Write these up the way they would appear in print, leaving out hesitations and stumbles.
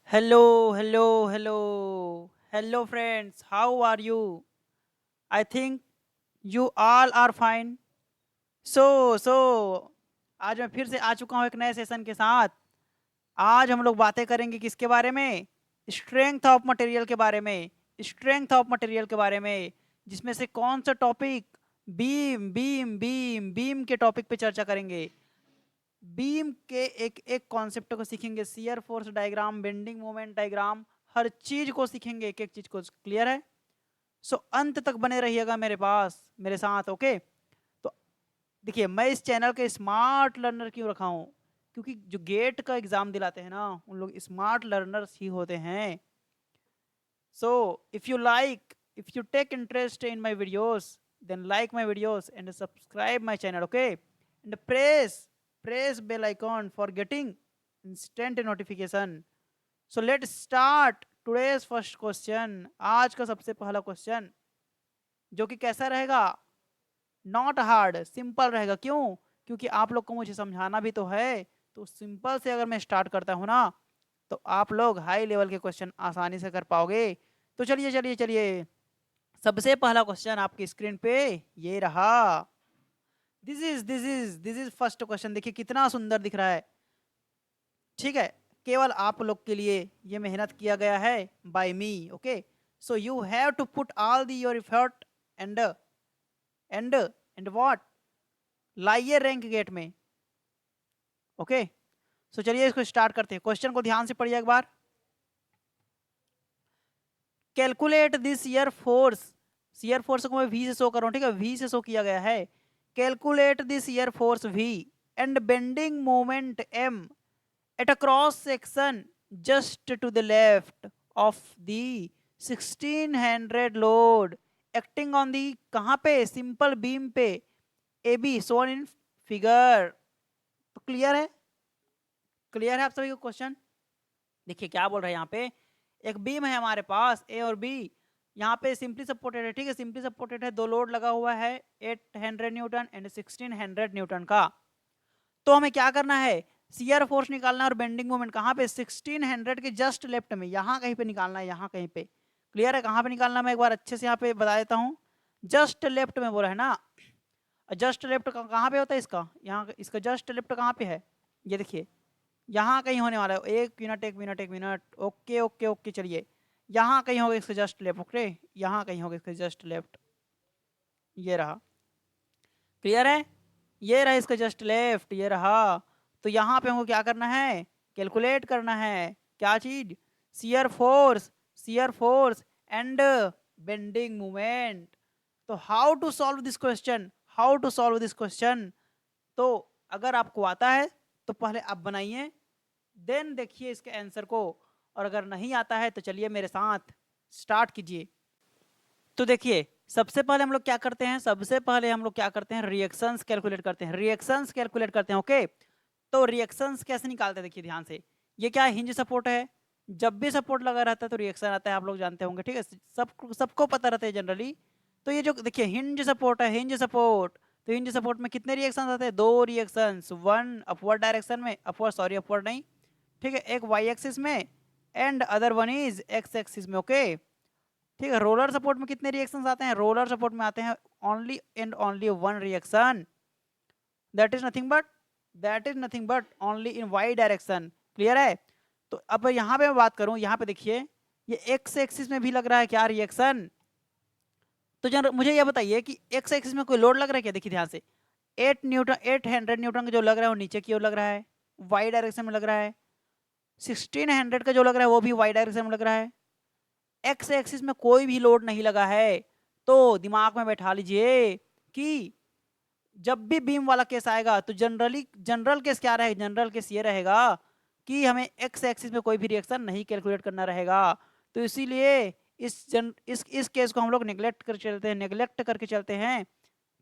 Hello, hello, hello. Hello, friends. How are you? I think you all are fine. So, आज मैं फिर से आ चुका हूँ एक नए सेशन के साथ। आज हम लोग बातें करेंगे किसके बारे में? स्ट्रेंथ ऑफ मटेरियल के बारे में। स्ट्रेंथ ऑफ मटेरियल के बारे में, जिसमें से कौन सा topic? Beam beam beam beam के टॉपिक पे चर्चा करेंगे। बीम के एक एक कॉन्सेप्ट को सीखेंगे, shear force diagram, bending moment diagram, हर चीज को सीखेंगे, एक एक चीज को। क्लियर है? सो अंत तक बने रहिएगा मेरे पास, मेरे साथ। ओके, तो देखिए, मैं इस चैनल के स्मार्ट लर्नर क्यों रखा हूँ? क्योंकि जो गेट का एग्जाम दिलाते हैं ना, उन लोग स्मार्ट लर्नर्स ही होते हैं। So if you take interest in my videos, then like my videos and subscribe my channel, okay, and press bell icon for getting instant notification. So let's start today's first question. आज का सबसे पहला question, जो कि कैसा रहेगा? Not hard, simple रहेगा। क्यों? क्योंकि आप लोग को मुझे समझाना भी तो है। तो सिंपल से अगर मैं स्टार्ट करता हूँ ना, तो आप लोग हाई लेवल के क्वेश्चन आसानी से कर पाओगे। तो चलिए चलिए चलिए, सबसे पहला क्वेश्चन आपकी स्क्रीन पे ये रहा। This is first question. देखिए कितना सुंदर दिख रहा है। ठीक है, केवल आप लोग के लिए ये मेहनत किया गया है by me. Okay, so you have to put all the your effort and and what, लाइए रैंक गेट में। ओके, सो चलिए इसको स्टार्ट करते हैं। क्वेश्चन को ध्यान से पढ़िए एक बार। Calculate this year force. Ear force को मैं वी से शो कर रहा हूँ, ठीक है, वी से शो किया गया है। Calculate this year force V and bending moment M at a cross section just to the left of the 1600 load acting on the, कहाँ पे? सिंपल बीम पे A B shown in figure। तो clear है? Clear है आप सभी को question? देखिए क्या बोल रहे हैं यहाँ पे। एक बीम है हमारे पास ए और बी, यहाँ पे सिंपली सपोर्टेड है। ठीक है, सिंपली सपोर्टेड है, दो लोड लगा हुआ है, 800 न्यूटन एंड 1600 न्यूटन का। तो हमें क्या करना है? शियर फोर्स निकालना है और बेंडिंग मोमेंट कहाँ पे? 1600 के जस्ट लेफ्ट में, यहाँ कहीं पे निकालना है, यहाँ कहीं पे। क्लियर है? कहाँ पे निकालना है मैं एक बार अच्छे से यहाँ पे बता देता हूँ। जस्ट लेफ्ट में बोला है ना। जस्ट लेफ्ट कहाँ पे होता है इसका? यहाँ, इसका जस्ट लेफ्ट कहाँ पे है? ये देखिए, यहाँ कहीं होने वाला है। एक मिनट एक मिनट एक मिनट, ओके ओके ओके, चलिए यहाँ कहीं होगा इसका जस्ट लेफ्ट। ओके, यहाँ कहीं होगा इसका जस्ट लेफ्ट, ये रहा। क्लियर है? ये रहा इसका जस्ट लेफ्ट, ये रहा। तो यहाँ पे हमको क्या करना है? कैलकुलेट करना है। क्या चीज? Shear force, shear force and bending movement. तो how to solve this question? How to solve this question? तो अगर आपको आता है तो पहले आप बनाइए, देन देखिए इसके आंसर को। और अगर नहीं आता है तो चलिए मेरे साथ स्टार्ट कीजिए। तो देखिए, सबसे पहले हम लोग क्या करते हैं? सबसे पहले हम लोग क्या करते हैं? रिएक्शंस कैलकुलेट करते हैं। रिएक्शंस कैलकुलेट करते हैं। ओके, तो रिएक्शंस कैसे निकालते हैं? देखिए ध्यान से, ये क्या है? हिंज सपोर्ट है। जब भी सपोर्ट लगा रहता है तो रिएक्शन आता है, आप लोग जानते होंगे। ठीक है, सबको पता रहता है जनरली। तो ये जो देखिए हिंज सपोर्ट है, हिंज सपोर्ट, तो हिंज सपोर्ट में कितने रिएक्शन आते हैं? दो रिएक्शंस, वन अपवर्ड डायरेक्शन में, अपवर्ड सॉरी अपवर्ड नहीं, ठीक है, एक वाई एक्सिस में and other one is x axis में। ओके, ठीक है। रोलर सपोर्ट में कितने रिएक्शंस आते हैं? रोलर सपोर्ट में आते हैं only and only one reaction, that is nothing but, that is nothing but only in y direction. Clear है? तो अब यहाँ पे मैं बात करूँ, यहाँ पे देखिए ये एक्स एक्सिस में भी लग रहा है क्या रिएक्शन? तो जन मुझे ये बताइए कि एक्स एक्सिस में कोई लोड लग रहा है क्या? देखिए ध्यान से, 8 न्यूटन, 800 न्यूटन का जो लग रहा है वो नीचे की ओर लग रहा है, वाई डायरेक्शन में लग रहा है। 1600 का जो लग रहा है वो भी वाई डायरेक्शन में लग रहा है। एक्स एक्सिस में कोई भी लोड नहीं लगा है। तो दिमाग में बैठा लीजिए कि जब भी बीम वाला केस आएगा तो जनरल केस क्या रहेगा? जनरल केस ये रहेगा कि हमें एक्स एक्सिस में कोई भी रिएक्शन नहीं कैलकुलेट करना रहेगा। तो इसीलिए इस केस को हम लोग नेग्लेक्ट कर चलते हैं, नेग्लेक्ट करके चलते हैं।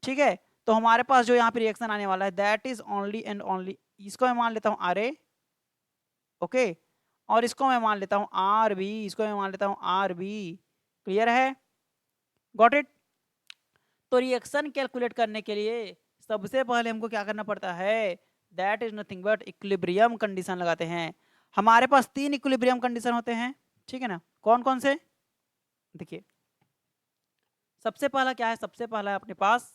ठीक है, तो हमारे पास जो यहाँ पे रिएक्शन आने वाला है that is only and only, इसको मैं मान लेता हूँ आर ए। ओके, और इसको मैं मान लेता हूँ आर बी, इसको मैं मान लेता हूँ आर बी। क्लियर है? Got it? तो रिएक्शन कैलकुलेट करने के लिए सबसे पहले हमको क्या करना पड़ता है? That is nothing but equilibrium condition लगाते हैं। हमारे पास 3 इक्विलिब्रियम कंडीशन होते हैं, ठीक है ना। कौन कौन से, देखिए सबसे पहला क्या है, सबसे पहला है अपने पास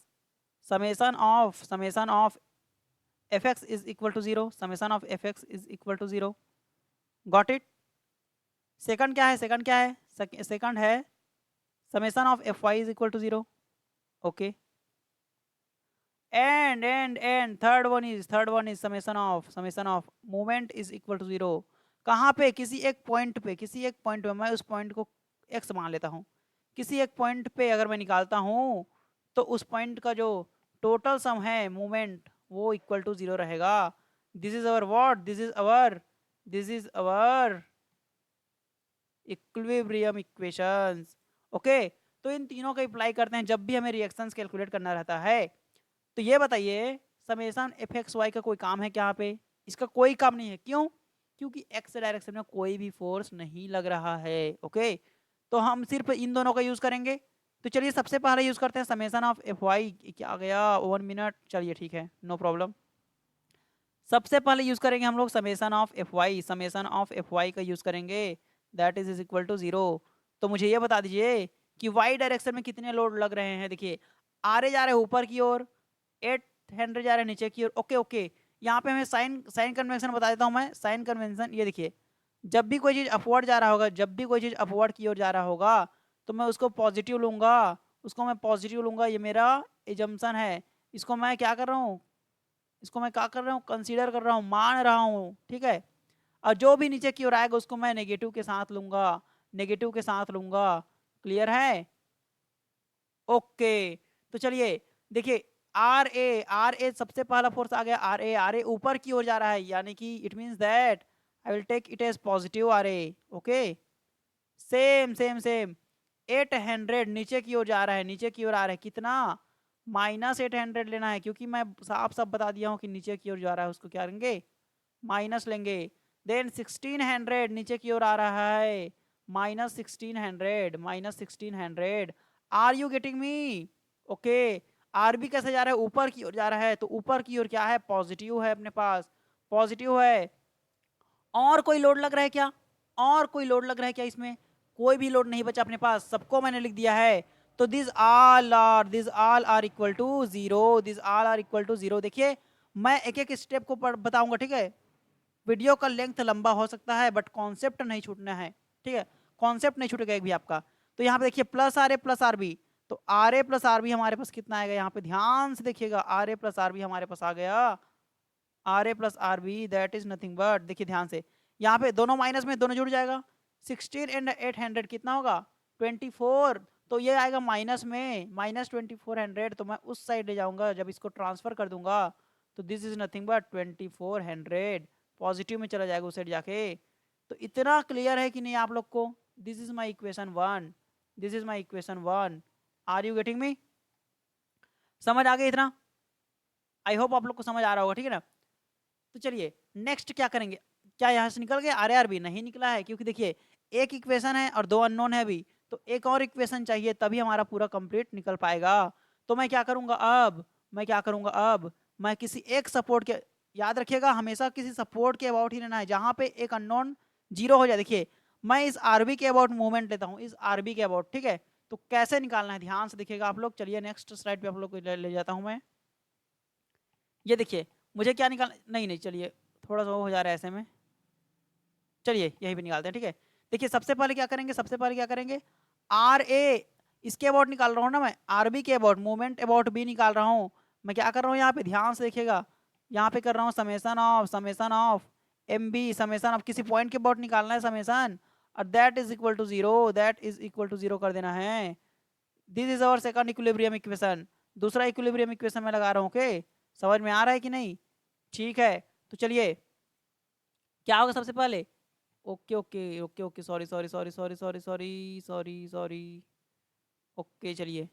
summation of F X is equal to 0, summation of F X is equal to 0, got it. Second क्या है, सेकंड क्या है, सेकंड है summation of F Y is equal to 0, okay. And third one is summation of moment is equal to 0। कहाँ पे, किसी एक point पे, किसी एक पॉइंट पे, मैं उस पॉइंट को एक्स मान लेता हूँ, किसी एक पॉइंट पे अगर मैं निकालता हूँ तो उस पॉइंट का जो टोटल सम है मोमेंट वो इक्वल टू 0 रहेगा। This is our what, this is our equilibrium equations, okay. तो इन तीनों का अप्लाई करते हैं जब भी हमें रिएक्शंस कैलकुलेट करना रहता है। तो ये बताइए समेसन एफ एक्स वाई का कोई काम है क्या यहाँ पे, इसका कोई काम नहीं है, क्यों, क्योंकि एक्स डायरेक्शन में कोई भी फोर्स नहीं लग रहा है, ओके। तो हम सिर्फ इन दोनों का यूज करेंगे। तो चलिए सबसे पहले यूज करते हैं समेसन ऑफ एफ वाई, क्या आ गया 1 मिनट, चलिए ठीक है नो प्रॉब्लम। सबसे पहले यूज करेंगे हम लोग summation of F y, summation of F y का यूज करेंगे, दैट इज इक्वल टू 0। तो मुझे ये बता दीजिए कि वाई डायरेक्शन में कितने लोड लग रहे हैं, देखिए आरे जा रहे हैं ऊपर की ओर, 800 जा रहे हैं नीचे की ओर, ओके ओके। यहाँ पे हमें साइन साइन कन्वेंशन बता देता हूँ मैं, साइन कन्वेंशन ये देखिए, जब भी कोई चीज़ अपवर्ड जा रहा होगा, जब भी कोई चीज़ अपवर्ड की ओर जा रहा होगा तो मैं उसको पॉजिटिव लूंगा, उसको मैं पॉजिटिव लूंगा, ये मेरा एजम्पशन है। इसको मैं क्या कर रहा हूँ, इसको मैं क्या कर रहा हूँ, कंसीडर कर रहा हूँ, मान रहा हूँ, ठीक है। और जो भी नीचे की ओर आएगा उसको मैं नेगेटिव के साथ लूंगा, नेगेटिव के साथ लूंगा, क्लियर है, ओके। तो चलिए देखिए आर ए सबसे पहला फोर्स आ गया, आर ए ऊपर की ओर जा रहा है, यानी कि it means that I will take it as positive R A, okay. Same same same 800 नीचे की ओर जा रहा है, नीचे की ओर आ रहा है, कितना, -800 लेना है, क्योंकि मैं साफ साफ बता दिया हूँ कि नीचे की ओर जा रहा है उसको क्या लेंगे, माइनस लेंगे। देन 1600 नीचे की ओर आ रहा है, -1600 are you getting me, okay. R B कैसे जा रहा है, ऊपर की ओर जा रहा है, तो ऊपर की ओर क्या है, पॉजिटिव है अपने पास, पॉजिटिव है। और कोई लोड लग रहा है क्या, और कोई लोड लग रहा है क्या, इसमें कोई भी लोड नहीं बचा अपने पास, सबको मैंने लिख दिया है। तो this all are equal to 0, this all are equal to 0। देखिए मैं एक एक स्टेप को बताऊंगा, ठीक है। वीडियो का लेंथ लंबा हो सकता है बट कॉन्सेप्ट नहीं छूटना है, ठीक है, कॉन्सेप्ट नहीं छूटेगा एक भी आपका। तो यहाँ पे देखिए plus R A plus R B, तो R A plus R B हमारे पास कितना आएगा, यहाँ पे ध्यान से देखिएगा, R A plus R B हमारे पास आ गया, R A plus R B that is nothing but, देखिए ध्यान से यहाँ पे दोनों माइनस में दोनों जुड़ जाएगा, 16 एंड 800 कितना होगा 24, तो ये आएगा माइनस में, -2400, तो मैं उस साइड ले जाऊंगा जब इसको ट्रांसफर कर दूंगा, तो this is nothing but 2400 positive में चला जाएगा उस साइड जाके। तो इतना क्लियर है कि नहीं आप लोग को, this is my equation 1, this is my equation 1, are you getting me, समझ आ गया इतना, आई होप आप लोग को समझ आ रहा होगा, ठीक है ना। तो चलिए नेक्स्ट क्या करेंगे, क्या यहाँ से निकल गया आर भी नहीं निकला है, क्योंकि देखिए एक इक्वेशन है और 2 अननोन है अभी, तो एक और इक्वेशन चाहिए तभी हमारा पूरा कंप्लीट निकल पाएगा। तो मैं क्या करूँगा अब, मैं क्या करूँगा अब, मैं किसी एक सपोर्ट के, याद रखिएगा हमेशा किसी सपोर्ट के अबाउट ही लेना है जहाँ पे एक अननोन 0 हो जाए। देखिए मैं इस आरबी के अबाउट मूवमेंट लेता हूँ, इस आरबी के अबाउट, ठीक है। तो कैसे निकालना है ध्यान से देखिएगा आप लोग। चलिए नेक्स्ट स्लाइड पे आप लोग को ले जाता हूँ मैं। ये देखिए मुझे क्या निकाल, नहीं नहीं चलिए थोड़ा सा वो हो जा रहा है ऐसे में, चलिए यहीं पे निकालते हैं, ठीक है। देखिए सबसे पहले क्या करेंगे, सबसे पहले क्या करेंगे, आर ए इसके अबाउट निकाल रहा हूँ ना मैं, आर बी के अबाउट मूवमेंट अबाउट बी निकाल रहा हूँ। मैं क्या कर रहा हूँ यहाँ पे ध्यान से देखिएगा, यहाँ पे कर रहा हूँ summation of M B, summation of किसी पॉइंट के अबाउट निकालना है समेसन, और that is equal to 0, that is equal to 0 कर देना है। This is our second equilibrium equation, दूसरा इक्विलिब्रियम इक्वेशन मैं लगा रहा हूँ, ओके। समझ में आ रहा है कि नहीं, ठीक है। तो चलिए क्या होगा सबसे पहले, okay okay okay okay, sorry sorry sorry sorry sorry sorry sorry sorry, okay चलिए।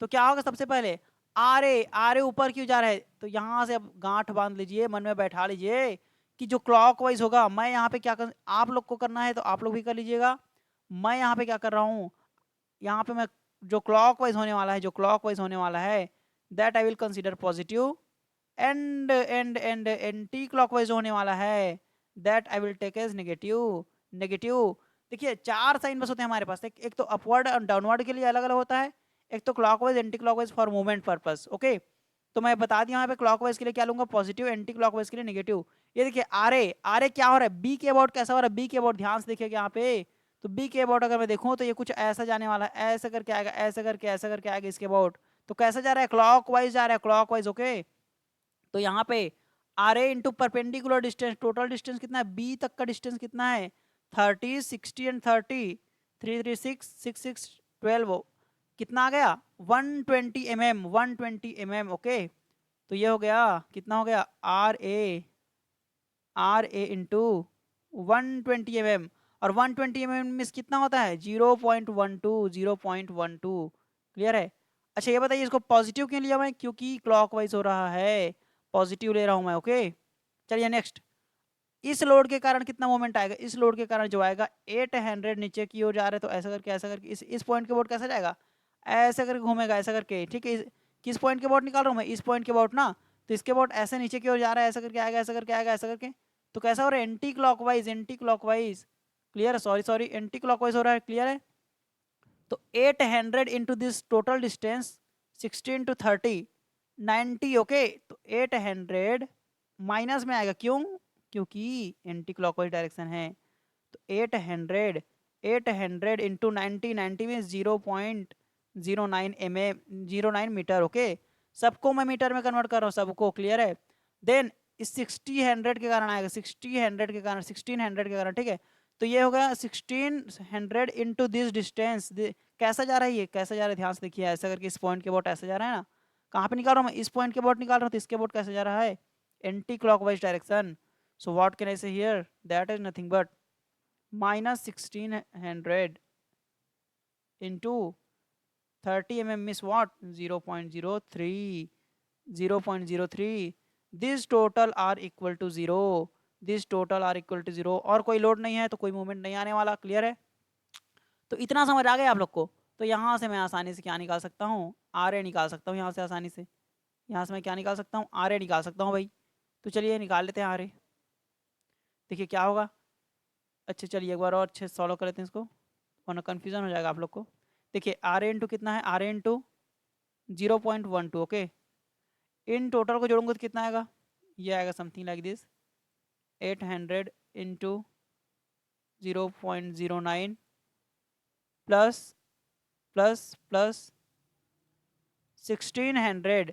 तो क्या होगा सबसे पहले, आर ए ऊपर क्यों जा रहा है, तो यहाँ से अब गांठ बांध लीजिए, मन में बैठा लीजिए कि जो क्लॉकवाइज होगा, मैं यहाँ पे क्या कर, आप लोग को करना है तो आप लोग भी कर लीजिएगा। मैं यहाँ पे क्या कर रहा हूँ, यहाँ पे मैं जो क्लॉकवाइज होने वाला है, जो क्लॉकवाइज होने वाला है that I will consider positive, and anti clockwise होने वाला है that I will take as negative. Negative देखिए 4 साइन बस होते हैं हमारे पास, एक तो अपवर्ड और डाउनवर्ड के लिए अलग अलग होता है, एक तो clockwise anti clockwise for movement purpose. Okay, तो मैं बता दिया यहाँ पे क्लॉकवाइज के लिए क्या लूंगा पॉजिटिव, एंटी क्लॉकवाइज के लिए नेगेटिव। ये देखिए आर ए क्या हो रहा है, बी के अबाउट कैसा हो रहा है, बी के अबाउट ध्यान से देखिएगा यहाँ पे। तो बी के अबाउट अगर मैं देखूँ तो ये कुछ ऐसा जाने वाला है, ऐसा करके आएगा, ऐसा करके आएगा इसके अबाउट। तो कैसा जा रहा है, क्लॉकवाइज जा रहा है, क्लॉकवाइज। ओके, तो यहाँ पे R A into perpendicular distance, total distance कितना है, बी तक का डिस्टेंस कितना है 30, 60 एंड 30, 3 3 6 6 6 12, कितना आ गया 120 mm, 120 mm। ओके, तो ये हो गया कितना हो गया आर ए इंटू 120 mm, और 120 mm में कितना होता है 0.12, 0.12। क्लियर है। अच्छा ये बताइए इसको पॉजिटिव क्यों लिया मैं, क्योंकि क्लॉकवाइज हो रहा है, पॉजिटिव ले रहा हूं मैं। ओके, चलिए नेक्स्ट। इस लोड के कारण कितना मोमेंट आएगा, इस लोड के कारण जो आएगा 800 नीचे की ओर जा रहे, तो ऐसा करके इस पॉइंट के बोर्ड कैसा जाएगा, ऐसा करके घूमेगा, ऐसा करके। ठीक है, किस पॉइंट के बोर्ड निकाल रहा हूँ मैं, इस पॉइंट के बोर्ड ना, तो इसके बोर्ड ऐसे नीचे की ओर जा रहा है, ऐसा करके आएगा, ऐसा करके आएगा, ऐसा करके। तो कैसा हो रहा है anti clockwise, anti clockwise. Clear है, सॉरी सॉरी एंटी क्लॉकवाइज हो रहा है। क्लियर है। तो 800 into this total distance 60 into 30 90। Okay, तो 800 माइनस में आएगा, क्यों, क्योंकि एंटी क्लॉकवाइज डायरेक्शन है। तो 800 इंटू 90, 90 में 0.09 09 मीटर। ओके, सबको मैं मीटर में कन्वर्ट कर रहा हूँ, सबको। क्लियर है। देन इस 60 के कारण आएगा, 60 के कारण, 1600 के कारण। ठीक है, तो ये होगा 1600 इंटू दिस डिस्टेंस। कैसा जा रहा है, ये कैसा जा रहा है, ध्यान से देखिए, ऐसा करके इस पॉइंट के बोट ऐसा जा रहा है ना। कहाँ पे निकाल रहा हूँ मैं, इस पॉइंट के बोट निकाल रहा हूँ, तो इसके बोट कैसे जा रहा है anti clockwise direction. So what can I say here, that is nothing but minus 1600 into 30 mm means what 0.03, 0.03। This total are equal to 0, this total are equal to 0। और कोई लोड नहीं है तो कोई मूवमेंट नहीं आने वाला। क्लियर है। तो इतना समझ आ गया आप लोग को। तो यहाँ से मैं आसानी से क्या निकाल सकता हूँ, आर ए निकाल सकता हूँ यहाँ से आसानी से। यहाँ से मैं क्या निकाल सकता हूँ, आर ए निकाल सकता हूँ भाई। तो चलिए निकाल लेते हैं आर ए। देखिए क्या होगा। अच्छा चलिए एक बार और अच्छे से सॉल्व कर लेते हैं इसको, वरना कन्फ्यूजन हो जाएगा आप लोग को। देखिए आर ए इंटू कितना है, R A into 0.12। Okay, in total को जोड़ूंगा तो कितना आएगा, ये आएगा something like this 800 into 0.09 plus plus plus 1600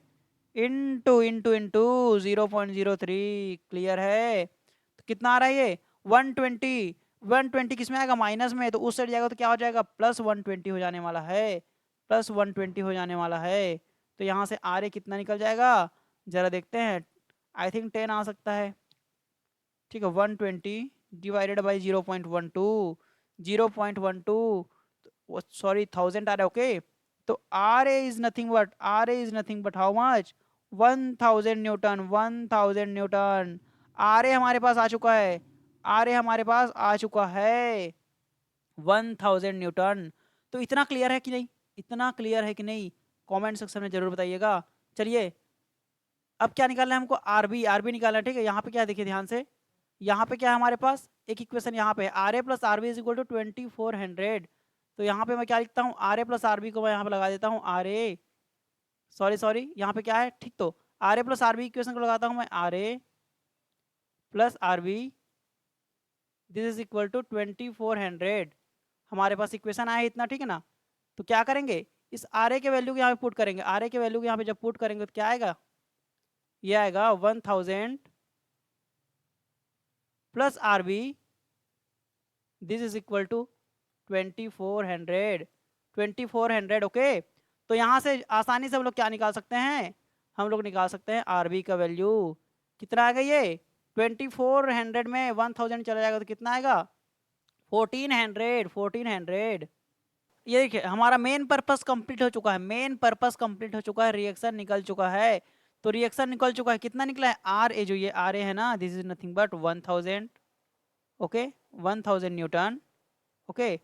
into into into 0.03। Clear है। तो कितना आ रहा है ये 120। 120 किस में आएगा, माइनस में, तो उस साइड जाएगा तो क्या हो जाएगा प्लस 120 हो जाने वाला है, प्लस 120 हो जाने वाला है। तो यहाँ से आर ए कितना निकल जाएगा, जरा देखते हैं। आई थिंक 10 आ सकता है। ठीक है, 120 डिवाइडेड बाई 0.12, 0.12 सॉरी 1000 आ रहा है। ओके, तो R A is nothing but, R A is nothing but how much 1000 newton, 1000 newton. R A हमारे पास आ चुका है, आर ए हमारे पास आ चुका है 1000 न्यूटन। तो इतना क्लियर है कि नहीं, इतना क्लियर है कि नहीं, कमेंट सेक्शन में जरूर बताइएगा। चलिए अब क्या निकालना है हमको, आरबी, आरबी निकालना है। ठीक है, यहाँ पे क्या देखिए ध्यान से, यहाँ पे क्या है हमारे पास एक इक्वेशन, यहाँ पे R A plus R B is equal to 2400। तो यहाँ पे मैं क्या लिखता हूँ, R A plus R B को मैं यहाँ पे लगा देता हूँ आर ए, सॉरी सॉरी यहाँ पे क्या है, ठीक, तो R A plus R B equation को लगाता हूँ मैं R A plus R B, this is equal to 2400। हमारे पास इक्वेशन आया है इतना। ठीक है ना, तो क्या करेंगे, इस आर ए के वैल्यू को यहाँ पे पुट करेंगे, आर ए के वैल्यू को यहाँ पे जब पुट करेंगे तो क्या आएगा, ये आएगा 1000 plus R B, this is equal to 2400, 2400। ओके, तो यहाँ से आसानी से हम लोग क्या निकाल सकते हैं, हम लोग निकाल सकते हैं आर बी का वैल्यू। कितना आएगा ये 2400 में 1000 चला जाएगा तो कितना आएगा 1400, 1400। ये देखिए हमारा मेन पर्पस कंप्लीट हो चुका है, मेन पर्पस कंप्लीट हो चुका है, रिएक्शन निकल चुका है। तो रिएक्शन निकल चुका है, कितना निकला है आर ए, जो ये आर ए है ना, this is nothing but 1000। Okay, 1000 newton. Okay,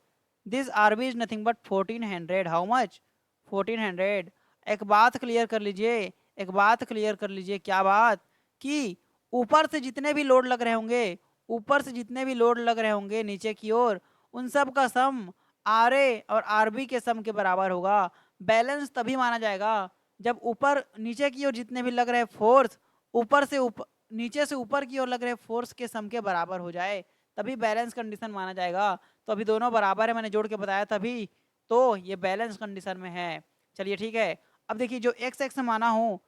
this R B is nothing but 1400। How much 1400। एक बात क्लियर कर लीजिए, एक बात क्लियर कर लीजिए, क्या बात, कि ऊपर से जितने भी लोड लग रहे होंगे ऊपर से जितने भी लोड लग रहे होंगे नीचे की ओर, उन सब का सम आर ए और आर बी के सम के बराबर होगा। बैलेंस तभी माना जाएगा जब ऊपर नीचे की ओर जितने भी लग रहे फोर्स ऊपर से ऊपर नीचे से ऊपर की ओर लग रहे फोर्स के सम के बराबर हो जाए, तभी बैलेंस कंडीशन माना जाएगा। तो अभी दोनों बराबर है, मैंने जोड़ के बताया तभी, तो ये बैलेंस कंडीशन में है। चलिए ठीक है। अब देखिए जो एक्स एक्स माना हूँ,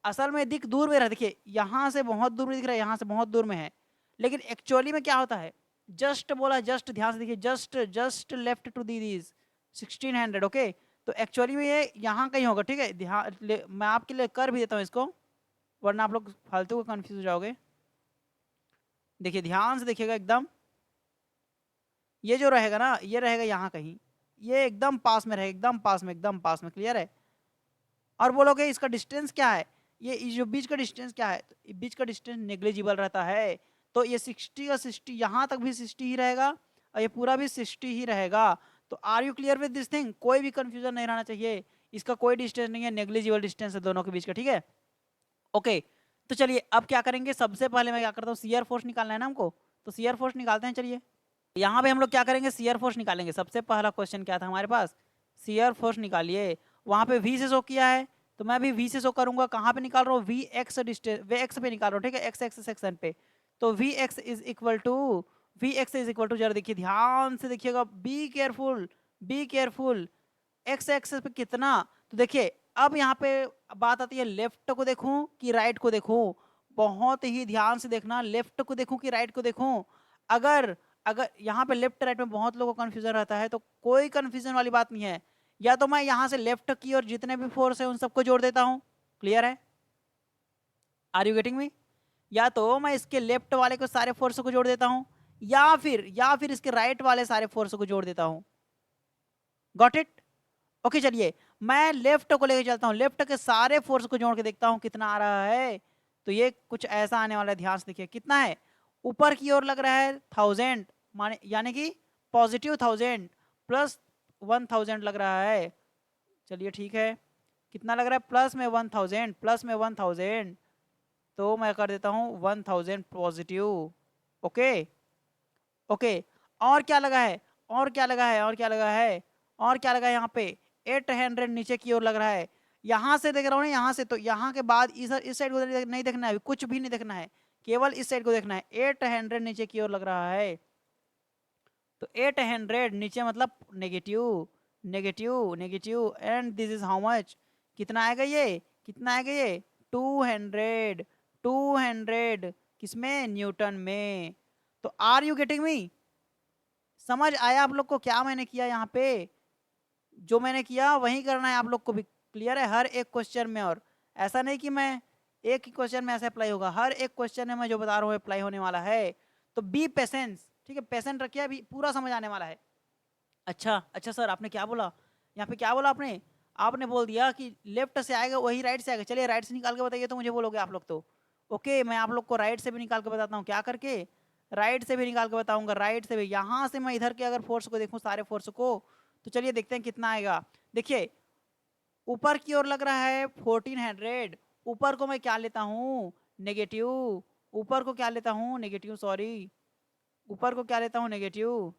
असल में दिख दूर में रहा, देखिए यहाँ से बहुत दूर में दिख रहा है, यहाँ से बहुत दूर में है, लेकिन एक्चुअली में क्या होता है, जस्ट बोला, जस्ट ध्यान से देखिए, just just left to the these 1600, okay. तो एक्चुअली में ये यहाँ कहीं होगा, ठीक है। ध्यान मैं आपके लिए कर भी देता हूँ इसको, वरना आप लोग फालतू को कंफ्यूज हो जाओगे। देखिए ध्यान से देखिएगा एकदम, ये जो रहेगा ना, ये रहेगा यहाँ कहीं, ये एकदम पास में रहेगा, एकदम पास में, एकदम पास में, क्लियर है। और बोलोगे इसका डिस्टेंस क्या है, ये जो बीच का डिस्टेंस क्या है, तो बीच का डिस्टेंस नेग्लिजिबल रहता है। तो ये 60 का 60 यहाँ तक भी 60 ही रहेगा, और ये पूरा भी 60 ही रहेगा। तो are you clear with this thing, कोई भी कंफ्यूजन नहीं रहना चाहिए, इसका कोई डिस्टेंस नहीं है, नेग्लिजिबल डिस्टेंस है दोनों के बीच का, ठीक है। ओके, तो चलिए अब क्या करेंगे, सबसे पहले मैं क्या करता हूँ, शियर फोर्स निकालना है ना हमको, तो शियर फोर्स निकालते हैं। चलिए यहाँ पे हम लोग क्या करेंगे, शियर फोर्स निकालेंगे। सबसे पहला क्वेश्चन क्या था हमारे पास, शियर फोर्स निकालिए। वहां पे वी से शो किया है, तो मैं भी वी से शो करूंगा। कहाँ पे निकाल रहा हूँ, V x distance, V x पे निकाल रहा हूँ, ठीक है, एक्स एक्स सेक्शन पे। तो V X is equal to, V X is equal to, जरा देखिए ध्यान से देखिएगा, be careful, be careful, X axis पे कितना। तो देखिए अब यहाँ पे बात आती है, लेफ्ट को देखूं कि राइट को देखूं। बहुत ही ध्यान से देखना, लेफ्ट को देखूं कि राइट को देखूं। अगर अगर यहाँ पे लेफ्ट राइट में बहुत लोगों को कंफ्यूजन रहता है, तो कोई कंफ्यूजन वाली बात नहीं है। या तो मैं यहाँ से लेफ्ट की और जितने भी फोर्स है उन सबको जोड़ देता हूँ, क्लियर है, आर यू गेटिंग मी। या तो मैं इसके लेफ्ट वाले को सारे फोर्स को जोड़ देता हूँ, या फिर इसके राइट वाले सारे फोर्स को जोड़ देता हूँ। Got it, okay. चलिए मैं लेफ्ट को लेके चलता हूँ, लेफ्ट के सारे फोर्स को जोड़ के देखता हूँ कितना आ रहा है। तो ये कुछ ऐसा आने वाला है, ध्यान से देखिए कितना है। ऊपर की ओर लग रहा है 1000, माने यानी कि पॉजिटिव 1000 प्लस 1000 लग रहा है। चलिए ठीक है, कितना लग रहा है, प्लस में 1000, प्लस में 1000, तो मैं कर देता हूँ 1000 पॉजिटिव, ओके ओके। और क्या लगा है, और क्या लगा है, और क्या लगा है, और क्या लगा है, यहाँ पे 800 नीचे की ओर लग रहा है। यहाँ से देख रहा हूँ ना, यहाँ से, तो यहाँ के बाद इस साइड को नहीं देखना है, अभी कुछ भी नहीं देखना है, केवल इस साइड को देखना है। 800 नीचे की ओर लग रहा है, तो 800 नीचे मतलब negative, negative, negative, and this is how much, कितना आएगा ये, कितना आएगा ये, 200, 200 किसमें, न्यूटन में। तो आर यू गेटिंग मी, समझ आया आप लोग को क्या मैंने किया यहाँ पे, जो मैंने किया वही करना है आप लोग को भी, क्लियर है, हर एक क्वेश्चन में। और ऐसा नहीं कि मैं एक ही क्वेश्चन में ऐसे अप्लाई होगा, हर एक क्वेश्चन में मैं जो बता रहा हूँ अप्लाई होने वाला है। तो बी पेशेंस, ठीक है, पेशेंट रखिए, अभी पूरा समझ आने वाला है। अच्छा अच्छा सर, आपने क्या बोला यहाँ पे, क्या बोला आपने, आपने बोल दिया कि लेफ्ट से आएगा वही राइट से आएगा। चलिए राइट से निकाल के बताइए, तो मुझे बोलोगे आप लोग तो, ओके। मैं आप लोग को राइट से भी निकाल के बताता हूँ, क्या करके, राइट से भी निकाल के बताऊंगा, राइट से भी। यहाँ से मैं इधर के अगर फोर्स को देखूँ, सारे फोर्स को, तो चलिए देखते हैं कितना आएगा। देखिए ऊपर की ओर लग रहा है 1400, ऊपर को मैं क्या लेता हूँ, नेगेटिव, ऊपर को क्या लेता हूँ, नेगेटिव, सॉरी, ऊपर को क्या लेता हूँ, नेगेटिव।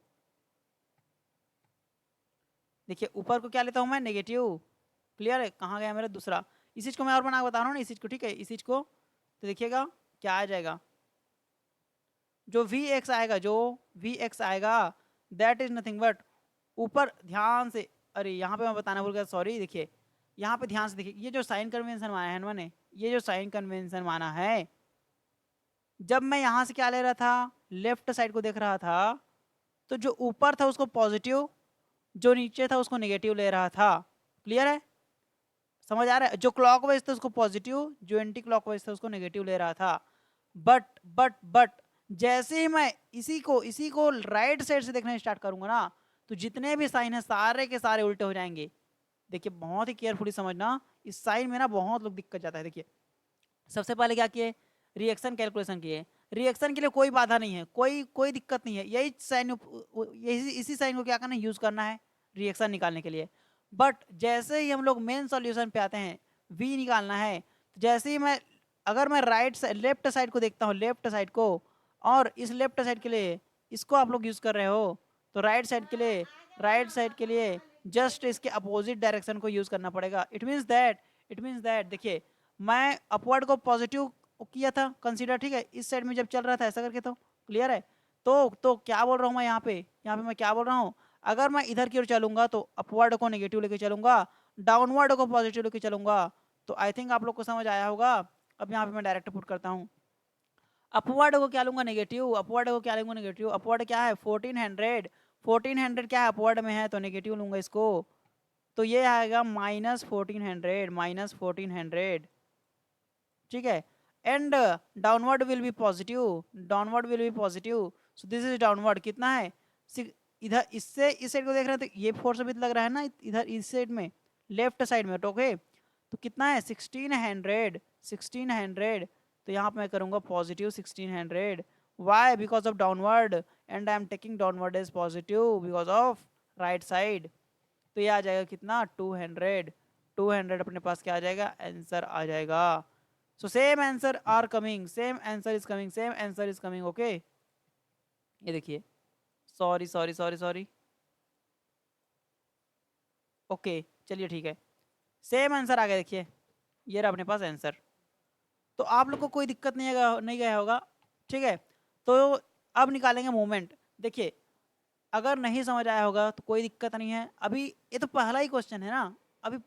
देखिए ऊपर को क्या लेता हूँ मैं, नेगेटिव, क्लियर है। कहाँ गया मेरा दूसरा, इस चीज को मैं और बना के बता रहा हूँ ना, इस चीज को, ठीक है, इस चीज को। तो देखिएगा क्या आ जाएगा, जो वी एक्स आएगा, जो वी एक्स आएगा, दैट इज नथिंग बट, ऊपर ध्यान से, अरे यहाँ पे मैं बताना भूल गया, सॉरी। देखिए यहाँ पे ध्यान से देखिए, ये जो साइन कन्वेंशन माना है मैंने, ये जो साइन कन्वेंशन माना है, जब मैं यहाँ से क्या ले रहा था, लेफ्ट साइड को देख रहा था, तो जो ऊपर था उसको पॉजिटिव, जो नीचे था उसको नेगेटिव ले रहा था, क्लियर है, समझ आ रहा है। जो क्लॉकवाइज था उसको पॉजिटिव, जो एंटी क्लॉकवाइज था उसको नेगेटिव ले रहा था। बट जैसे ही मैं इसी को राइट साइड से देखना स्टार्ट करूंगा ना, तो जितने भी साइन है सारे के सारे उल्टे हो जाएंगे। देखिए बहुत ही केयरफुली समझना, इस साइन में ना बहुत लोग दिक्कत जाता है। देखिए सबसे पहले क्या किए, रिएक्शन कैलकुलेशन किए। रिएक्शन के लिए कोई बाधा नहीं है, कोई कोई दिक्कत नहीं है, यही साइन, यही इसी साइन को क्या करना है, यूज करना है रिएक्शन निकालने के लिए। बट जैसे ही हम लोग मेन सॉल्यूशन पे आते हैं, वी निकालना है, तो जैसे ही मैं, अगर मैं राइट साइड, लेफ्ट साइड को देखता हूँ, लेफ्ट साइड को, और इस लेफ्ट साइड के लिए इसको आप लोग यूज़ कर रहे हो, तो राइट साइड के लिए जस्ट इसके अपोजिट डायरेक्शन को यूज़ करना पड़ेगा। इट मीन्स दैट देखिए, मैं अपवर्ड को पॉजिटिव किया था कंसीडर, ठीक है, इस साइड में जब चल रहा था ऐसा करके, तो क्लियर है। तो क्या बोल रहा हूँ मैं यहाँ पे मैं क्या बोल रहा हूँ, अगर मैं इधर की ओर चलूंगा तो अपवर्ड को नेगेटिव लेके चलूंगा, डाउनवर्ड को पॉजिटिव लेके चलूंगा। तो आई थिंक आप लोग को समझ आया होगा। अब यहाँ पे मैं डायरेक्ट पुट करता हूँ, अपवर्ड को क्या लूंगा नेगेटिव, अपवर्ड क्या है 1400, 1400 क्या है अपवर्ड में है तो नेगेटिव लूंगा इसको, तो ये आएगा -1400, ठीक है। And downward will be positive, so this is downward, कितना है इधर इससे इस साइड को देख रहे हैं तो ये फोर्स भी लग रहा है ना इधर इस साइड में, लेफ्ट साइड में, ओके। तो कितना है 1600, तो यहाँ पे मैं करूँगा positive 1600, Y because of downward, and I am taking downward as positive because of right side. तो ये आ जाएगा कितना 200 अपने पास क्या आ जाएगा, आंसर आ जाएगा। So same answer are coming, same answer is coming, okay. ये देखिए, सॉरी, ओके चलिए ठीक है, सेम आंसर आ गया, देखिए ये रहा अपने पास आंसर। तो आप लोग को कोई दिक्कत नहीं गया होगा, ठीक है। तो अब निकालेंगे मोमेंट। देखिए, अगर नहीं समझ आया होगा तो कोई दिक्कत नहीं है, अभी ये तो पहला ही क्वेश्चन है ना, अभी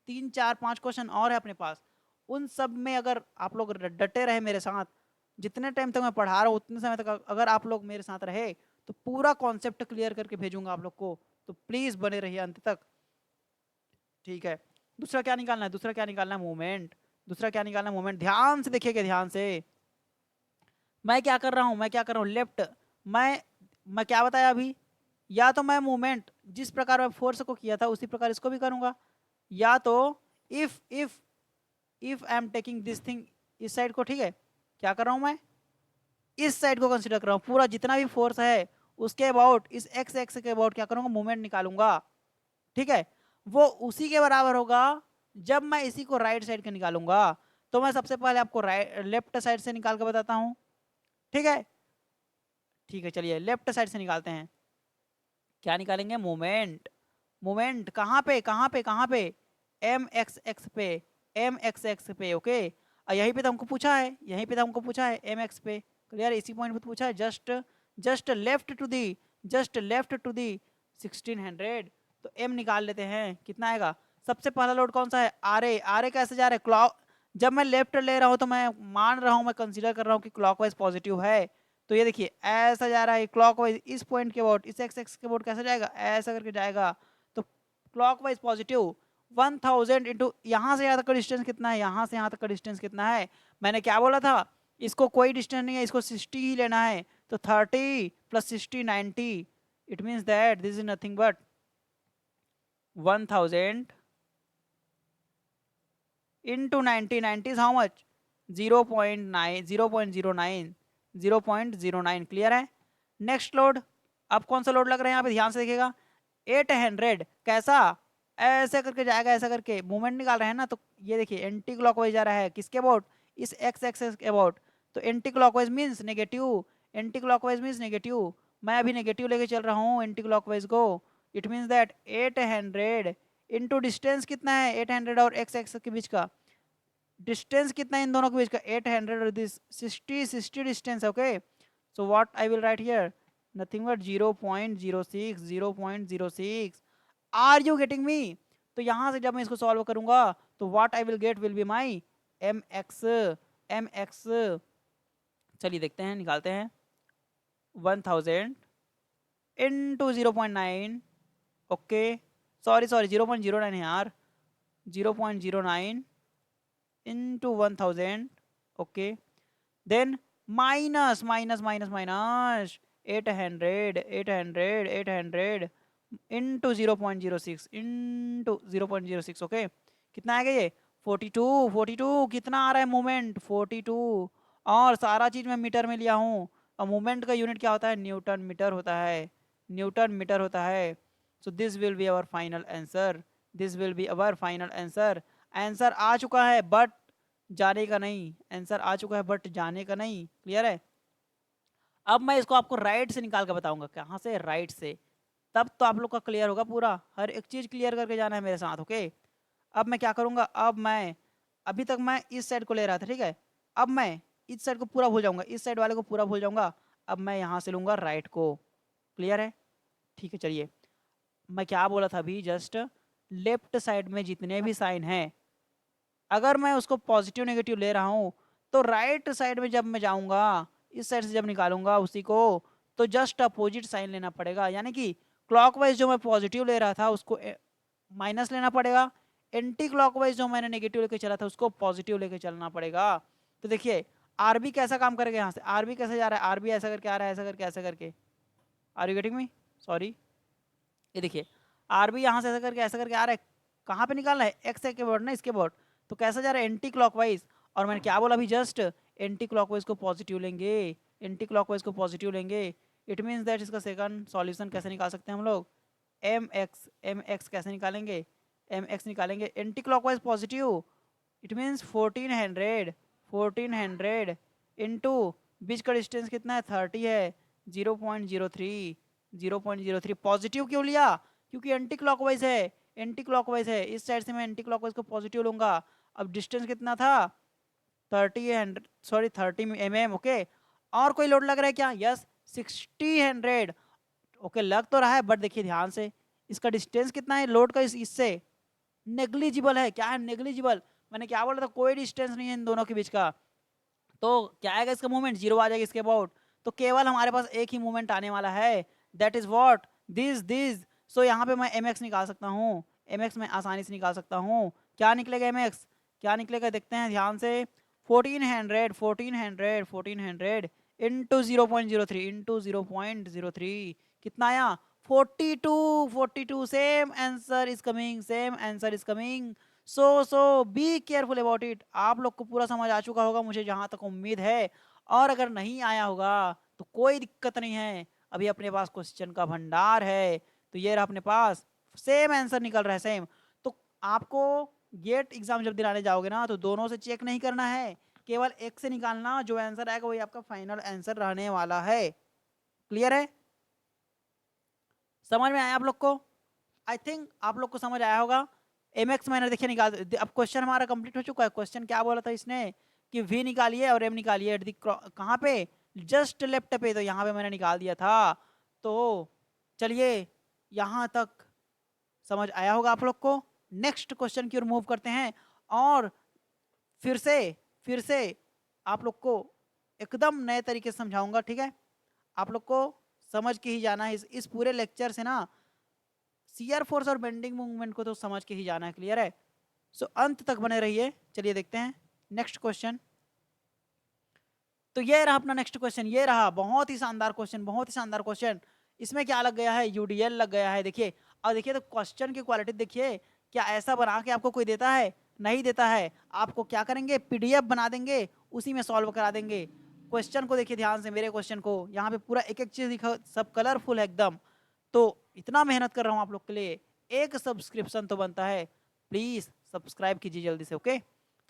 3 4 5 क्वेश्चन और है अपने पास। उन सब में अगर आप लोग डटे रहे मेरे साथ, जितने टाइम तक मैं पढ़ा रहा हूँ उतने समय तक अगर आप लोग मेरे साथ रहे तो पूरा कॉन्सेप्ट क्लियर करके भेजूंगा आप लोग को, तो प्लीज बने रहिए अंत तक, ठीक है। दूसरा क्या निकालना है मोमेंट, ध्यान से देखिएगा, ध्यान से। मैं क्या कर रहा हूँ लेफ्ट, मैं क्या बताया अभी, या तो मैं मूवमेंट जिस प्रकार मैं फोर्स को किया था उसी प्रकार इसको भी करूंगा, या तो if if if I am taking this thing इस साइड को, ठीक है, क्या कर रहा हूं मैं इस साइड को कंसीडर कर रहा हूं, पूरा जितना भी फोर्स है उसके अबाउट, इस एक्स एक्स के अबाउट क्या करूंगा, मूवमेंट निकालूंगा, ठीक है। वो उसी के बराबर होगा जब मैं इसी को राइट साइड के निकालूंगा। तो मैं सबसे पहले आपको राइट लेफ्ट साइड से निकाल के बताता हूं, ठीक है, चलिए लेफ्ट साइड से निकालते हैं। क्या निकालेंगे, मोमेंट कहाँ पे एम एक्स पे, ओके। और यहीं पे तो हमको पूछा है एम एक्स पे, क्लियर, इसी पॉइंट पे तो पूछा है, जस्ट लेफ्ट टू दी 1600। तो एम निकाल लेते हैं, कितना आएगा, सबसे पहला लोड कौन सा है, आर ए कैसे जा रहा है, क्लॉक, जब मैं लेफ्ट ले रहा हूँ तो मैं मान रहा हूँ, मैं कंसीडर कर रहा हूँ कि क्लॉकवाइज पॉजिटिव है। तो ये देखिए ऐसा जा रहा है क्लॉकवाइज, इस पॉइंट के अबाउट, इस एक्स एक्स के अबाउट कैसे जाएगा, ऐसा करके जाएगा। तो क्लॉकवाइज पॉजिटिव 1000 इंटू यहाँ से यहाँ तक का डिस्टेंस कितना है, यहाँ से यहाँ तक का डिस्टेंस कितना है, मैंने क्या बोला था, इसको कोई डिस्टेंस नहीं है, इसको 60 ही लेना है। तो 30 + 60 90, it means that this is nothing but 1000 into 90, 90 is how much, 0.9, 0.09, clear है। नेक्स्ट लोड, अब कौन सा लोड लग रहा है यहाँ पे, ध्यान से देखिएगा, 800 कैसा, ऐसे करके जाएगा, ऐसा करके मूवमेंट निकाल रहे हैं ना, तो ये देखिए एंटी क्लॉकवाइज जा रहा है, किसके अबाउट, इस एक्स एक्सेस के अबाउट। तो एंटी क्लॉकवाइज मीन्स नेगेटिव, मैं अभी नेगेटिव लेके चल रहा हूँ एंटी क्लॉकवाइज को। It means that 800 into distance कितना है, 800 और एक्स एक्स के बीच का डिस्टेंस कितना है, इन दोनों के बीच का 800 और this 60 distance, okay. So what I will write here, nothing but 0.06। Are you getting me. तो यहां से जब मैं इसको सॉल्व करूंगा तो what I will get will be my M X. चलिए देखते हैं, निकालते हैं, 1000 इंटू 0.9, ओके, सॉरी 0.09 है यार, 0.09 into 1000, okay, then minus 800 into 0.06 okay, कितना आएगा ये 42 कितना आ रहा है मूवमेंट 42, और सारा चीज मैं मीटर में लिया हूँ, और मूवमेंट का यूनिट क्या होता है, न्यूटन मीटर होता है। So this will be our final answer, answer आ चुका है बट जाने का नहीं, क्लियर है। अब मैं इसको आपको राइट से निकाल के बताऊंगा, कहाँ से, राइट से। तब तो आप लोग का क्लियर होगा पूरा, हर एक चीज़ क्लियर करके जाना है मेरे साथ, ओके। अब मैं क्या करूँगा, अब मैं, अभी तक मैं इस साइड को ले रहा था, ठीक है। अब मैं इस साइड को पूरा भूल जाऊंगा, इस साइड वाले को पूरा भूल जाऊंगा। अब मैं यहाँ से लूँगा राइट को। क्लियर है, ठीक है। चलिए, मैं क्या बोला था अभी जस्ट, लेफ्ट साइड में जितने भी साइन हैं, अगर मैं उसको पॉजिटिव नेगेटिव ले रहा हूँ, तो राइट साइड में जब मैं जाऊँगा, इस साइड से जब निकालूंगा उसी को, तो जस्ट अपोजिट साइन लेना पड़ेगा। यानी कि क्लॉकवाइज जो मैं पॉजिटिव ले रहा था उसको माइनस लेना पड़ेगा, एंटी क्लॉकवाइज जो मैंने नेगेटिव लेके चला था उसको पॉजिटिव लेके चलना पड़ेगा। तो देखिए आरबी कैसा काम करेगा, यहाँ से आरबी कैसे जा रहा है, आरबी ऐसा करके आ रहा है, ऐसा करके, ऐसा करके। Are you getting me, sorry. ये देखिए आरबी यहाँ से ऐसा करके, ऐसा करके आ रहा है। कहाँ पे निकालना है, एक्स के बोर्ड ना, इसके बोर्ड। तो कैसा जा रहा है, एंटी क्लॉकवाइज। और मैंने क्या बोला अभी जस्ट, एंटी क्लॉकवाइज को पॉजिटिव लेंगे, एंटी क्लॉकवाइज को पॉजिटिव लेंगे। इट मीन्स दैट इसका सेकंड सॉल्यूशन कैसे निकाल सकते हैं हम लोग, एम एक्स कैसे निकालेंगे, एम एक्स निकालेंगे anticlockwise positive. It means 1400 into बीच का डिस्टेंस कितना है, 30 है, 0.03 पॉजिटिव क्यों लिया, क्योंकि एंटी क्लॉकवाइज है, एंटी क्लॉकवाइज है, इस साइड से मैं एंटी क्लॉकवाइज को पॉजिटिव लूंगा। अब डिस्टेंस कितना था, 30 ओके। और कोई लोड लग रहा है क्या, यस 60 ओके लग तो रहा है, बट देखिए ध्यान से, इसका डिस्टेंस कितना है लोड का, इससे नेग्लिजिबल है। क्या है, नेग्लिजिबल। मैंने क्या बोला था, कोई डिस्टेंस नहीं है इन दोनों के बीच का। तो क्या आएगा इसका मूवमेंट, जीरो आ जाएगा इसके अबाउट। तो केवल हमारे पास एक ही मूवमेंट आने वाला है, दैट इज व्हाट, दिस। सो यहाँ पे मैं एम एक्स निकाल सकता हूँ, एम एक्स मैं आसानी से निकाल सकता हूँ। क्या निकलेगा एम एक्स, क्या निकलेगा देखते हैं ध्यान से। 1400 इंटू 0.03 इंटू 0.03 कितना आया, 42 same answer is coming, same answer is coming. So be careful about it. आप लोग को पूरा समझ आ चुका होगा मुझे जहाँ तक उम्मीद है। और अगर नहीं आया होगा तो कोई दिक्कत नहीं है, अभी अपने पास क्वेश्चन का भंडार है। तो ये रहा अपने पास, सेम आंसर निकल रहा है, सेम। तो आपको गेट एग्जाम जब दिलाने जाओगे ना, तो दोनों से चेक नहीं करना है, केवल एक से निकालना, जो आंसर आएगा वही आपका फाइनल आंसर रहने वाला है। क्लियर है, समझ में आया आप लोग को, आई थिंक आप लोग को समझ आया होगा। एम एक्स मैंने देखिए निकाल, अब क्वेश्चन हमारा कंप्लीट हो चुका है। क्वेश्चन क्या बोला था इसने कि वी निकालिए और एम निकालिए एट दी, कहाँ पे, जस्ट लेफ्ट पे। तो यहाँ पे मैंने निकाल दिया था। तो चलिए यहाँ तक समझ आया होगा आप लोग को। नेक्स्ट क्वेश्चन की ओर मूव करते हैं, और फिर से आप लोग को एकदम नए तरीके से समझाऊंगा, ठीक है। आप लोग को समझ के ही जाना है, इस पूरे लेक्चर से ना शियर फोर्स और बेंडिंग मूवमेंट को तो समझ के ही जाना है। क्लियर है, सो अंत तक बने रहिए। चलिए देखते हैं नेक्स्ट क्वेश्चन। तो ये रहा अपना नेक्स्ट क्वेश्चन, ये रहा बहुत ही शानदार क्वेश्चन, बहुत ही शानदार क्वेश्चन। इसमें क्या लग गया है, यूडीएल लग गया है। देखिए और देखिए तो क्वेश्चन की क्वालिटी देखिए, क्या ऐसा बना के आपको कोई देता है, नहीं देता है। आपको क्या करेंगे, पीडीएफ बना देंगे, उसी में सॉल्व करा देंगे। क्वेश्चन को देखिए ध्यान से, मेरे क्वेश्चन को, यहाँ पे पूरा एक एक चीज दिखा, सब कलरफुल है एकदम। तो इतना मेहनत कर रहा हूँ आप लोग के लिए, एक सब्सक्रिप्शन तो बनता है, प्लीज सब्सक्राइब कीजिए जल्दी से, ओके।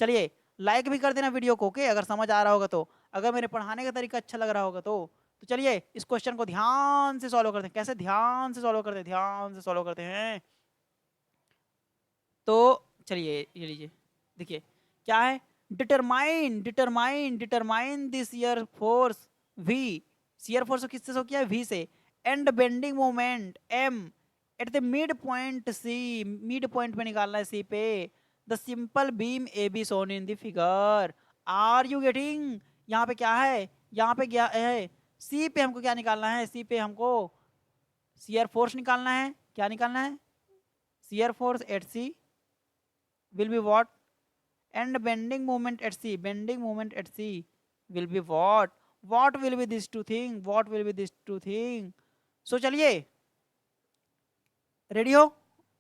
चलिए लाइक भी कर देना वीडियो को, ओके, अगर समझ आ रहा होगा तो, अगर मेरे पढ़ाने का तरीका अच्छा लग रहा होगा तो चलिए इस क्वेश्चन को ध्यान से सॉल्व करते हैं। कैसे, ध्यान से सॉल्व करते हैं, ध्यान से सॉल्व करते हैं। तो चलिए ये लीजिए, देखिए क्या है, determine the year force V, shear force को किससे शो किया है, वी से, and bending moment M at the mid point C, mid point पे निकालना है सी पे, the simple beam A B shown in the figure. Are you getting, यहाँ पे क्या है, यहाँ पे क्या है, सी पे हमको क्या निकालना है, सी पे हमको शियर फोर्स निकालना है। क्या निकालना है, shear force at C will be what, and bending moment at c, bending moment at c will be what will be this two thing, what will be this two thing। so चलिए ready हो,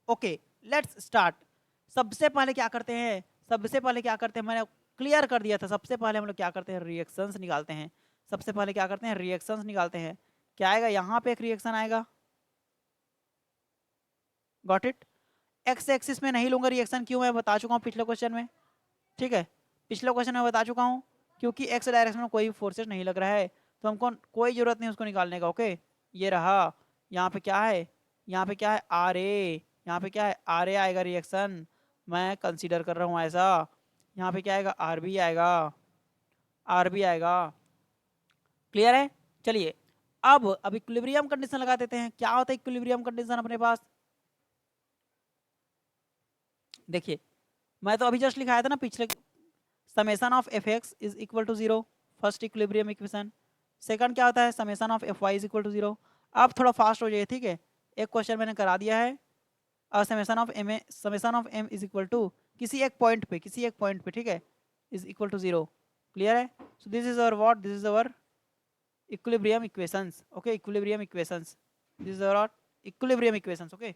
okay let's start. सबसे पहले क्या करते हैं, सबसे पहले क्या करते हैं, मैंने क्लियर कर दिया था। सबसे पहले हम लोग क्या करते हैं, रिएक्शंस निकालते हैं। सबसे पहले क्या करते हैं, रिएक्शंस निकालते हैं। क्या आएगा, यहाँ पे एक रिएक्शन आएगा, गॉट इट। एक्स एक्सिस में नहीं लूंगा रिएक्शन, क्यों, मैं बता चुका हूँ पिछले क्वेश्चन में, ठीक है, पिछले क्वेश्चन में बता चुका हूँ, क्योंकि एक्स डायरेक्शन में कोई फोर्सेस नहीं लग रहा है। तो हमको कोई ज़रूरत नहीं उसको निकालने का। ओके, ये रहा। यहाँ पे क्या है, यहाँ पे क्या है, आर ए, यहाँ पे क्या है, आर ए आएगा रिएक्शन, मैं कंसीडर कर रहा हूँ ऐसा। यहाँ पे क्या आएगा, आर बी आएगा, आर बी आएगा। क्लियर है? चलिए अब इक्विलिब्रियम कंडीशन लगा देते हैं। क्या होता है इक्विलिब्रियम कंडीशन अपने पास? देखिए, मैं तो अभी जस्ट लिखाया था ना पिछले, summation of F X is equal to zero, first equilibrium equation. Second क्या होता है, summation of F Y is equal to zero. आप थोड़ा फास्ट हो जाइए, ठीक है। एक क्वेश्चन मैंने करा दिया है, summation of M, summation of M is equal to किसी एक पॉइंट पे, किसी एक पॉइंट पे, ठीक है, is equal to zero. Clear है? So this is our what, this is our equilibrium equations. Okay, equilibrium equations, this is our equilibrium equations. Okay,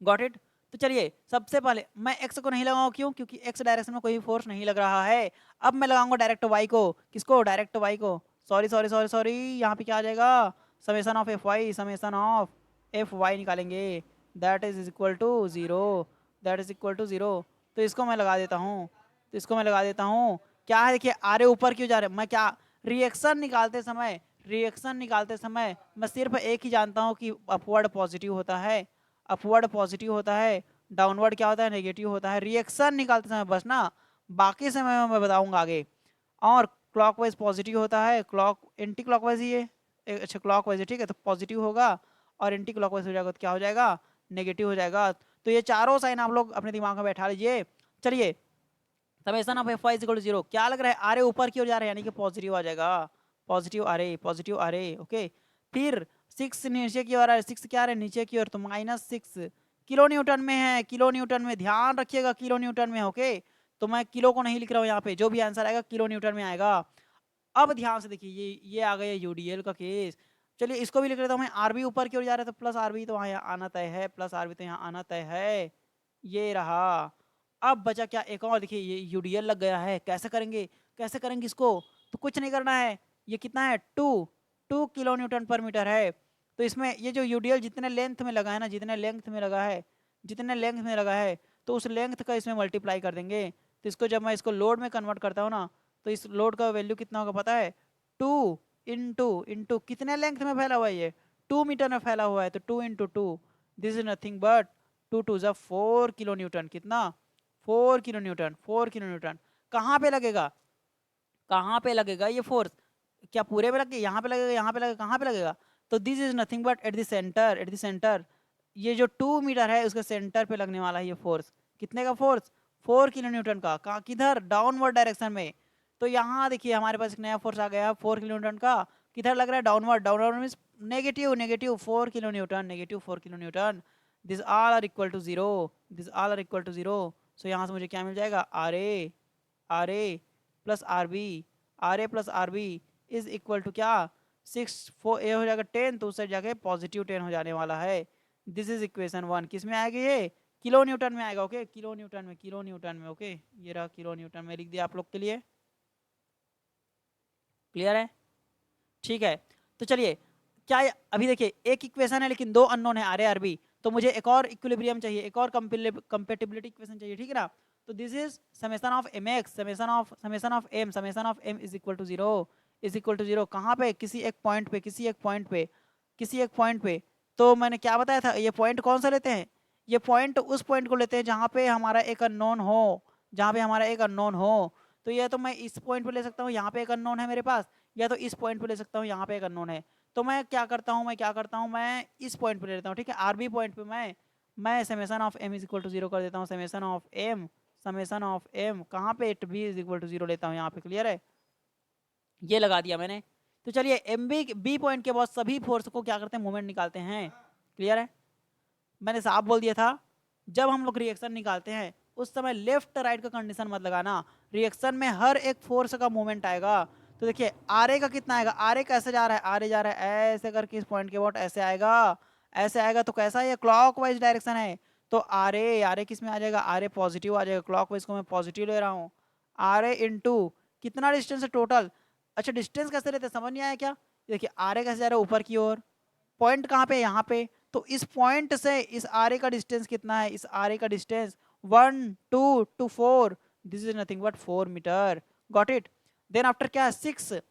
got it. तो चलिए सबसे पहले मैं एक्स को नहीं लगाऊंगा, क्यों? क्योंकि एक्स डायरेक्शन में कोई फोर्स नहीं लग रहा है। अब मैं लगाऊंगा डायरेक्ट वाई को। किसको? डायरेक्ट वाई को। सॉरी सॉरी सॉरी सॉरी, यहाँ पे क्या आ जाएगा, summation of F Y, summation of F Y निकालेंगे, that is equal to zero, that is equal to zero. तो इसको मैं लगा देता हूँ, तो इसको मैं लगा देता हूँ। क्या है, देखिए आरे ऊपर क्यों जा रहे हैं, मैं क्या, रिएक्शन निकालते समय, रिएक्शन निकालते समय मैं सिर्फ एक ही जानता हूँ कि अपवर्ड पॉजिटिव होता है, अपवर्ड पॉजिटिव होता है, डाउनवर्ड क्या होता है, नेगेटिव होता है। रिएक्शन निकालते समय बस ना, बाकी समय मैं बताऊंगा आगे। और क्लॉकवाइज पॉजिटिव होता है, क्लॉक एंटी क्लॉकवाइज ही है, अच्छा क्लॉकवाइज है, ठीक है, तो पॉजिटिव होगा, और एंटी क्लॉकवाइज हो जाएगा तो क्या हो जाएगा, नेगेटिव हो जाएगा। तो ये चारों साइन आप लोग अपने दिमाग में बैठा लीजिए। चलिए, summation of F Y is equal to zero, क्या लग रहा है, आरे ऊपर की ओर जा रहे हैं, यानी कि पॉजिटिव आ जाएगा, पॉजिटिव आरे, पॉजिटिव आरे। ओके, फिर सिक्स नीचे की ओर आ रहा है, सिक्स क्या आ रहा है, नीचे की ओर, तो माइनस सिक्स किलो न्यूटन में है, किलो न्यूटन में, ध्यान रखिएगा किलो न्यूटन में। ओके, तो मैं किलो को नहीं लिख रहा हूँ यहाँ पे, जो भी आंसर आएगा किलो न्यूटन में आएगा। अब ध्यान से देखिए, ये आ गया यूडीएल का केस। चलिए इसको भी लिख लेता हूँ मैं, आरबी ऊपर की ओर जा रहा है, तो प्लस आरबी तो यहाँ आना तय है, प्लस आरबी तो यहाँ आना तय है, ये रहा। अब बचा क्या, एक और देखिए, ये यूडीएल लग गया है, कैसे करेंगे, कैसे करेंगे इसको, तो कुछ नहीं करना है, ये कितना है, टू किलो न्यूटन पर मीटर है। तो इसमें ये जो यूडीएल जितने लेंथ में लगा है ना, जितने लेंथ में लगा है, जितने लेंथ में लगा है, तो उस लेंथ का इसमें मल्टीप्लाई कर देंगे। तो इसको जब मैं इसको लोड में कन्वर्ट करता हूँ ना, तो इस लोड का वैल्यू कितना होगा पता है, टू इंटू इंटू कितने लेंथ में फैला हुआ है, ये 2 मीटर में फैला हुआ है, तो 2 into 2, this is nothing but 2 two ज़ा 4 किलो न्यूटन। कितना, 4 किलो न्यूटन, 4 किलो न्यूटन। कहाँ पे लगेगा, कहाँ पे लगेगा ये फोर्स, क्या पूरे में लगेगा, यहाँ पे लगेगा, यहाँ पे लगेगा, कहाँ पे लगेगा, तो this is nothing but at the centre, at the centre, ये जो 2 मीटर है उसके सेंटर पे लगने वाला है ये फोर्स। कितने का फोर्स, 4 किलो न्यूटन का, कहाँ, किधर, डाउनवर्ड डायरेक्शन में। तो यहाँ देखिए हमारे पास एक नया फोर्स आ गया 4 किलो न्यूटन का, किधर लग रहा है, downward, downward means negative, negative 4 kilo newton, negative 4 kilo Newton. This all are equal to zero, this all are equal to zero. So यहाँ से मुझे क्या मिल जाएगा, R A, R A plus R B, R A plus R B is equal to क्या, 6 4 ए हो जाएगा 10, तो उससे जाके पॉजिटिव 10 हो जाने वाला है। दिस इज इक्वेशन 1, किस में आएगा ये, किलो न्यूटन में आएगा। ओके, किलो न्यूटन में, किलो न्यूटन में। ओके, ये रहा किलो न्यूटन में, लिख दिया आप लोग के लिए। क्लियर है? ठीक है, तो चलिए, क्या अभी देखिए एक इक्वेशन है लेकिन दो अननोन है, आर ए आर बी, तो मुझे एक और इक्विलिब्रियम चाहिए, एक और कंपेटिबिलिटी इक्वेशन चाहिए, ठीक है ना। तो this is summation of M X, summation of M is equal to zero, is equal to zero. कहाँ पे, किसी एक पॉइंट पे, किसी एक पॉइंट पे, किसी एक पॉइंट पे। तो मैंने क्या बताया था, ये पॉइंट कौन सा लेते हैं, ये पॉइंट उस पॉइंट को लेते हैं जहाँ पे हमारा एक अननोन हो, जहाँ पे हमारा एक अननोन हो। तो ये तो मैं इस पॉइंट पे ले सकता हूँ, यहाँ पे एक अननोन है मेरे पास, या तो इस पॉइंट पे ले सकता हूँ, यहाँ पे एक अननोन है। तो मैं क्या करता हूँ, मैं इस पॉइंट पे ले लेता हूँ, ठीक है, आरबी पॉइंट पे मैं summation of M is equal to zero कर देता हूँ, समेशन ऑफ एम कहाँ पे, at B is equal to zero लेता हूँ यहाँ पे। क्लियर है? ये लगा दिया मैंने। तो चलिए एम बी पॉइंट के बाद सभी फोर्स को क्या करते हैं, मूवमेंट निकालते हैं। क्लियर है? मैंने साफ बोल दिया था, जब हम लोग रिएक्शन निकालते हैं उस समय लेफ्ट राइट का कंडीशन मत लगाना, रिएक्शन में हर एक फोर्स का मूवमेंट आएगा। तो देखिए आर ए का कितना आएगा, आर ए कैसे जा रहा है, आर ए जा रहा है ऐसे करके इस पॉइंट के बाद ऐसे आएगा, ऐसे आएगा, तो कैसा है, ये क्लॉकवाइज डायरेक्शन है। तो आर ए किस में आ जाएगा, आर ए पॉजिटिव आ जाएगा, क्लॉकवाइज को मैं पॉजिटिव ले रहा हूँ। आर ए इंटू कितना डिस्टेंस है टोटल, अच्छा डिस्टेंस कैसे रहते हैं समझ नहीं आया क्या, देखिए आर ए कैसे जा रहा है ऊपर की ओर, पॉइंट कहाँ पे, यहाँ पे, तो इस पॉइंट से इस आर ए का डिस्टेंस कितना है, इस आर ए का distance 1 2 to 4, this is nothing but 4 metre. Got it? Then after क्या है, 6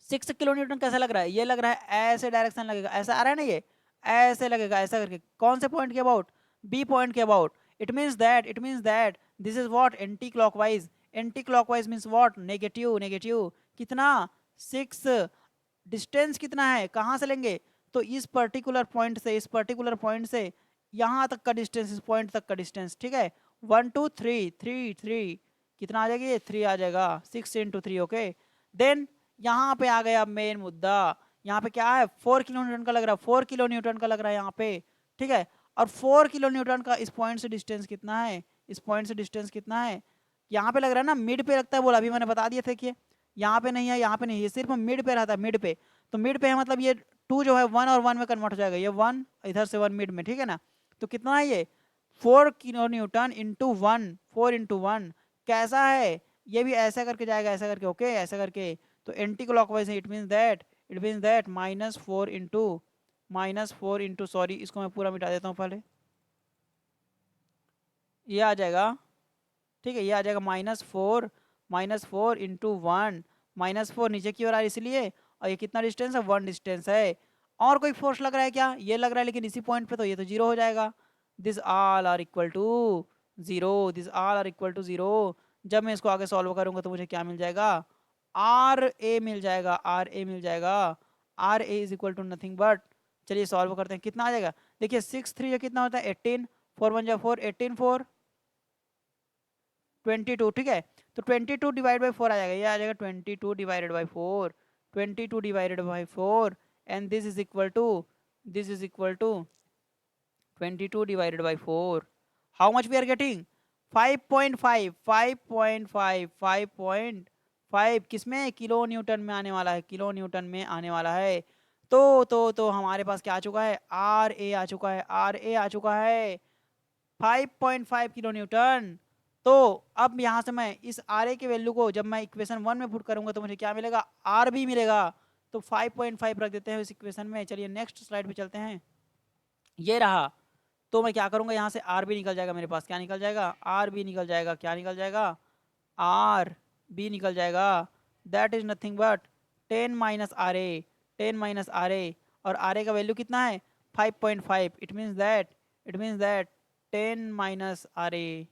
6 किलो न्यूटन कैसा लग रहा है, ये लग रहा है ऐसे डायरेक्शन लगेगा, ऐसा आ रहा है ना, ये ऐसे लगेगा ऐसा करके, कौन से पॉइंट के अबाउट, बी पॉइंट के about. It means that this is what, anti clockwise. Anti clockwise means what, negative negative. कितना, 6। डिस्टेंस कितना है, कहाँ से लेंगे, तो इस पर्टिकुलर पॉइंट से, इस पर्टिकुलर पॉइंट से यहाँ तक का डिस्टेंस, इस पॉइंट तक का डिस्टेंस, ठीक है। 1 2 3 3 3, कितना आ जाएगा ये, 3 आ जाएगा, 6 इंटू 3, ओके। देन यहाँ पे आ गया मेन मुद्दा, यहाँ पे क्या है, 4 किलो न्यूटन का लग रहा है, 4 किलो न्यूटन का लग रहा है यहाँ पे, ठीक है। और 4 किलो न्यूटन का इस पॉइंट से डिस्टेंस कितना है, इस पॉइंट से डिस्टेंस कितना है, यहाँ पे लग रहा है ना, मिड पे लगता है, बोला अभी मैंने बता दिया था कि यहाँ पे नहीं है, यहाँ पे नहीं है, ये सिर्फ मिड पे रहता है, मिड पे। तो मिड पे है मतलब ये 2 जो है 1 और 1 में कन्वर्ट हो जाएगा, ये 1 इधर से 1 मिड में, ठीक है ना। तो कितना है ये, 4 किलो न्यूटन इंटू 1, 4 इंटू 1 कैसा है, ये भी ऐसा करके जाएगा, ऐसा करके, ओके, ऐसा करके। तो एंटी क्लॉकवाइज है, it means that -4 into sorry, इसको मैं पूरा मिटा देता हूँ पहले, ये आ जाएगा, ठीक है, ये आ जाएगा -4 इंटू 1, -4 नीचे की ओर आ रहा है इसलिए, और ये कितना डिस्टेंस है, 1 डिस्टेंस है। और कोई फोर्स लग रहा है क्या, ये लग रहा है, लेकिन इसी पॉइंट पे तो ये तो जीरो हो जाएगा, this all are equal to zero, this all are equal to zero. जब मैं इसको आगे सॉल्व करूंगा तो मुझे क्या मिल जाएगा, आर ए मिल जाएगा, आर ए मिल जाएगा, R A is equal to nothing but, चलिए सॉल्व करते हैं, कितना आ जाएगा, देखिए 6 3 कितना होता है, 18, 4 1 4, 18 4 22, ठीक है। तो 22 डिवाइड बाई 4 आ जाएगा, ये आ जाएगा 22 divided by 4, 22 divided by 4, and this is equal to 22 divided by 4. How much we are getting? 5.5, 5.5, 5.5 किसमें, किलो न्यूटन में आने वाला है, किलो न्यूटन में आने वाला है। तो हमारे पास क्या आ चुका है, आर ए आ चुका है, आर ए आ चुका है 5.5 किलो न्यूटन। तो अब यहाँ से मैं इस आर ए की वैल्यू को जब मैं इक्वेशन 1 में पुट करूंगा तो मुझे क्या मिलेगा, आर बी मिलेगा। तो 5.5 रख देते हैं इस इक्वेशन में। चलिए नेक्स्ट स्लाइड पे चलते हैं, ये रहा। तो मैं क्या करूंगा, यहाँ से आर बी निकल जाएगा, मेरे पास क्या निकल जाएगा, आर बी निकल जाएगा, क्या निकल जाएगा, आर बी निकल जाएगा, that is nothing but 10 minus R A, 10 minus R A, और आर ए का वैल्यू कितना है 5.5, it means that 10 minus R A,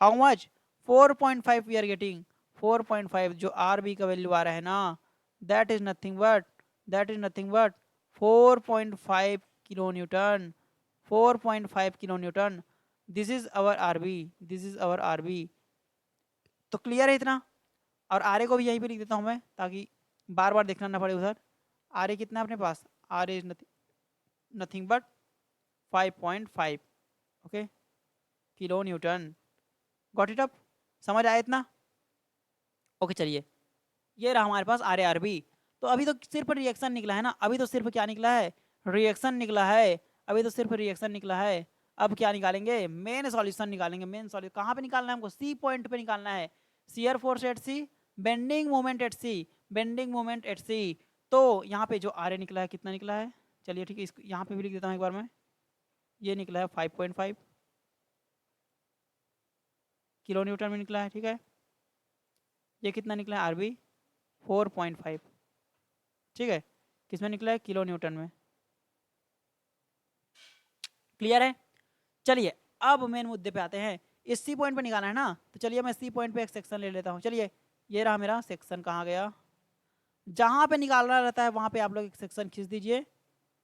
how much, 4.5 we are getting, 4.5 जो आर बी का वैल्यू आ रहा है ना, that is nothing but, that is nothing but 4.5 kilo newton, 4.5 kilo Newton. This is our RB, this is our RB. तो clear है इतना, और आर ए को भी यहीं पे लिख देता हूँ मैं ताकि बार बार देखना ना पड़े उधर। आर ए कितना है अपने पास, R A is nothing but 5.5, okay, kilo newton. Got it up, समझ आया इतना, ओके। चलिए ये रहा हमारे पास आर ए आर बी। तो अभी तो सिर्फ रिएक्शन निकला है ना, अभी तो सिर्फ क्या निकला है, रिएक्शन निकला है, अभी तो सिर्फ रिएक्शन निकला है। अब क्या निकालेंगे, मेन सॉल्यूशन निकालेंगे। मेन सॉल्यूशन कहाँ पे निकालना है हमको, सी पॉइंट पे निकालना है। Shear force at C, bending moment at C, bending moment at C. तो यहाँ पे जो आर ए निकला है, कितना निकला है, चलिए ठीक है, इसको यहाँ पे भी लिख देता हूँ एक बार मैं, ये निकला है 5.5 किलो न्यूटन में निकला है, ठीक है। ये कितना निकला है आर बी, 4.5, ठीक है, किसमें निकला है, किलो न्यूटन में। क्लियर है। चलिए अब मेन मुद्दे पे आते हैं, इस सी पॉइंट पे निकालना है ना, तो चलिए मैं सी पॉइंट पे एक सेक्शन ले लेता हूँ। चलिए ये रहा मेरा सेक्शन, कहाँ गया, जहाँ पे निकालना रहता है वहाँ पे आप लोग एक सेक्शन खींच दीजिए,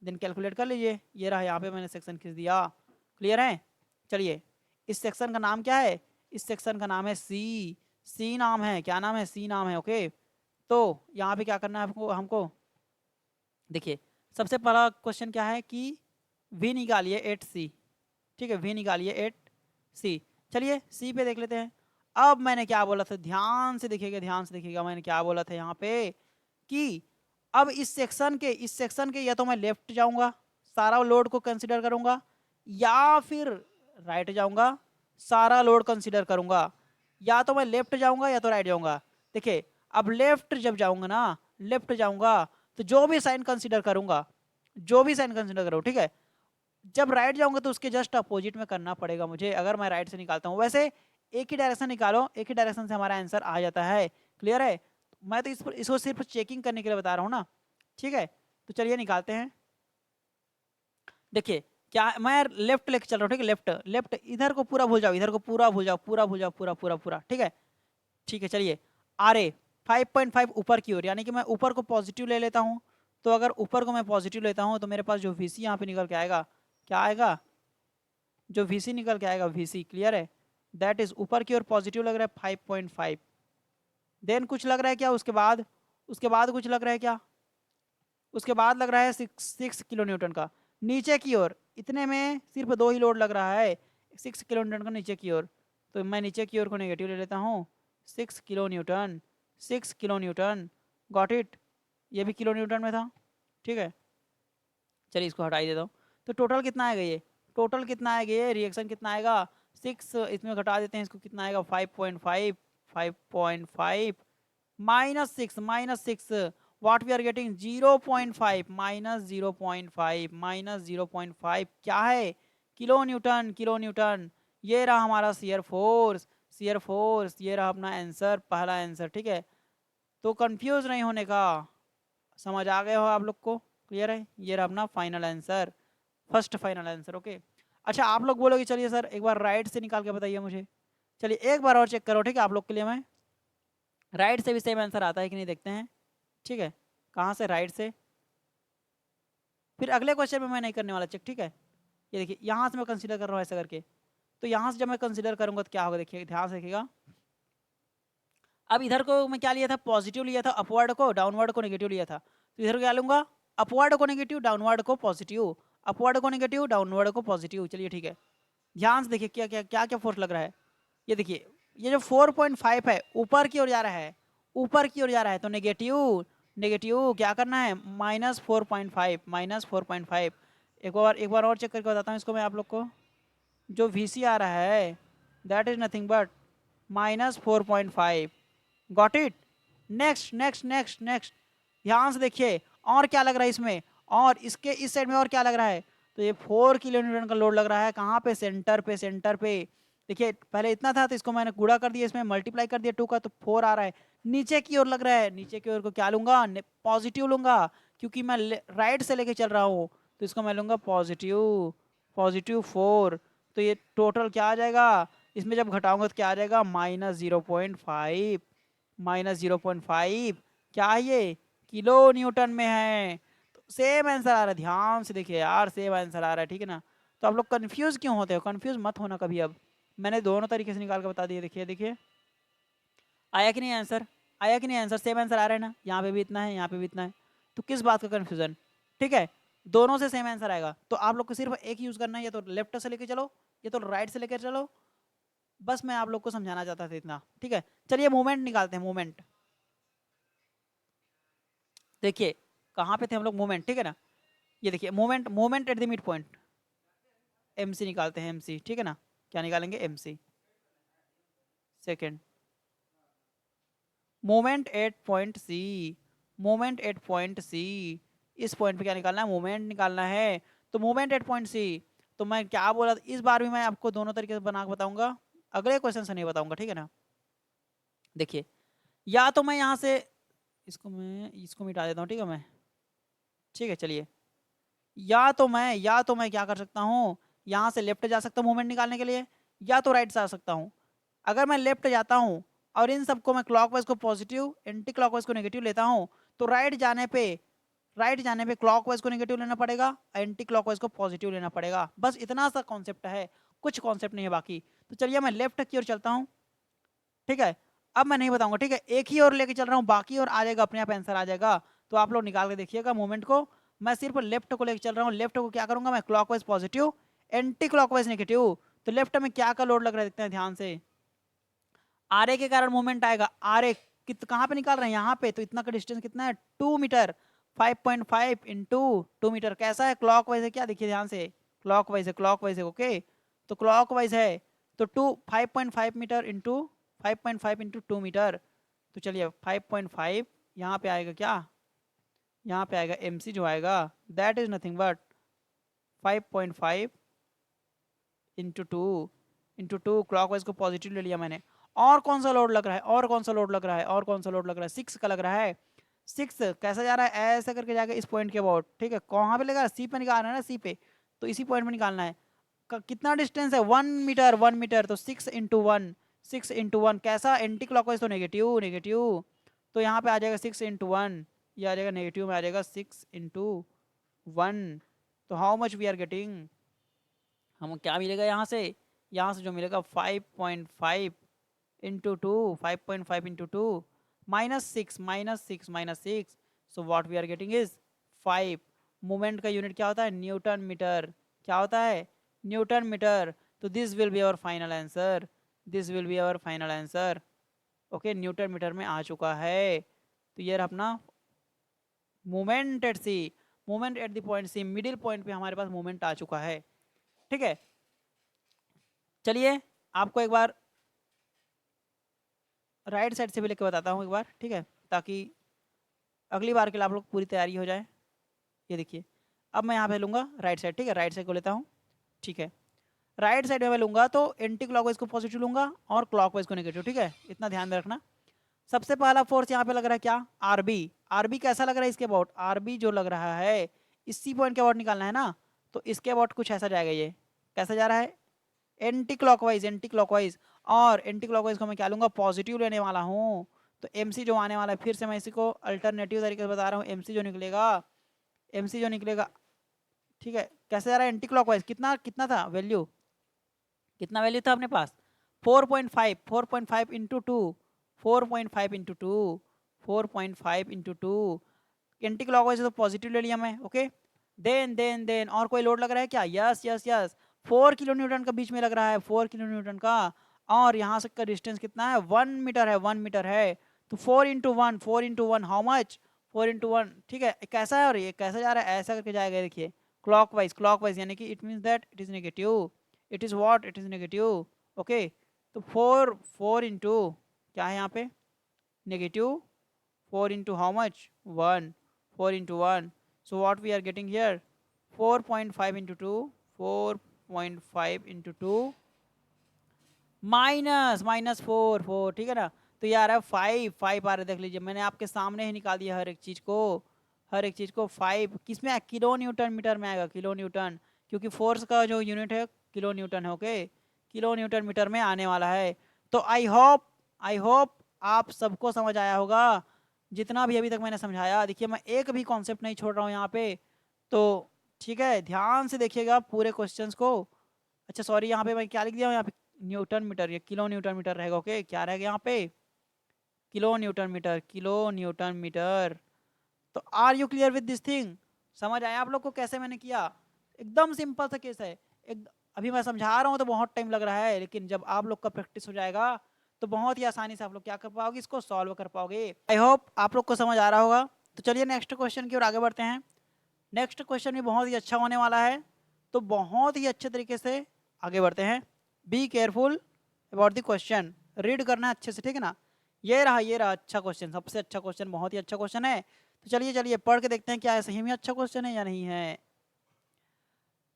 देन कैलकुलेट कर लीजिए। ये रहा, यहाँ पे मैंने सेक्शन खींच दिया। क्लियर है। चलिए इस सेक्शन का नाम क्या है, इस सेक्शन का नाम है सी, सी नाम है, क्या नाम है, सी नाम है, ओके। तो यहाँ पे क्या करना है हमको, देखिए सबसे पहला क्वेश्चन क्या है कि वी निकालिए 8c, ठीक है, वी निकालिए 8c। चलिए सी पे देख लेते हैं। अब मैंने क्या बोला था, ध्यान से देखिएगा, ध्यान से देखिएगा, मैंने क्या बोला था यहाँ पे कि अब इस सेक्शन के या तो मैं लेफ्ट जाऊंगा, सारा लोड को कंसिडर करूंगा, या फिर राइट जाऊंगा, सारा लोड कंसिडर करूंगा। या तो मैं लेफ्ट जाऊंगा या तो राइट जाऊंगा। देखिए अब लेफ्ट जब जाऊंगा ना, लेफ्ट जाऊंगा तो जो भी साइन कंसिडर करूंगा, जो भी साइन कंसिडर करूँ, ठीक है। जब राइट जाऊंगा तो उसके जस्ट अपोजिट में करना पड़ेगा मुझे, अगर मैं राइट से निकालता हूँ। वैसे एक ही डायरेक्शन निकालो, एक ही डायरेक्शन से हमारा आंसर आ जाता है। क्लियर है। मैं तो इसको सिर्फ चेकिंग करने के लिए बता रहा हूँ ना, ठीक है। तो चलिए निकालते हैं। देखिए क्या, मैं लेफ्ट लेके चल रहा हूँ, ठीक है, लेफ्ट लेफ्ट, इधर को पूरा भूल जाओ, इधर को पूरा भूल जाओ, पूरा भूल जाओ, पूरा पूरा पूरा, ठीक है। ठीक है चलिए, आर ए 5.5 ऊपर की ओर, यानी कि मैं ऊपर को पॉजिटिव ले लेता हूँ। तो अगर ऊपर को मैं पॉजिटिव लेता हूँ तो मेरे पास जो वी सी यहाँ पे निकल के आएगा, क्या आएगा, जो वी सी निकल के आएगा, वी सी क्लियर है, दैट इज ऊपर की ओर पॉजिटिव लग रहा है 5.5। देन कुछ लग रहा है क्या उसके बाद कुछ लग रहा है क्या, उसके बाद लग रहा है 6 किलो न्यूटन का नीचे की ओर। इतने में सिर्फ 2 ही लोड लग रहा है, 6 किलो न्यूटन का नीचे की ओर। तो मैं नीचे की ओर को नेगेटिव ले लेता हूँ, 6 kilo Newton, 6 kilo newton, got it. ये भी किलो न्यूटन में था, ठीक है। चलिए इसको हटा ही देता हूँ। तो टोटल कितना आएगा ये, टोटल कितना आएगा ये, रिएक्शन कितना आएगा, 6, इसमें घटा देते हैं इसको, कितना आएगा 5.5, 5.5 -6 व्हाट वी आर गेटिंग 0.5 -0.5 क्या है, किलो न्यूटन, किलो न्यूटन। ये रहा हमारा शियर फोर्स, शियर फोर्स, ये रहा अपना आंसर, पहला आंसर, ठीक है। तो कंफ्यूज नहीं होने का, समझ आ गए हो आप लोग को, क्लियर है। ये रहा अपना final answer, first final answer, okay. अच्छा आप लोग बोलोगे चलिए सर एक बार राइट से निकाल के बताइए मुझे। चलिए एक बार और चेक करो, ठीक है, आप लोग के लिए मैं राइट से भी सेम आंसर आता है कि नहीं देखते हैं, ठीक है। कहाँ से, राइट से। फिर अगले क्वेश्चन में मैं नहीं करने वाला चेक, ठीक है। ये देखिए यहाँ से मैं कंसीडर कर रहा हूँ ऐसा करके। तो यहाँ से जब मैं कंसीडर करूँगा तो क्या होगा, देखिए ध्यान से देखिएगा। अब इधर को मैं क्या लिया था, पॉजिटिव लिया था, अपवर्ड को, डाउनवर्ड को नेगेटिव लिया था। तो इधर को क्या लूँगा, अपवर्ड को नेगेटिव, डाउनवर्ड को पॉजिटिव, अपवर्ड को नेगेटिव, डाउनवर्ड को पॉजिटिव। चलिए ठीक है, ध्यान से देखिए क्या क्या क्या क्या फोर्स लग रहा है। ये देखिए ये जो 4.5 है ऊपर की ओर जा रहा है, ऊपर की ओर जा रहा है, तो नेगेटिव, नेगेटिव क्या करना है, -4.5, -4.5। एक बार और चेक करके बताता हूँ इसको मैं आप लोग को। जो वी सी आ रहा है that is nothing but -4.5, got it. Next next next next, ध्यान से देखिए और क्या लग रहा है इसमें, और इसके इस साइड में और क्या लग रहा है। तो ये 4 किलो न्यूटन का लोड लग रहा है, कहाँ पे, सेंटर पे, सेंटर पे। देखिए पहले इतना था तो इसको मैंने गुणा कर दिया, इसमें मल्टीप्लाई कर दिया 2 का, तो 4 आ रहा है। नीचे की ओर लग रहा है, नीचे की ओर को क्या लूंगा, पॉजिटिव लूंगा, क्योंकि मैं राइट से लेके चल रहा हूँ। तो इसको मैं लूंगा पॉजिटिव, पॉजिटिव 4। तो ये टोटल क्या आ जाएगा, इसमें जब घटाऊंगा तो क्या आ जाएगा, -0.5, -0.5 क्या है ये, किलो न्यूटन में है। तो सेम आंसर आ रहा है, ध्यान से देखिए यार, सेम आंसर आ रहा है, ठीक है ना। तो आप लोग कंफ्यूज क्यों होते हो, कंफ्यूज मत होना कभी। अब मैंने दोनों तरीके से निकाल के बता दिए, देखिए देखिए आया कि नहीं आंसर, आया कि नहीं आंसर, सेम आंसर आ रहा है ना, यहाँ पे भी इतना है, यहाँ पे भी इतना है। तो किस बात का कन्फ्यूजन, ठीक है, दोनों से सेम आंसर आएगा। तो आप लोग को सिर्फ एक यूज करना है, या तो लेफ्ट से लेके चलो या तो राइट से लेकर चलो। बस मैं आप लोग को समझाना चाहता था इतना, ठीक है। चलिए मूवमेंट निकालते हैं, मूवमेंट। देखिए कहाँ पे थे हम लोग, मूवमेंट, ठीक है ना। ये देखिए movement, movement at the mid point, M C निकालते हैं, एम सी, ठीक है ना। क्या निकालेंगे, M C, second, moment at point C, moment at point C. इस पॉइंट पे क्या निकालना है, मोमेंट निकालना है। तो मोमेंट एट पॉइंट सी, तो मैं क्या बोला, इस बार भी मैं आपको दोनों तरीके से बना के बताऊंगा, अगले क्वेश्चन से नहीं बताऊंगा, ठीक है ना। देखिए या तो मैं यहाँ से इसको मिटा देता हूँ, ठीक है मैं, ठीक है चलिए। या तो मैं क्या कर सकता हूँ, यहाँ से लेफ्ट जा सकता हूँ मूवमेंट निकालने के लिए, या तो राइट से आ सकता हूँ। अगर मैं लेफ्ट जाता हूँ और इन सबको मैं क्लॉकवाइज को पॉजिटिव, एंटी क्लॉकवाइज को नेगेटिव लेता हूँ, तो राइट जाने पे क्लॉकवाइज को नेगेटिव लेना पड़ेगा, एंटी क्लॉकवाइज को पॉजिटिव लेना पड़ेगा। बस इतना सा कॉन्सेप्ट है, कुछ कॉन्सेप्ट नहीं है बाकी। तो चलिए मैं लेफ्ट की ओर चलता हूँ, ठीक है। अब मैं नहीं बताऊंगा, ठीक है, एक ही ओर लेके चल रहा हूँ, बाकी और आ जाएगा, अपने आप आंसर आ जाएगा। तो आप लोग निकाल के देखिएगा मूवमेंट को। मैं सिर्फ लेफ्ट को लेके चल रहा हूँ, लेफ्ट को क्या करूंगा मैं, clockwise positive, anti clockwise negative. तो लेफ्ट में क्या का लोड लग रहा है, देखते हैं ध्यान से। आर ए के कारण मूवमेंट आएगा, आर ए कहाँ पे निकाल रहे हैं, यहाँ पे। तो इतना का डिस्टेंस कितना है, 2 मीटर, 5.5 इंटू 2 मीटर। कैसा है, क्लॉकवाइज है क्या, देखिए ध्यान से, क्लॉकवाइज है, क्लॉकवाइज है, ओके। तो क्लॉकवाइज है, तो 5.5 मीटर इंटू 5.5 इंटू 2 मीटर। तो चलिए 5.5 यहाँ पे आएगा क्या, यहाँ पे आएगा एम सी जो आएगा, that is nothing but 5.5 into 2, clockwise को पॉजिटिव ले लिया मैंने। और कौन सा लोड लग रहा है, और कौन सा लोड लग रहा है, और कौन सा लोड लग रहा है, 6 का लग रहा है। 6 कैसा जा रहा है, ऐसा करके जाके इस पॉइंट के अबाउट, ठीक है, कहाँ पे लगा, सी पे निकालना है ना, सी पे, तो इसी पॉइंट में निकालना है। कितना डिस्टेंस है, 1 मीटर, 1 मीटर, तो 6 × 1, 6 × 1 कैसा, एंटी क्लॉकवाइज तो नेगेटिव, नेगेटिव, तो यहाँ पे आ जाएगा 6 × 1, ये आ जाएगा नेगेटिव में आ जाएगा 6 × 1, तो how much we are getting, हम क्या मिलेगा यहाँ से जो मिलेगा 5.5 into two, 5.5 × 2 -6, -6, -6, so what we are getting is 5। Moment का यूनिट क्या होता है, न्यूटन मीटर, क्या होता है, न्यूटन मीटर, तो this will be our final answer, this will be our final answer. Okay, newton metre में आ चुका है, तो ये रहा अपना moment at C, moment at the point C, middle point पे हमारे पास मोमेंट आ चुका है। ठीक है, चलिए आपको एक बार राइट साइड से भी लेके बताता हूँ एक बार, ठीक है, ताकि अगली बार के लिए आप लोग पूरी तैयारी हो जाए। ये देखिए, अब मैं यहाँ पे लूँगा राइट साइड, ठीक है, राइट साइड को लेता हूँ, ठीक है, राइट साइड में मैं लूँगा तो एंटी क्लॉकवाइज को पॉजिटिव लूँगा और क्लॉकवाइज को नेगेटिव, ठीक है, इतना ध्यान में रखना। सबसे पहला फोर्स यहाँ पे लग रहा है क्या, आरबी, आरबी कैसा लग रहा है इसके अबाउट, आरबी जो लग रहा है इसी पॉइंट के अबाउट निकालना है ना, तो इसके अबाउट कुछ ऐसा जाएगा, ये कैसा जा रहा है, एंटी क्लॉकवाइज, एंटी क्लॉकवाइज, और एंटी क्लॉकवाइज को मैं क्या लूँगा, पॉजिटिव लेने वाला हूँ, तो एमसी जो आने वाला है, फिर से मैं इसी को अल्टरनेटिव तरीके से बता रहा हूँ, एमसी जो निकलेगा, एमसी जो निकलेगा, ठीक है, कैसे जा रहा है एंटी क्लॉकवाइज, कितना कितना था वैल्यू, कितना वैल्यू था अपने पास, 4.5, 4.5 into two, 4.5 into two, 4.5 into two, anti clockwise तो पॉजिटिव ले लिया मैं, ओके, देन और कोई लोड लग रहा है क्या, yes yes yes, 4 kilo newton का बीच में लग रहा है, 4 किलो न्यूटन का, और यहाँ से का डिस्टेंस कितना है, 1 मीटर है, 1 मीटर है, तो 4 × 1, 4 × 1 हाउ मच, 4 × 1, ठीक है, कैसा है, और ये कैसा जा रहा है, ऐसा करके जाएगा, देखिए क्लॉकवाइज, क्लॉकवाइज यानी कि it means that it is negative, it is what, it is negative, okay, तो 4 क्या है यहाँ पे, negative, 4 × how much, 1, 4 × 1, so what we are getting here, 4.5 × 2, 4.5 × 2 -4, ठीक है ना, तो ये आ रहा है 5 आ रहा है, देख लीजिए मैंने आपके सामने ही निकाल दिया हर एक चीज़ को, हर एक चीज़ को 5 किस में, किलो न्यूटन मीटर में आएगा, किलो न्यूटन, क्योंकि फोर्स का जो यूनिट है किलो न्यूटन है, ओके, किलो न्यूटन मीटर में आने वाला है। तो आई होप आप सबको समझ आया होगा जितना भी अभी तक मैंने समझाया। देखिए मैं एक भी कॉन्सेप्ट नहीं छोड़ रहा हूँ यहाँ पे, तो ठीक है, ध्यान से देखिएगा पूरे क्वेश्चंस को। अच्छा सॉरी, यहाँ पे मैं क्या लिख दिया हूँ, यहाँ पे न्यूटन मीटर, ये किलो न्यूटन मीटर रहेगा, ओके, क्या रहेगा यहाँ पे, kilo newton metre, kilo newton metre. तो are you clear with this thing, समझ आया आप लोग को कैसे मैंने किया, एकदम सिंपल सा केस है, एक अभी मैं समझा रहा हूँ तो बहुत टाइम लग रहा है, लेकिन जब आप लोग का प्रैक्टिस हो जाएगा तो बहुत ही आसानी से आप लोग क्या कर पाओगे, इसको सॉल्व कर पाओगे। आई होप आप लोग को समझ आ रहा होगा। तो चलिए नेक्स्ट क्वेश्चन की ओर आगे बढ़ते हैं। नेक्स्ट क्वेश्चन भी बहुत ही अच्छा होने वाला है, तो बहुत ही अच्छे तरीके से आगे बढ़ते हैं। B careful about the question, read करना है अच्छे से, ठीक है ना। ये रहा अच्छा क्वेश्चन, सबसे अच्छा क्वेश्चन, बहुत ही अच्छा क्वेश्चन है। तो चलिए पढ़ के देखते हैं क्या है, सही में अच्छा क्वेश्चन है या नहीं है।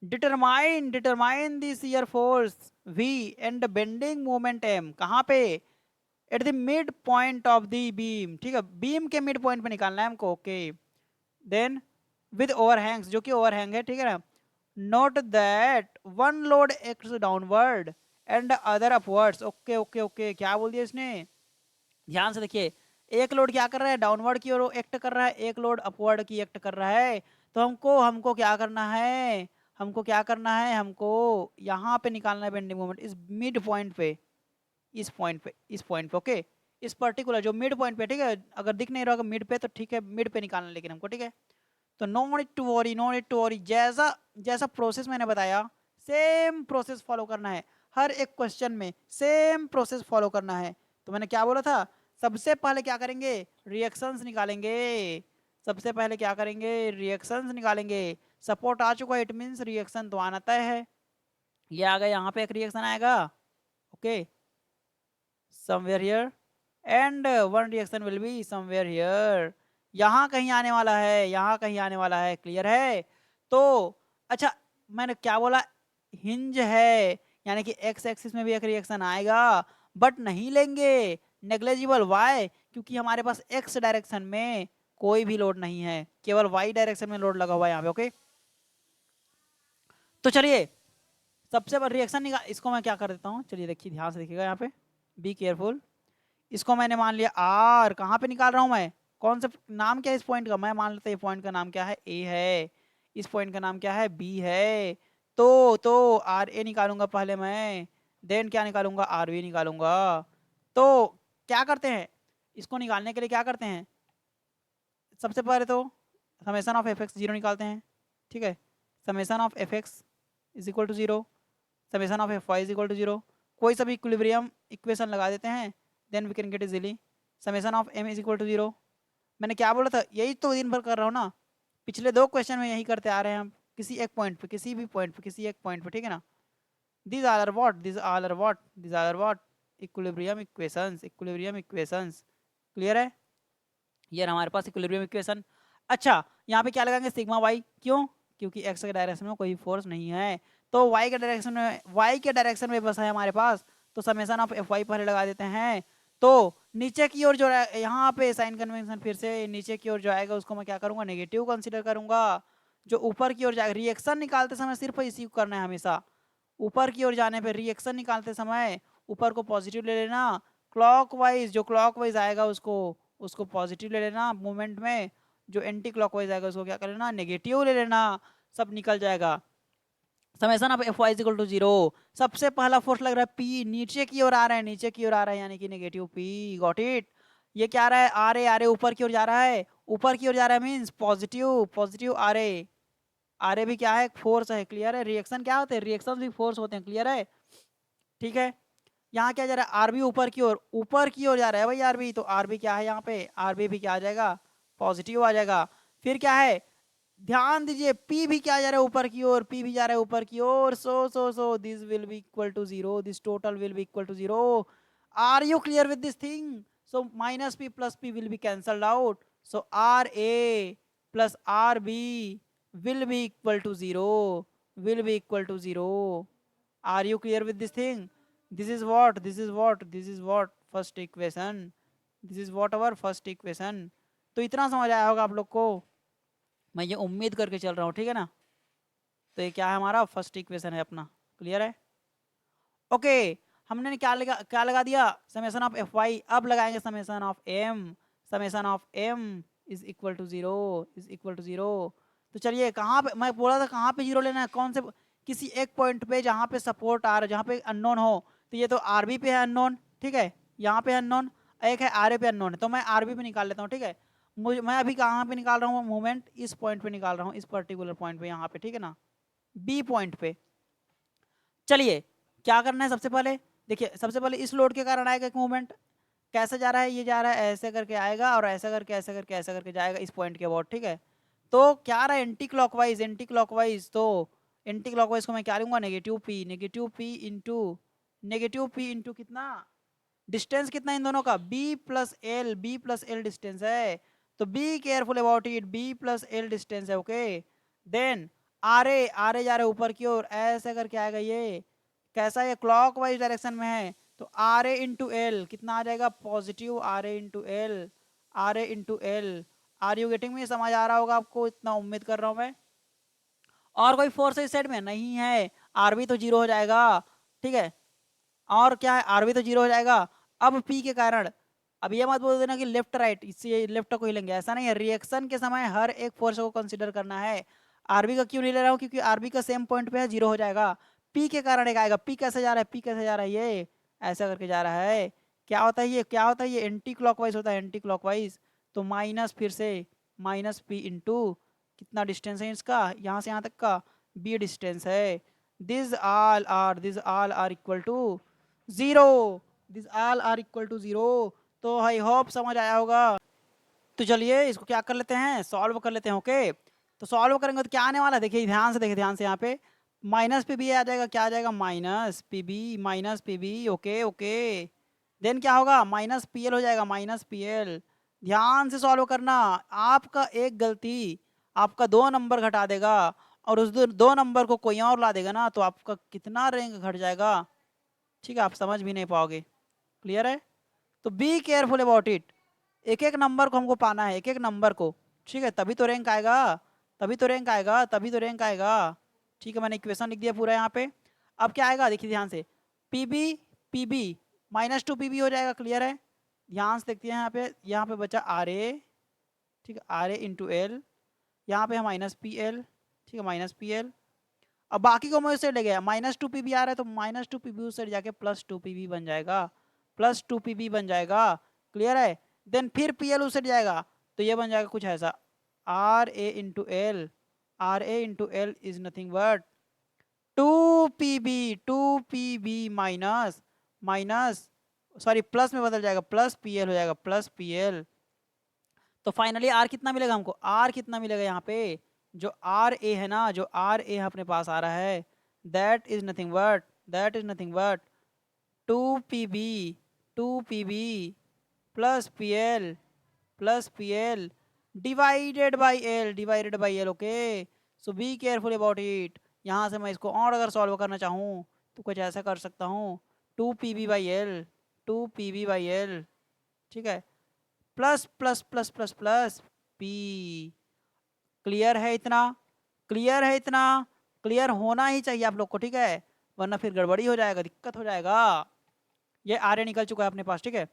Determine the shear force V and bending moment M, कहाँ पे, eight the mid point of the beam, ठीक है, बीम के मिड पॉइंट पे निकालना है हमको, ओके, देन विद ओवरहैंग्स, जो कि ओवरहैंग है, ठीक है ना, note that one load acts downward and other upwards, okay okay okay, क्या बोल दिया इसने, ध्यान से देखिए, एक लोड क्या कर रहा है, डाउनवर्ड की ओर एक्ट कर रहा है, एक लोड अपवर्ड की एक्ट कर रहा है, तो हमको हमको क्या करना है, हमको क्या करना है, हमको यहाँ पे निकालना है बेंडिंग मोमेंट, इस मिड पॉइंट पे, इस पॉइंट पे, इस पॉइंट पे, ओके, इस पर्टिकुलर जो मिड पॉइंट पे, ठीक है, अगर दिख नहीं रहा मिड पे तो ठीक है, मिड पे निकालना लेकिन हमको, ठीक है। तो no need to worry, no need to worry, जैसा जैसा प्रोसेस मैंने बताया सेम प्रोसेस फॉलो करना है, हर एक क्वेश्चन में सेम प्रोसेस फॉलो करना है। तो मैंने क्या बोला था, सबसे पहले क्या करेंगे, रिएक्शंस निकालेंगे, सबसे पहले क्या करेंगे, रिएक्शंस निकालेंगे, सपोर्ट आ चुका है, इट मीन्स रिएक्शन तो आना तय है, ये आ गया, यहाँ पे एक रिएक्शन आएगा, okay, somewhere here, and one reaction will be somewhere here, यहाँ कहीं आने वाला है, यहाँ कहीं आने वाला है, क्लियर है। तो अच्छा, मैंने क्या बोला, हिंज है, यानी कि एक्स एक्सिस में भी एक रिएक्शन आएगा, बट नहीं लेंगे, नेग्लेजिबल। वाई? क्योंकि हमारे पास एक्स डायरेक्शन में कोई भी लोड नहीं है, केवल वाई डायरेक्शन में लोड लगा हुआ है यहाँ पे। ओके, तो चलिए सबसे बड़ा रिएक्शन निकाल, इसको मैं क्या कर देता हूँ, चलिए देखिए ध्यान से देखिएगा यहाँ पे, बी केयरफुल। इसको मैंने मान लिया आर, कहाँ पे निकाल रहा हूँ मैं, कौन सा नाम क्या है इस पॉइंट का, मैं मान लेता हूँ पॉइंट का नाम क्या है, ए है, इस पॉइंट का नाम क्या है, बी है। तो आर ए निकालूंगा पहले मैं, देन क्या निकालूंगा, आर बी निकालूंगा। तो क्या करते हैं, इसको निकालने के लिए क्या करते हैं, सबसे पहले तो summation of F X zero निकालते हैं, ठीक है। Summation of F X is equal to zero, summation of F Y is equal to zero, कोई सा भी इक्विलिब्रियम इक्वेशन लगा देते हैं, then we can get easily summation of M is equal to zero. मैंने क्या बोला था, यही तो दिन भर कर रहा हूँ ना, पिछले दो क्वेश्चन में यही करते आ रहे हैं हम, किसी एक पॉइंट पे, किसी भी पॉइंट पे, किसी एक पॉइंट पे, ठीक है ना। This are what, this are what, this are what, equilibrium equations, equilibrium equations. Clear है, ये हमारे पास इक्विलिब्रियम इक्वेशन। अच्छा, यहाँ पे क्या लगाएंगे, सिग्मा वाई, क्यों, क्योंकि एक्स के डायरेक्शन में कोई फोर्स नहीं है, तो वाई के डायरेक्शन में, वाई के डायरेक्शन में बस है हमारे पास, तो समेसन ऑफ एफ वाई पहले लगा देते हैं। तो नीचे की ओर जो यहाँ पे साइन कन्वेंशन, फिर से नीचे की ओर जो आएगा उसको मैं क्या करूंगा, नेगेटिव कंसीडर करूंगा। जो ऊपर की ओर जाएगा, रिएक्शन निकालते समय सिर्फ इसी को करना है हमेशा, ऊपर की ओर जाने पे रिएक्शन निकालते समय ऊपर को पॉजिटिव ले लेना, क्लॉकवाइज जो क्लॉकवाइज आएगा उसको उसको पॉजिटिव ले लेना मूवमेंट में, जो एंटी क्लॉकवाइज आएगा उसको क्या कर लेना, नेगेटिव ले लेना, सब निकल जाएगा। Summation of F Y is equal to zero, सबसे पहला फोर्स लग रहा है पी, नीचे की ओर आ रहा है, नीचे की ओर आ रहा है, यानी कि नेगेटिव पी, गॉट इट। ये क्या आ रहा है, आर ए ऊपर की ओर जा रहा है, ऊपर की ओर जा रहा है मीन्स पॉजिटिव, पॉजिटिव आर ए भी क्या है, फोर्स है। क्लियर है, रिएक्शन क्या होते हैं, रिएक्शन भी फोर्स होते हैं। क्लियर है, ठीक है। यहाँ क्या जा रहा है, आरबी ऊपर की ओर, ऊपर की ओर जा रहा है भाई आरबी, तो आरबी क्या है यहाँ पे, आरबी भी क्या आ जाएगा, पॉजिटिव आ जाएगा। फिर क्या है, ध्यान दीजिए, पी भी क्या जा रहा है ऊपर की ओर, पी भी जा रहा है ऊपर की ओर, so this will be equal to zero, this total will be equal to zero. Are you clear with this thing, so minus P plus P will be cancelled out, so R A plus R B will be equal to zero, will be equal to zero. Are you clear with this thing, this is what, this is what, this is what first equation, this is what our first equation। तो इतना समझ आया होगा आप लोग को, मैं ये उम्मीद करके चल रहा हूँ, ठीक है ना। तो ये क्या है, हमारा फर्स्ट इक्वेशन है अपना। क्लियर है, ओके। हमने क्या लगा दिया, समेसन ऑफ एफ वाई, अब लगाएंगे summation of M, summation of M is equal to zero, is equal to zero. तो चलिए कहाँ पे, मैं बोला था कहाँ पे जीरो लेना है, कौन से, किसी एक पॉइंट पे जहाँ पे सपोर्ट आ रहा है, जहाँ पे अननोन हो। तो ये तो आरबी पे है अननोन, ठीक है, यहाँ पे अननोन, एक है आर ए पे अननोन है, तो मैं आरबी पे निकाल लेता हूँ, ठीक है। मुझे, मैं अभी कहाँ पे निकाल रहा हूँ मूवमेंट, इस पॉइंट पे निकाल रहा हूँ, इस पर्टिकुलर पॉइंट पे यहाँ पे, ठीक है ना, बी पॉइंट पे। चलिए क्या करना है, सबसे पहले देखिए, सबसे पहले इस लोड के कारण आएगा एक मूवमेंट, कैसे जा रहा है, ये जा रहा है ऐसे करके आएगा, और ऐसा करके ऐसा करके ऐसा करके जाएगा इस पॉइंट के अबाउट, ठीक है। तो क्या आ रहा है, एंटी क्लॉकवाइज, एंटी क्लॉकवाइज, तो एंटी क्लॉकवाइज को मैं क्या लूंगा, negative P, negative P into, negative P into कितना, डिस्टेंस कितना इन दोनों का, B plus L, B plus L distance है, तो be careful about it, B plus L distance है, okay. Then R A, R A जा रहा है ऊपर की ओर, ऐसे करके आएगा, ये कैसा, ये क्लॉकवाइज डायरेक्शन में है, तो आर ए इंटू एल कितना आ जाएगा, positive R A into L, R A into L. Are you getting me, समझ आ रहा होगा आपको, इतना उम्मीद कर रहा हूं मैं। और कोई फोर्स इस साइड में नहीं है, आरबी तो जीरो हो जाएगा, ठीक है। और क्या है, आरबी तो जीरो हो जाएगा। अब पी के कारण, अब ये मत बोल देना कि लेफ्ट राइट, इससे लेफ्ट को ही लेंगे, ऐसा नहीं है, रिएक्शन के समय हर एक फोर्स को कंसीडर करना है। आरबी का क्यों नहीं ले रहा हूँ, क्योंकि आरबी का सेम पॉइंट पे है, जीरो हो जाएगा। पी के कारण एक आएगा, पी कैसे जा रहा है, पी कैसे जा रहा है, ये ऐसा करके जा रहा है, क्या होता है ये, क्या होता है ये, एंटी क्लॉकवाइज होता है, एंटी क्लॉकवाइज। तो माइनस, फिर से माइनस पी इंटू, कितना डिस्टेंस है इसका, यहाँ से यहाँ तक का बी डिस्टेंस है, this all are equal to zero, this all are equal to zero. तो आई होप समझ आया होगा। तो चलिए इसको क्या कर लेते हैं, सॉल्व कर लेते हैं, ओके। तो सॉल्व करेंगे तो क्या आने वाला है, देखिए ध्यान से, देखिए ध्यान से, यहाँ पे माइनस पी बी आ जाएगा, क्या आ जाएगा, minus P B, minus P B, okay okay. Then क्या होगा, माइनस पी एल हो जाएगा, माइनस पी एल। ध्यान से सॉल्व करना, आपका एक गलती आपका दो नंबर घटा देगा, और उस दो नंबर को कोई और ला देगा ना, तो आपका कितना रैंक घट जाएगा, ठीक है, आप समझ भी नहीं पाओगे। क्लियर है? तो बी केयरफुल अबाउट इट, एक एक नंबर को हमको पाना है, एक एक नंबर को, ठीक है, तभी तो रैंक आएगा, तभी तो रैंक आएगा, तभी तो रैंक आएगा। ठीक है, मैंने इक्वेशन लिख दिया पूरा यहाँ पे। अब क्या आएगा देखिए ध्यान से, P B, P B -2 P B हो जाएगा। क्लियर है? ध्यान से देखते हैं यहाँ पे बचा आर ए, ठीक है, आर ए इंटू एल, यहाँ पे है -पी एल, ठीक है, -पी एल। अब बाकी को मैं उससे ले गया, -2 पी बी आ रहा है तो -2 पी बी उस साइड जाके +2 पी बी बन जाएगा, +2 पी बी बन जाएगा। क्लियर है? देन फिर पी एल उस साइड जाएगा तो ये बन जाएगा कुछ ऐसा, R A into L, R A into L is nothing but 2 P B minus minus sorry plus में बदल जाएगा, प्लस पी एल हो जाएगा, प्लस पी एल। तो फाइनली आर कितना मिलेगा हमको, आर कितना मिलेगा यहाँ पे, जो आर ए है ना, जो आर ए अपने पास आ रहा है, that is nothing but, that is nothing but 2 P B, 2 P B plus P L divided by L, divided by L. Okay, so be careful about it. यहाँ से मैं इसको और अगर सॉल्व करना चाहूँ तो कुछ ऐसा कर सकता हूँ, 2 P B by L, 2 P B by L, ठीक है, plus plus plus plus plus P. Clear है इतना? क्लियर है इतना? क्लियर होना ही चाहिए आप लोग को, ठीक है, वरना फिर गड़बड़ी हो जाएगा, दिक्कत हो जाएगा। ये आर ए निकल चुका है अपने पास, ठीक है।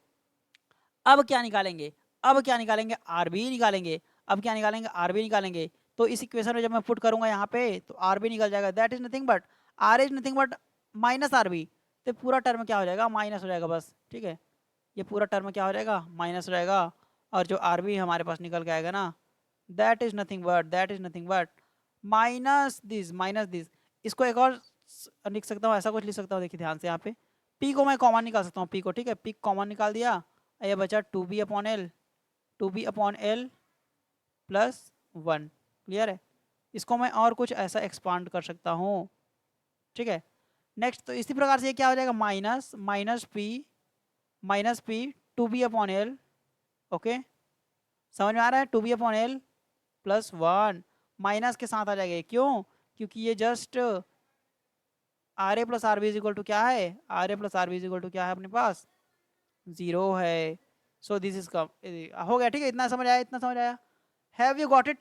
अब क्या निकालेंगे, अब क्या निकालेंगे, आर बी निकालेंगे। अब क्या निकालेंगे, आर बी निकालेंगे। तो इस इक्वेशन में जब मैं पुट करूंगा यहाँ पे तो आर बी निकल जाएगा, that is nothing but, R is nothing but minus R B. तो पूरा टर्म क्या हो जाएगा, माइनस हो जाएगा बस, ठीक है, ये पूरा टर्म क्या हो जाएगा, माइनस हो जाएगा। और जो आर बी हमारे पास निकल के आएगा ना, that is nothing but, that is nothing but minus this. इसको एक और लिख सकता हूँ, ऐसा कुछ लिख सकता हूँ, देखिए ध्यान से, यहाँ पे पी को मैं कॉमन निकाल सकता हूँ, पी को, ठीक है, पी कॉमन निकाल दिया, ये बचा 2b/l, 2b/l +1। क्लियर है? इसको मैं और कुछ ऐसा एक्सपांड कर सकता हूँ, ठीक है। नेक्स्ट तो इसी प्रकार से ये क्या हो जाएगा, माइनस पी 2b/l। ओके, समझ में आ रहा है, 2b/l +1 माइनस के साथ आ जाएगा, क्यों? क्योंकि ये just R A plus R B is equal to क्या है, R A plus R B is equal to क्या है अपने पास, 0 है। सो दिस इज कम, हो गया, ठीक है, इतना समझ आया, इतना समझ आया। Have you got it?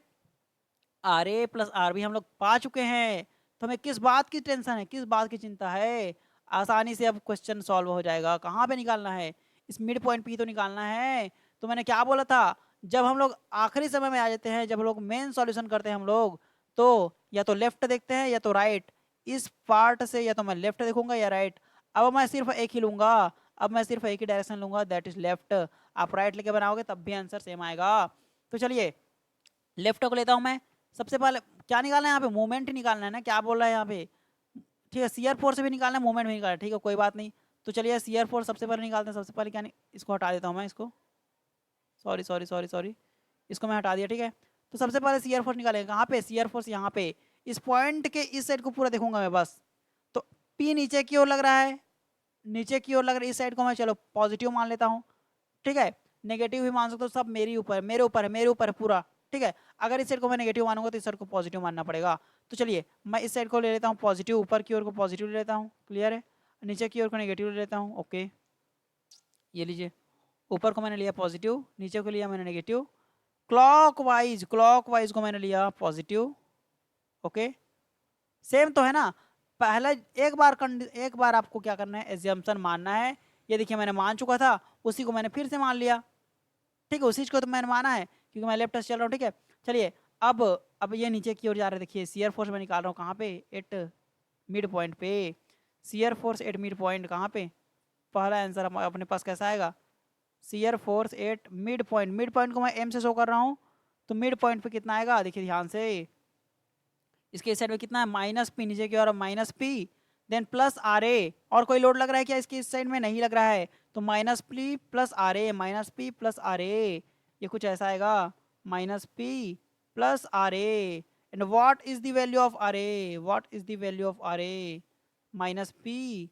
R A plus R B हम लोग पा चुके हैं, तो हमें किस बात की टेंशन है, किस बात की चिंता है? आसानी से अब क्वेश्चन सॉल्व हो जाएगा। कहाँ पे निकालना है, इस मिड पॉइंट पे तो निकालना है। तो मैंने क्या बोला था, जब हम लोग आखिरी समय में आ जाते हैं, जब हम लोग मेन सॉल्यूशन करते हैं हम लोग, तो या तो लेफ्ट देखते हैं या तो राइट। इस पार्ट से या तो मैं लेफ्ट देखूंगा या राइट। अब मैं सिर्फ एक ही लूंगा, अब मैं सिर्फ एक ही डायरेक्शन लूंगा, दैट इज लेफ्ट। आप राइट लेके बनाओगे तब भी आंसर सेम आएगा। तो चलिए लेफ्ट को लेता हूं मैं। सबसे पहले क्या निकालना है यहाँ पे, मूवमेंट निकालना है ना, क्या बोल रहा है यहाँ पे, ठीक है, सीआर फोर से भी निकालना है, मूवमेंट भी निकालना है, ठीक है, कोई बात नहीं। तो चलिए सीआर फोर सबसे पहले निकालते हैं। सबसे पहले क्या इसको हटा देता हूँ मैं, इसको, सॉरी सॉरी सॉरी सॉरी, इसको मैं हटा दिया, ठीक है। तो सबसे पहले सीआर फोर्स निकालेंगे, कहाँ पे, सीआर फोर्स यहाँ पे, इस पॉइंट के इस साइड को पूरा देखूंगा मैं बस। तो पी नीचे की ओर लग रहा है, नीचे की ओर लग रहा है, इस साइड को मैं चलो पॉजिटिव मान लेता हूँ, ठीक है, नेगेटिव भी मान सकते हो, सब मेरे ऊपर, मेरे ऊपर है, मेरे ऊपर है पूरा, ठीक है। अगर इस साइड को मैं नेगेटिव मानूंगा तो इस साइड को पॉजिटिव मानना पड़ेगा। तो चलिए मैं इस साइड को ले लेता हूँ पॉजिटिव, ऊपर की ओर को पॉजिटिव ले लेता हूँ, क्लियर है, नीचे की ओर को नेगेटिव ले लेता हूँ। ओके, ये लीजिए, ऊपर को मैंने लिया पॉजिटिव, नीचे को लिया मैंने नेगेटिव, क्लॉकवाइज को मैंने लिया पॉजिटिव। ओके, सेम तो है ना। पहले एक बार आपको क्या करना है, एज्जम्पशन मानना है। ये देखिए मैंने मान चुका था, उसी को मैंने फिर से मान लिया, ठीक है, उसी को तो मैंने माना है क्योंकि मैं लेफ्ट से चल रहा हूँ, ठीक है। चलिए अब ये नीचे की ओर जा रहे हैं, देखिए सीयर फोर्स मैं निकाल रहा हूँ कहाँ पे, एट मिड पॉइंट पे, shear force at mid point, कहाँ पे, पहला आंसर अपने पास कैसा आएगा, shear force at mid point. Mid point को मैं एम से शो कर रहा हूँ, तो मिड पॉइंट पे कितना आएगा, देखिए ध्यान से, इसके साइड में कितना है, -p, नीचे की ओर -p, then plus R A. और कोई लोड लग रहा है क्या इसके इस साइड में, नहीं लग रहा है, तो -p plus R A, -p plus R A, ये कुछ ऐसा आएगा, -p plus R A. And what is the value of R A, what is the value of R A, -p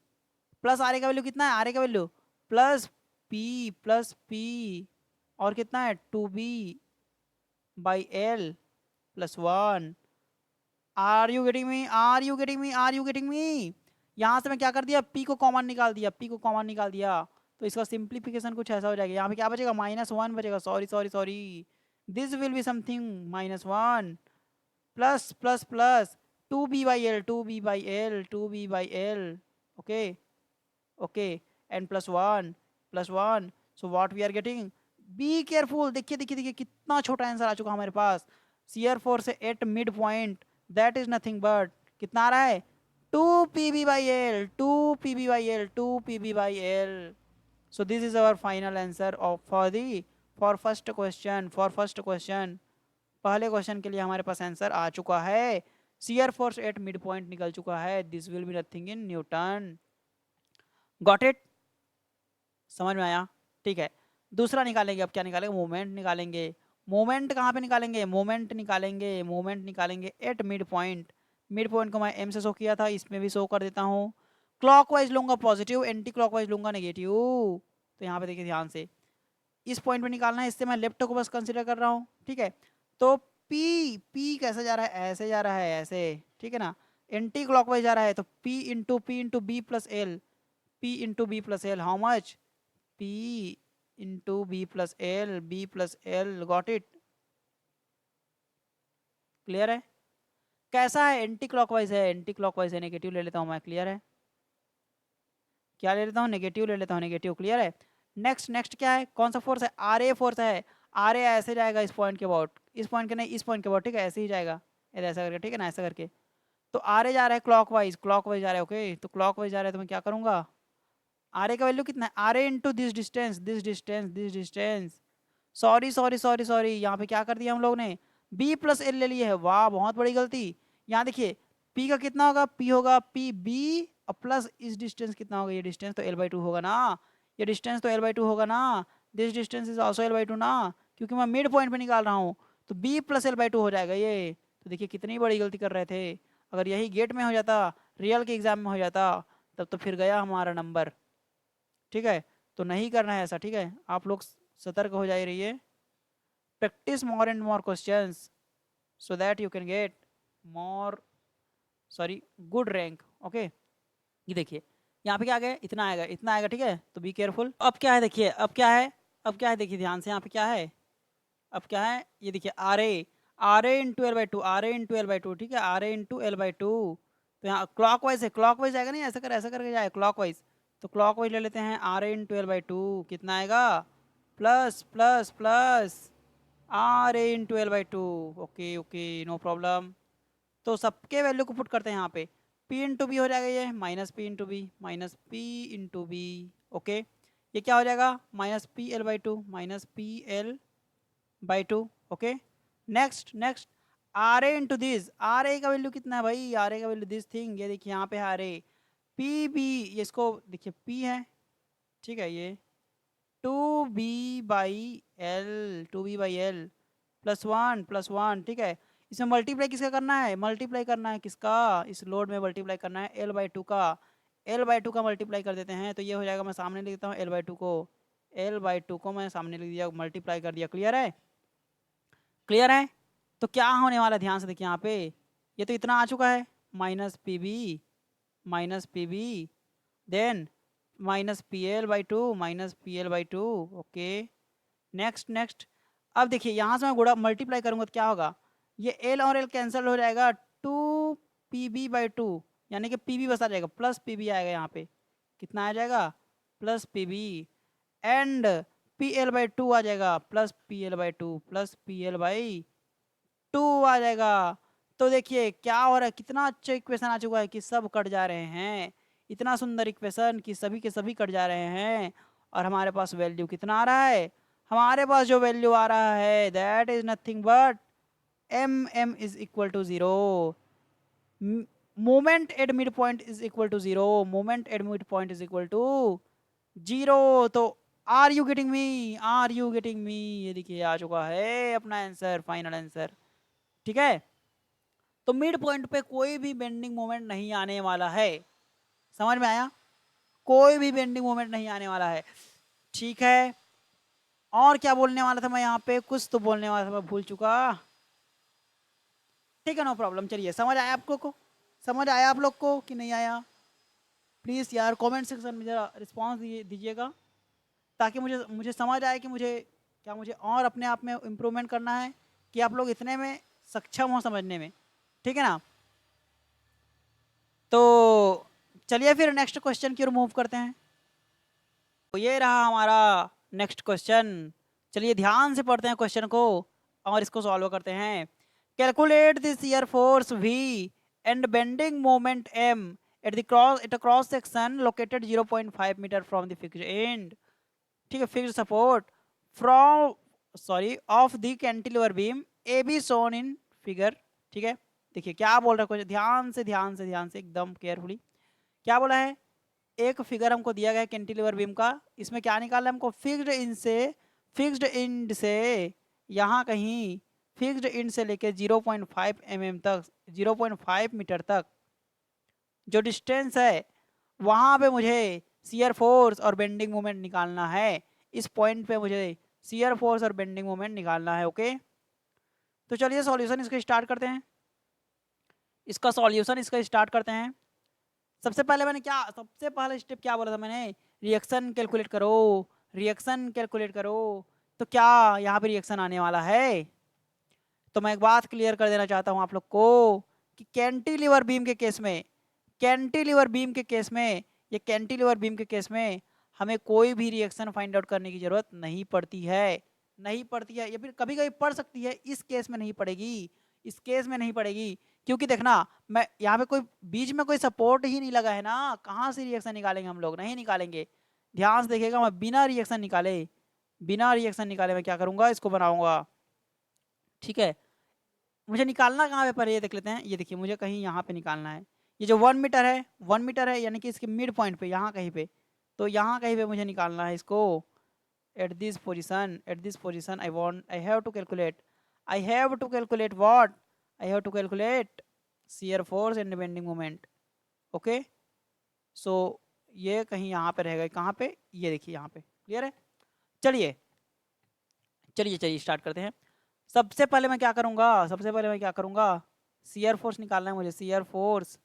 plus R A का value कितना है, R A का value plus P और कितना है 2b/l +1। Are you getting me, are you getting me, are you getting me? यहां से मैं क्या कर दिया, p को कॉमन निकाल दिया, p को कॉमन निकाल दिया, तो इसका सिंप्लीफिकेशन कुछ ऐसा हो जाएगा, यहाँ पे क्या बचेगा, -1 बचेगा, sorry sorry sorry, this will be something -1 plus plus plus 2b/l 2b/l 2b/l, okay okay, and +1 so what we are getting, be careful, देखिए देखिए देखिए कितना छोटा आंसर आ चुका हमारे पास, shear force at mid point, that is nothing but कितना आ रहा है, 2 pb/l 2 pb/l 2 pb/l। So this is our final answer of for first question. पहले क्वेश्चन के लिए हमारे पास आंसर आ चुका है, shear force at mid point निकल चुका है, this will be nothing in newton. Got it, समझ में आया, ठीक है। दूसरा निकालेंगे, अब क्या निकालेंगे, मोमेंट निकालेंगे। मोमेंट कहाँ पे निकालेंगे, मोमेंट निकालेंगे eight mid point. Mid point को मैं एम से शो किया था, इसमें भी शो कर देता हूँ। क्लॉकवाइज लूंगा पॉजिटिव, एंटी क्लॉकवाइज लूंगा नेगेटिव। तो यहाँ पे देखिए ध्यान से, इस पॉइंट पे निकालना है, इससे मैं लेफ्ट को बस कंसिडर कर रहा हूँ, ठीक है। तो पी कैसे जा रहा है, ऐसे जा रहा है, ऐसे, ठीक है ना, एंटी क्लॉकवाइज जा रहा है, तो P into B plus L, how much, P into B plus L, got it, clear है। कैसा है, एंटी क्लॉकवाइज है, नेगेटिव ले लेता हूँ मैं, क्लियर है, क्या ले लेता हूँ, नेगेटिव ले लेता हूँ, नेगेटिव, क्लियर है। नेक्स्ट नेक्स्ट क्या है, कौन सा फोर्स है, आर ए फोर्स है, आर ए ऐसे जाएगा इस पॉइंट के अबाउट, इस पॉइंट के नहीं, इस पॉइंट के अबाउट, ठीक है, ऐसे ही जाएगा, ऐसा करके, ठीक है ना, ऐसा करके। तो आर ए जा रहा है क्लॉकवाइज जा रहा है, ओके, तो क्लॉकवाइज जा रहा है, तो मैं क्या करूंगा, आर ए का वैल्यू कितना है, R A into this distance, sorry sorry sorry sorry, यहाँ पे क्या कर दिया हम लोग ने, बी प्लस एल ले लिए है, वाह बहुत बड़ी गलती। यहाँ देखिए पी का कितना होगा, पी होगा पी बी और प्लस इस डिस्टेंस कितना होगा, ये डिस्टेंस तो L/2 होगा ना, ये डिस्टेंस तो L/2 होगा ना, this distance is also L/2 ना, क्योंकि मैं मिड पॉइंट पे निकाल रहा हूँ, तो बी प्लस L/2 हो जाएगा ये। तो देखिए कितनी बड़ी गलती कर रहे थे, अगर यही गेट में हो जाता, रियल के एग्जाम में हो जाता, तब तो फिर गया हमारा नंबर, ठीक है। तो नहीं करना है ऐसा, ठीक है, आप लोग सतर्क हो जाए रहिए, practice more and more questions so that you can get more good rank, okay। ये देखिए यहाँ पे क्या आ गया, इतना आएगा, ठीक है, तो बी केयरफुल। अब क्या है देखिए, देखिए ध्यान से, यहाँ पे क्या है, अब क्या है, ये देखिए आर ए इंटू L/2, ठीक है, आर ए इंटू L/2, तो यहाँ क्लॉकवाइज है, क्लॉकवाइज आएगा नहीं, ऐसा करके जाए क्लॉकवाइज, तो क्लॉकवाइज ले लेते हैं, आर ए इंटू L/2 कितना आएगा, plus plus plus RA/L/2, okay okay, no problem. तो सबके वैल्यू को पुट करते हैं यहाँ पे, P इंटू बी हो जाएगा, ये -P इंटू बी, ओके, ये क्या हो जाएगा, -PL/2, okay. Next next, R A का वैल्यू कितना है भाई, आर ए का वैल्यू दिस थिंग, ये देखिए यहाँ पे आर ए, पी बी, ये इसको देखिए पी है, ठीक है, ये 2b/l +1, ठीक है। इसमें मल्टीप्लाई किसका करना है, किसका, इस लोड में मल्टीप्लाई करना है L/2 का, मल्टीप्लाई कर देते हैं, तो ये हो जाएगा, मैं सामने लिख देता हूँ L/2 को मैं सामने लिख दिया, मल्टीप्लाई कर दिया, क्लियर है। तो क्या होने वाला है, ध्यान से देखिए यहाँ पे, ये तो इतना आ चुका है, -PB, then -PL/2, okay. Next next, अब देखिए यहाँ से मैं गुणा मल्टीप्लाई करूंगा तो क्या होगा, ये L और L कैंसिल हो जाएगा, 2PB/2, यानी कि PB बस आ जाएगा, प्लस PB आएगा, यहाँ पे कितना आ जाएगा, प्लस PB, एंड PL/2 आ जाएगा, प्लस PL/2 आ जाएगा। तो देखिए क्या हो रहा है, कितना अच्छा इक्वेशन आ चुका है कि सब कट जा रहे हैं, इतना सुंदर इक्वेशन कि सभी के सभी कट जा रहे हैं, और हमारे पास वैल्यू कितना आ रहा है, हमारे पास जो वैल्यू आ रहा है that is nothing but m is equal to 0, moment at mid point is equal to 0, तो आर यू गेटिंग मी, ये देखिए आ चुका है अपना आंसर, फाइनल आंसर, ठीक है। तो मिड पॉइंट पे कोई भी बेंडिंग मोमेंट नहीं आने वाला है, समझ में आया, कोई भी बेंडिंग मोमेंट नहीं आने वाला है, ठीक है। और क्या बोलने वाला था मैं, यहाँ पे कुछ तो बोलने वाला था, मैं भूल चुका, ठीक है, नो प्रॉब्लम। चलिए, समझ आया आप लोग को कि नहीं आया, प्लीज़ यार कमेंट सेक्शन में जरा रिस्पॉन्स दीजिएगा। ताकि मुझे मुझे समझ आए कि मुझे और अपने आप में इम्प्रूवमेंट करना है, कि आप लोग इतने में सक्षम हो समझने में, ठीक है ना। तो चलिए फिर नेक्स्ट क्वेश्चन की ओर मूव करते हैं। तो ये रहा हमारा नेक्स्ट क्वेश्चन। चलिए ध्यान से पढ़ते हैं क्वेश्चन को और इसको सॉल्व करते हैं। Calculate this year force V and bending moment M at a cross section located 0.5 metre from the fixed end, ठीक है, fixed support from of the cantilever beam A B shown in figure, ठीक है। देखिए क्या बोल रहा है question, ध्यान से एकदम केयरफुली। क्या बोला है, एक फिगर हमको दिया गया है कैंटिलीवर बीम का, इसमें क्या निकालना है हमको, फिक्स्ड इंड से यहाँ कहीं फिक्स्ड इंड से लेके 0.5 mm तक, 0.5 मीटर तक जो डिस्टेंस है वहाँ पे मुझे शियर फोर्स और बेंडिंग मोमेंट निकालना है। इस पॉइंट पे मुझे शियर फोर्स और बेंडिंग मोमेंट निकालना है। ओके, तो चलिए सॉल्यूशन इसका स्टार्ट करते हैं। सबसे पहला स्टेप क्या बोला था मैंने, रिएक्शन कैलकुलेट करो, रिएक्शन कैलकुलेट करो। तो क्या यहाँ पे रिएक्शन आने वाला है, तो मैं एक बात क्लियर कर देना चाहता हूँ आप लोग को कि कैंटिलीवर बीम के केस में, कैंटिलीवर बीम के केस में, ये कैंटिलीवर बीम के केस में हमें कोई भी रिएक्शन फाइंड आउट करने की जरूरत नहीं पड़ती है, नहीं पड़ती है, या फिर कभी कभी पड़ सकती है, इस केस में नहीं पड़ेगी, इस केस में नहीं पड़ेगी। क्योंकि देखना, मैं यहाँ पे कोई बीच में कोई सपोर्ट ही नहीं लगा है ना, कहाँ से रिएक्शन निकालेंगे हम लोग, नहीं निकालेंगे। ध्यान से देखिएगा, मैं बिना रिएक्शन निकाले मैं क्या करूँगा, इसको बनाऊंगा, ठीक है। मुझे निकालना कहाँ पे, पर ये देख लेते हैं। ये देखिए मुझे कहीं यहाँ पे निकालना है, ये जो 1 मीटर है यानी कि इसके मिड पॉइंट पे, यहाँ कहीं पे, तो यहाँ कहीं पे मुझे निकालना है इसको। At this position I have to calculate what, I have to calculate shear force and bending moment. Okay, so ये कहीं यहाँ पे रहेगा, कहाँ पे, ये देखिए यहाँ पे, क्लियर है। चलिए स्टार्ट करते हैं। सबसे पहले मैं क्या करूँगा, शियर फोर्स निकालना है मुझे, शियर फोर्स,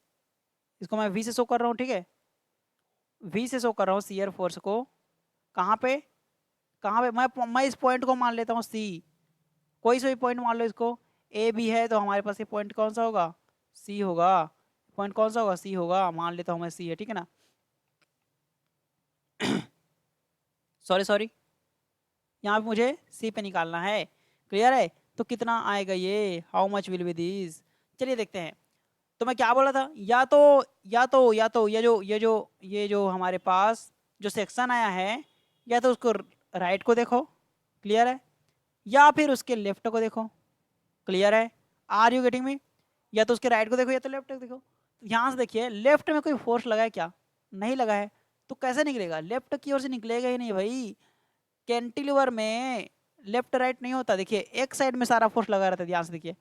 इसको मैं वी से शो कर रहा हूँ, ठीक है, वी से शो कर रहा हूँ शियर फोर्स को। कहाँ पे मैं इस पॉइंट को मान लेता हूँ सी, कोई सा भी पॉइंट मान लो इसको, ए बी है तो हमारे पास ये पॉइंट कौन सा होगा, सी होगा, पॉइंट कौन सा होगा, सी होगा, मान लेता हूँ मैं सी है, ठीक है ना। सॉरी यहाँ पे मुझे सी पे निकालना है, क्लियर है। तो कितना आएगा ये, how much will be this, चलिए देखते हैं। तो मैं क्या बोला था, ये जो हमारे पास जो सेक्शन आया है, या तो उसको राइट को देखो, क्लियर है, या फिर उसके लेफ्ट को देखो, क्लियर है, आर यू गेटिंग मी, या तो उसके राइट को देखो या तो लेफ्ट को देखो। तो यहाँ से देखिए लेफ्ट में कोई फोर्स लगा है क्या, नहीं लगा है, तो कैसे निकलेगा, लेफ्ट की ओर से निकलेगा ही नहीं भाई। कैंटिलीवर में लेफ्ट राइट नहीं होता, देखिए एक साइड में सारा फोर्स लगा रहता है, ध्यान से देखिए,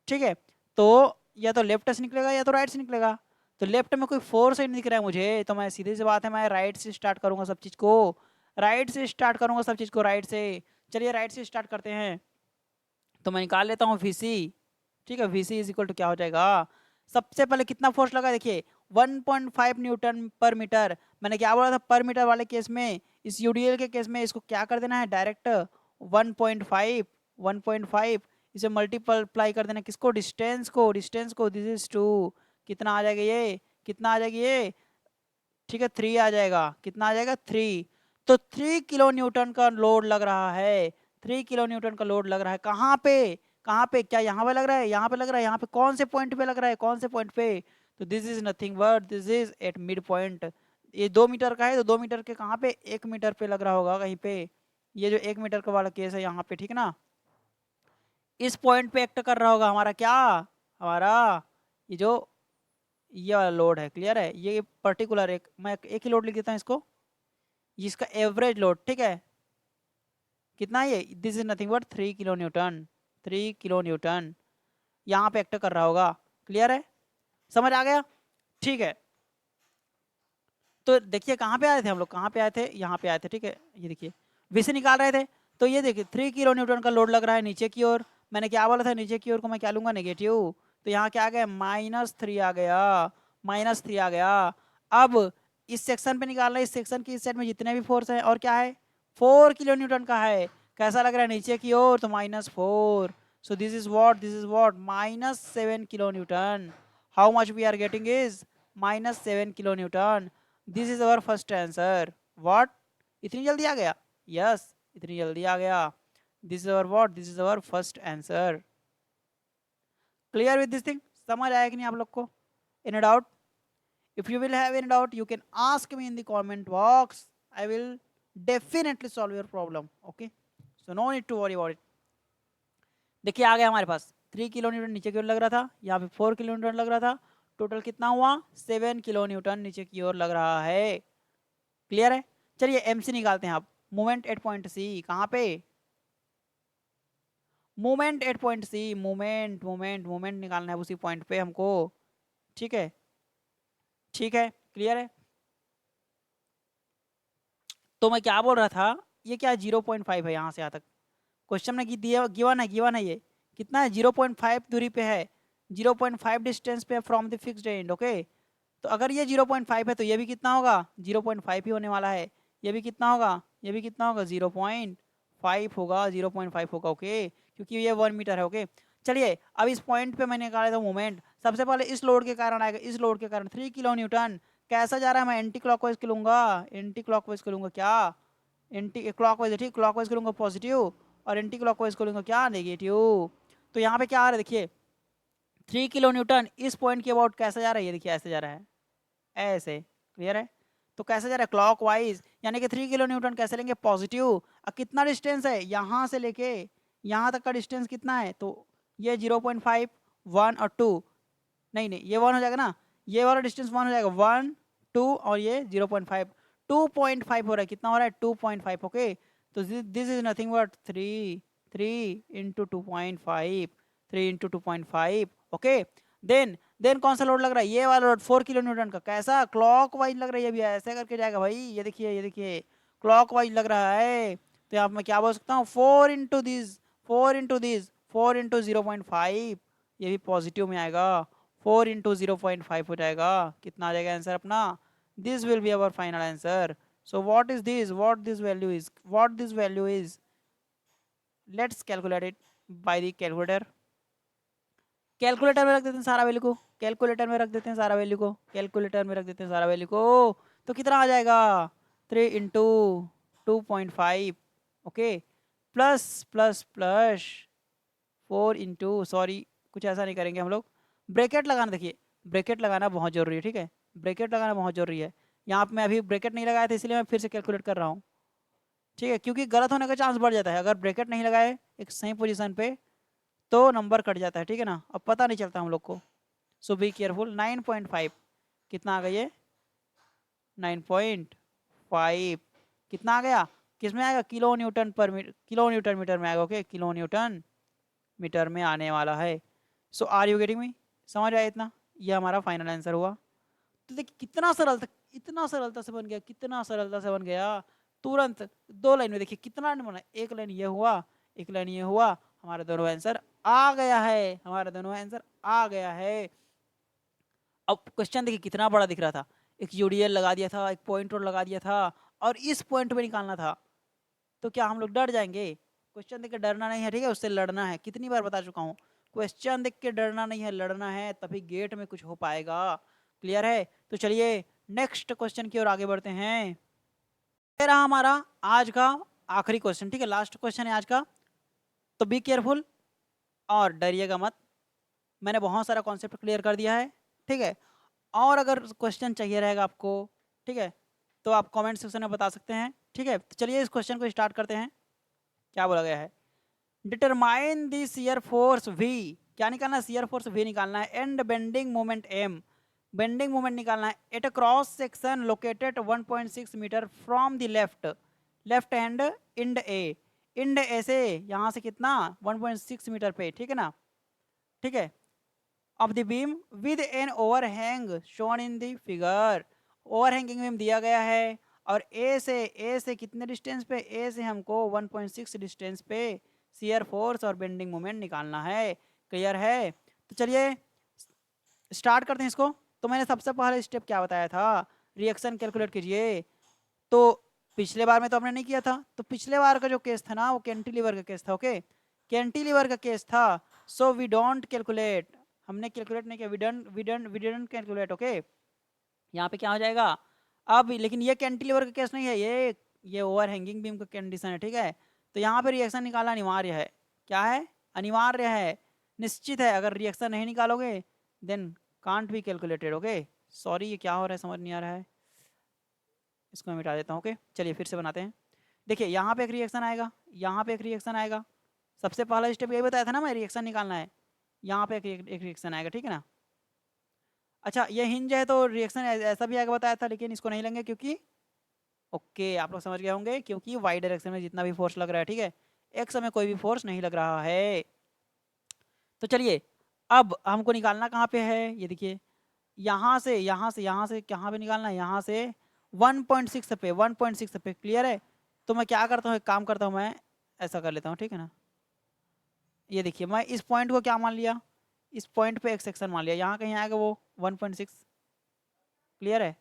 ठीक है। तो या तो लेफ्ट से निकलेगा या तो राइट से निकलेगा, तो लेफ्ट में कोई फोर्स ही नहीं दिख रहा है मुझे, तो मैं सीधी सी बात है, मैं राइट से स्टार्ट करूंगा सब चीज़ को, राइट से। चलिए राइट से स्टार्ट करते हैं। तो मैं निकाल लेता हूँ VC, ठीक है, VC इज इक्वल टू क्या हो जाएगा, सबसे पहले कितना फोर्स लगा, देखिए 1.5 न्यूटन पर मीटर। मैंने क्या बोला था, पर मीटर वाले केस में, इस यूडीएल के केस में इसको क्या कर देना है, डायरेक्ट 1.5 इसे मल्टीप्लाई कर देना, किसको, डिस्टेंस को, दिस इज 2, कितना आ जाएगा ये, ठीक है 3 आ जाएगा, कितना आ जाएगा 3। तो 3 किलो न्यूटन का लोड लग रहा है, 3 किलो न्यूटन का लोड लग रहा है, कहाँ पे, क्या यहाँ पे लग रहा है, यहाँ पे कौन से पॉइंट पे लग रहा है, तो this is nothing but this is eight mid point. ये 2 मीटर का है, तो 2 मीटर के कहाँ पे, 1 मीटर पे लग रहा होगा कहीं पे, ये जो 1 मीटर का वाला केस है यहाँ पे, ठीक है ना, इस पॉइंट पे एक्ट कर रहा होगा हमारा क्या, हमारा ये जो ये वाला लोड है, क्लियर है। ये पर्टिकुलर मैं एक ही लोड लिख देता हूँ इसको, इसका एवरेज लोड, ठीक है, कितना है ये, this is nothing but 3 kilo Newton यहाँ पे एक्ट कर रहा होगा, क्लियर है, समझ आ गया, ठीक है। तो देखिए कहाँ पे आए थे हम लोग, यहाँ पे आए थे, ठीक है। ये देखिए VC निकाल रहे थे, तो ये देखिए 3 किलो न्यूटन का लोड लग रहा है नीचे की ओर, मैंने क्या बोला था, नीचे की ओर को मैं क्या लूंगा, नेगेटिव, तो यहाँ क्या आ गया, -3 आ गया, अब इस सेक्शन पे निकालना है, इस सेक्शन की इस साइड में जितने भी फोर्स है, और क्या है, 4 किलो न्यूटन का है, कैसा लग रहा है नीचे की ओर, तो -4. So this is what -7 kilonewton. How much we are getting is -7 kilo Newton. This is our first answer. What, इतनी जल्दी आ गया? यस, इतनी जल्दी आ गया. This is our first answer. Clear with this thing? समझ आया कि नहीं आप लोग को? In doubt? If you will have any doubt, you can ask me in the comment box. I will definitely solve your problem. Okay? So no need to worry about it. देखिए आ गया हमारे पास 3 किलो न्यूटन नीचे की ओर लग रहा था, यहाँ पे 4 किलो न्यूटन लग रहा था. टोटल कितना हुआ? 7 किलो न्यूटन नीचे की ओर लग रहा है. क्लियर है? चलिए एमसी निकालते हैं आप. मोमेंट एट पॉइंट सी कहाँ पे? Moment at point C. Moment निकालना है उसी पॉइंट पे हमको. ठीक है, ठीक है, क्लियर है. तो मैं क्या बोल रहा था, ये क्या 0.5 है यहाँ से यहाँ तक. क्वेश्चन में दिया गिवन है ये कितना है? 0.5 दूरी पे है, 0.5 डिस्टेंस पे from the fixed and. Okay, तो अगर ये 0.5 है तो ये भी कितना होगा? 0.5 ही होने वाला है. ये भी कितना होगा? ये भी कितना होगा? 0.5 होगा, 0.5 होगा. ओके, क्योंकि ये 1 मीटर है. ओके, चलिए अब इस पॉइंट पे मैंने निकाला था मोमेंट. सबसे पहले इस लोड के कारण आएगा, इस लोड के कारण 3 किलो न्यूटन. कैसा जा रहा है? मैं एंटी क्लॉकवाइज के लूंगा, एंटी क्लॉकवाइज के लूंगा. क्या? एंटी क्लॉकवाइज, ठीक, क्लॉकवाइज के लूंगा पॉजिटिव, और एंटी क्लॉकवाइज को लूंगा क्या? नेगेटिव. तो यहाँ पे क्या आ रहा है देखिए, 3 किलो न्यूटन इस पॉइंट के अबाउट कैसा जा रहा है? ये देखिए ऐसे जा रहा है, ऐसे. क्लियर है? तो कैसे जा रहा है? क्लॉकवाइज. यानी कि 3 किलो न्यूटन कैसे लेंगे? पॉजिटिव. अब कितना डिस्टेंस है यहाँ से लेके यहाँ तक का डिस्टेंस कितना है? तो ये 0.5, 1 और 2. नहीं नहीं, ये 1 हो जाएगा ना, ये वाला डिस्टेंस 1 हो जाएगा, 1 2 और ये 0.5, 2.5 हो रहा है. कितना हो रहा है? 2.5. ओके, तो this is nothing but 3 into 2.5, 3 into 2.5. Okay, then कौन सा लोड लग रहा है? ये वाला लोड 4 किलो न्यूटन का. कैसा? क्लॉक वाइज लग रहा है. ये भी ऐसे करके जाएगा भाई. ये देखिए, ये देखिए, क्लॉक वाइज लग रहा है. तो यहाँ पे मैं क्या बोल सकता हूँ? 4 इंटू दिस, 4 इंटू 0.5. ये भी पॉजिटिव में आएगा. 4 इंटू 0.5 हो जाएगा. कितना आ जाएगा आंसर अपना? This will be our final answer. So what is this? What this value is? Let's calculate it by the calculator. Calculator में रख देते हैं सारा वैल्यू को, कैलकुलेटर में रख देते हैं सारा वैल्यू को, कैलकुलेटर में रख देते हैं सारा वैल्यू को. तो कितना आ जाएगा? 3 into 2.5. Okay, plus plus plus 4 into, sorry कुछ ऐसा नहीं करेंगे हम लोग, ब्रैकेट लगाना. देखिए ब्रैकेट लगाना बहुत जरूरी है. ठीक है, ब्रैकेट लगाना बहुत जरूरी है. यहाँ पे मैं अभी ब्रैकेट नहीं लगाया था, इसलिए मैं फिर से कैलकुलेट कर रहा हूँ. ठीक है, क्योंकि गलत होने का चांस बढ़ जाता है अगर ब्रैकेट नहीं लगाए एक सही पोजीशन पे, तो नंबर कट जाता है. ठीक है ना, अब पता नहीं चलता हम लोग को. सो बी केयरफुल. 9.5 कितना आ गया? ये 9.5 कितना आ गया? किस में आएगा? किलो न्यूटन पर मीटर, किलो न्यूटन मीटर में आएगा. ओके, किलो न्यूटन मीटर में आने वाला है. सो आर यू गेटिंग मी? समझ आया इतना? ये हमारा फाइनल आंसर हुआ. तो देखिए कितना सरल था, इतना सरलता से बन गया, कितना सरलता से बन गया. तुरंत 2 लाइन में देखिए कितना नहीं बना. एक लाइन ये हुआ, एक लाइन ये हुआ, हमारा दोनों आंसर आ गया है, हमारा दोनों आंसर आ गया है. अब क्वेश्चन देखिए कितना बड़ा दिख रहा था. एक यूडीएल लगा दिया था, एक पॉइंट और लगा दिया था, और इस पॉइंट पे निकालना था. तो क्या हम लोग डर जाएंगे? क्वेश्चन देख के डरना नहीं है. ठीक है, उससे लड़ना है. कितनी बार बता चुका हूँ, क्वेश्चन देख के डरना नहीं है, लड़ना है, तभी गेट में कुछ हो पाएगा. क्लियर है? तो चलिए नेक्स्ट क्वेश्चन की ओर आगे बढ़ते हैं. ये रहा हमारा आज का आखिरी क्वेश्चन. ठीक है, लास्ट क्वेश्चन है आज का. तो बी केयरफुल और डरिएगा मत. मैंने बहुत सारा कॉन्सेप्ट क्लियर कर दिया है. ठीक है, और अगर क्वेश्चन चाहिए रहेगा आपको, ठीक है, तो आप कमेंट सेक्शन में बता सकते हैं. ठीक है, तो चलिए इस क्वेश्चन को स्टार्ट करते हैं. क्या बोला गया है? Determine the shear force V. क्या निकालना है? शियर फोर्स V निकालना है. And bending moment M. Bending moment निकालना है at a cross section located 1.6 metre from the left hand end A. End A से यहाँ से कितना? 1.6 मीटर पे. ठीक है ना? ठीक है, of the beam with an overhang shown in the figure. Overhanging beam दिया गया है, और ए से कितने डिस्टेंस पे? ए से हमको 1.6 डिस्टेंस पे शियर फोर्स और बेंडिंग मोमेंट निकालना है. क्लियर है? तो चलिए स्टार्ट करते हैं इसको. तो मैंने सबसे पहले स्टेप क्या बताया था? रिएक्शन कैलकुलेट कीजिए. तो पिछले बार में तो हमने नहीं किया था, तो पिछले बार का जो केस था ना वो कैंटिलीवर का केस था। ओके, कैंटिलीवर का केस था, सो वी डोंट कैलकुलेट, हमने कैलकुलेट नहीं किया, वी डिडंट कैलकुलेट। ओके, यहाँ पे क्या हो जाएगा अब, लेकिन ये कैंटिलीवर का केस नहीं है, ये ओवर हैंगिंग बीम का कंडीशन है, ठीक है। तो यहाँ पे रिएक्शन निकालना अनिवार्य है। क्या है? अनिवार्य है, निश्चित है। अगर रिएक्शन नहीं निकालोगे then can't be calculated. Okay, sorry ये क्या हो रहा है समझ नहीं आ रहा है, इसको मैं मिटा देता हूँ। ओके, चलिए फिर से बनाते हैं। देखिए यहाँ पे एक रिएक्शन आएगा, यहाँ पे एक रिएक्शन आएगा। सबसे पहला स्टेप यही बताया था ना मैं, रिएक्शन निकालना है। यहाँ पे एक रिएक्शन आएगा, ठीक है ना। अच्छा ये हिंज है तो रिएक्शन ऐसा भी आएगा बताया था, लेकिन इसको नहीं लेंगे क्योंकि, ओके आप लोग समझ गए होंगे, क्योंकि वाई डायरेक्शन में जितना भी फोर्स लग रहा है, ठीक है, एक्स में कोई भी फोर्स नहीं लग रहा है। तो चलिए अब हमको निकालना कहाँ पे है, ये देखिए यहाँ से कहाँ पे निकालना है, यहाँ से 1.6 पे, 1.6 पे। क्लियर है? तो मैं क्या करता हूँ, एक काम करता हूँ, मैं ऐसा कर लेता हूँ, ठीक है ना। ये देखिए मैं इस पॉइंट को क्या मान लिया, इस पॉइंट पे एक सेक्शन मान लिया, यहाँ कहीं आएगा वो 1.6। क्लियर है?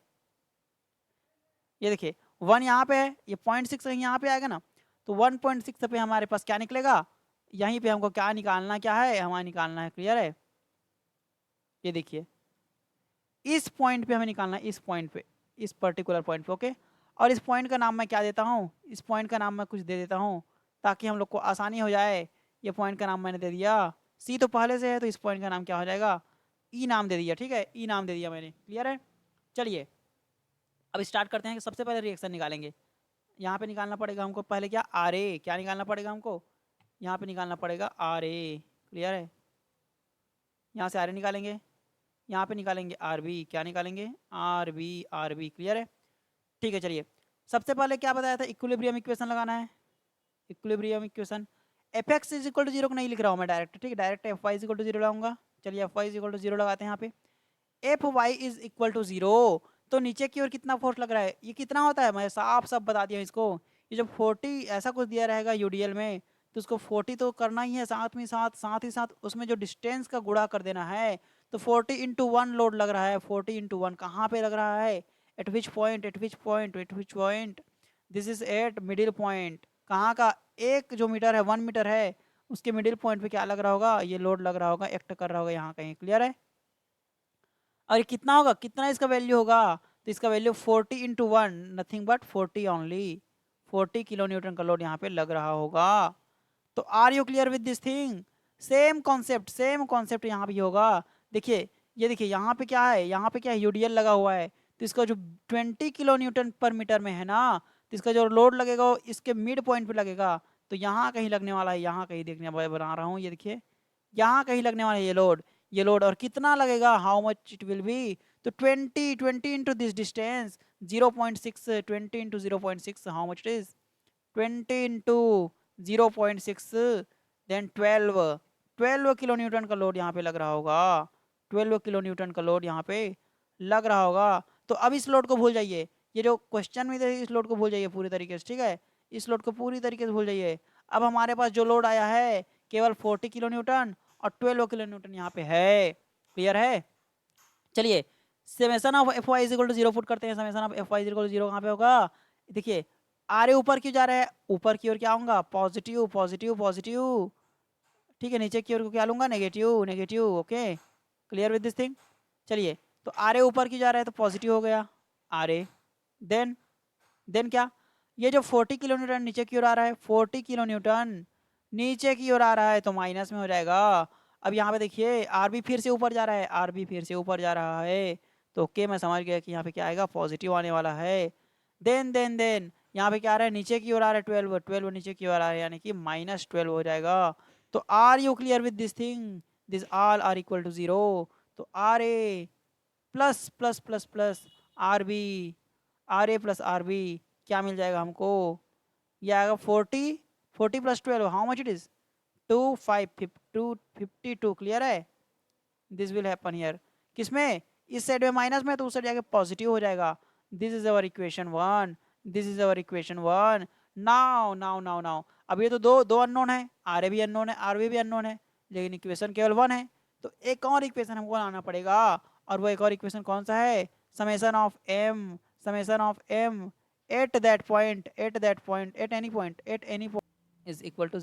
ये देखिए 1 यहाँ पे है, ये 0.6 यहाँ पे आएगा ना, तो 1.6 पे हमारे पास क्या निकलेगा, यहीं पे हमको क्या निकालना, क्या है हमारा निकालना है। क्लियर है? ये देखिए इस पॉइंट पे हमें निकालना है, इस पॉइंट पे, इस पर्टिकुलर पॉइंट पे। ओके, और इस पॉइंट का नाम मैं क्या देता हूँ, इस पॉइंट का नाम मैं कुछ दे देता हूँ ताकि हम लोग को आसानी हो जाए। ये पॉइंट का नाम मैंने दे दिया, सी तो पहले से है तो इस पॉइंट का नाम क्या हो जाएगा, ई नाम दे दिया। ठीक है, ई नाम दे दिया मैंने। क्लियर है? चलिए अब स्टार्ट करते हैं कि सबसे पहले रिएक्शन निकालेंगे। यहाँ पे निकालना पड़ेगा हमको पहले क्या, आर ए। क्या निकालना पड़ेगा हमको, यहाँ पे निकालना पड़ेगा आर ए। क्लियर है? यहाँ से आर ए निकालेंगे, यहाँ पे निकालेंगे आर बी। क्या निकालेंगे, R B, R B. Clear है? ठीक है, चलिए सबसे पहले क्या बताया था, इक्विलिब्रियम इक्वेशन लगाना है। Equilibrium equation F X is equal to zero को नहीं लिख रहा हूँ मैं डायरेक्ट, ठीक है, direct F Y is equal to zero लगाऊंगा। चलिए F Y is equal to zero लगाते हैं यहाँ पे। F Y is equal to zero, तो नीचे की ओर कितना फोर्स लग रहा है, ये कितना होता है, मैं साफ साफ बता दिया इसको। ये जब 40 ऐसा कुछ दिया रहेगा यूडीएल में, तो उसको 40 तो करना ही है, साथ में साथ ही साथ उसमें जो डिस्टेंस का गुणा कर देना है। तो 40 × 1 लोड लग रहा है, 40 × 1 कहाँ पे लग रहा है, eight which point, eight which point, eight which point, this is eight middle point. कहाँ का, एक जो मीटर है 1 मीटर है, उसके मिडिल पॉइंट पे क्या लग रहा होगा, ये लोड लग रहा होगा, एक्ट कर रहा होगा यहाँ कहीं। क्लियर है? और ये कितना होगा, कितना इसका वैल्यू होगा, तो इसका value 40 × 1, nothing but 40 only, 40 kilo newton का लोड यहाँ पे लग रहा होगा। तो are you clear with this thing? Same concept यहाँ भी होगा। देखिए ये देखिए यहाँ पे क्या है, यहाँ पे क्या है, यूडीएल लगा हुआ है, तो इसका जो 20 किलो न्यूटन पर मीटर में है ना, तो इसका जो लोड लगेगा वो इसके मिड पॉइंट पे लगेगा। तो यहाँ कहीं लगने वाला है, यहाँ कहीं देखने बना रहा हूँ, ये देखिए यहाँ कहीं लगने वाला है ये लोड। ये लोड और कितना लगेगा, how much it will be, तो 20 into this distance 0.6, 20 into 0.6 how much it is, 20 into 0.6 then 12 kilo newton का लोड यहाँ पे लग रहा होगा। 12 किलो न्यूटन का लोड यहाँ पे लग रहा होगा। तो अब इस लोड को भूल जाइए, ये जो क्वेश्चन में इस लोड को भूल जाइए पूरी तरीके से। ठीक है, इस लोड को पूरी तरीके से भूल जाइए। अब हमारे पास जो लोड आया है केवल 40 किलो न्यूटन और 12 किलो न्यूटन यहाँ पे है। क्लियर है? चलिए summation of F Y is equal to zero put करते हैं। Summation of F Y is equal to zero कहाँ पे होगा, देखिए आर ए ऊपर क्यों जा रहा है, ऊपर की ओर क्या होगा, पॉजिटिव पॉजिटिव पॉजिटिव। ठीक है, नीचे की ओर को क्या लूंगा, negative negative. Okay, clear with this thing? चलिए तो आर ए ऊपर की जा रहा है तो पॉजिटिव हो गया आर ए। देन क्या, ये जो 40 किलो न्यूटन नीचे की ओर आ रहा है, 40 किलो न्यूटन नीचे की ओर आ रहा है तो माइनस में हो जाएगा। अब यहाँ पे देखिए आर बी फिर से ऊपर जा रहा है, आर बी फिर से ऊपर जा रहा है, तो ओके मैं समझ गया कि यहाँ पे क्या आएगा, पॉजिटिव आने वाला है। देन यहाँ पे क्या आ रहा है, नीचे की ओर आ रहा है 12, 12 नीचे की ओर आ रहा है, यानी कि -12 हो जाएगा। तो are you clear with this thing, this all are equal to zero. तो R A plus plus plus plus R B, R A plus R B क्या मिल जाएगा हमको, ये आएगा 40 plus 12 how much it is 52। Clear है? This will happen here, किसमें, इस साइड में माइनस में, तो उस साइड जाके पॉजिटिव हो जाएगा। This is our equation 1, this is our equation 1। Now अब ये तो दो दो अननोन है, आर ए भी अननोन है, आर बी भी अननोन है, लेकिन इक्वेशन केवल 1 है। तो एक और इक्वेशन हमको लाना पड़ेगा, और वो एक और इक्वेशन कौन सा है, summation of M at that point, at any point, is equal to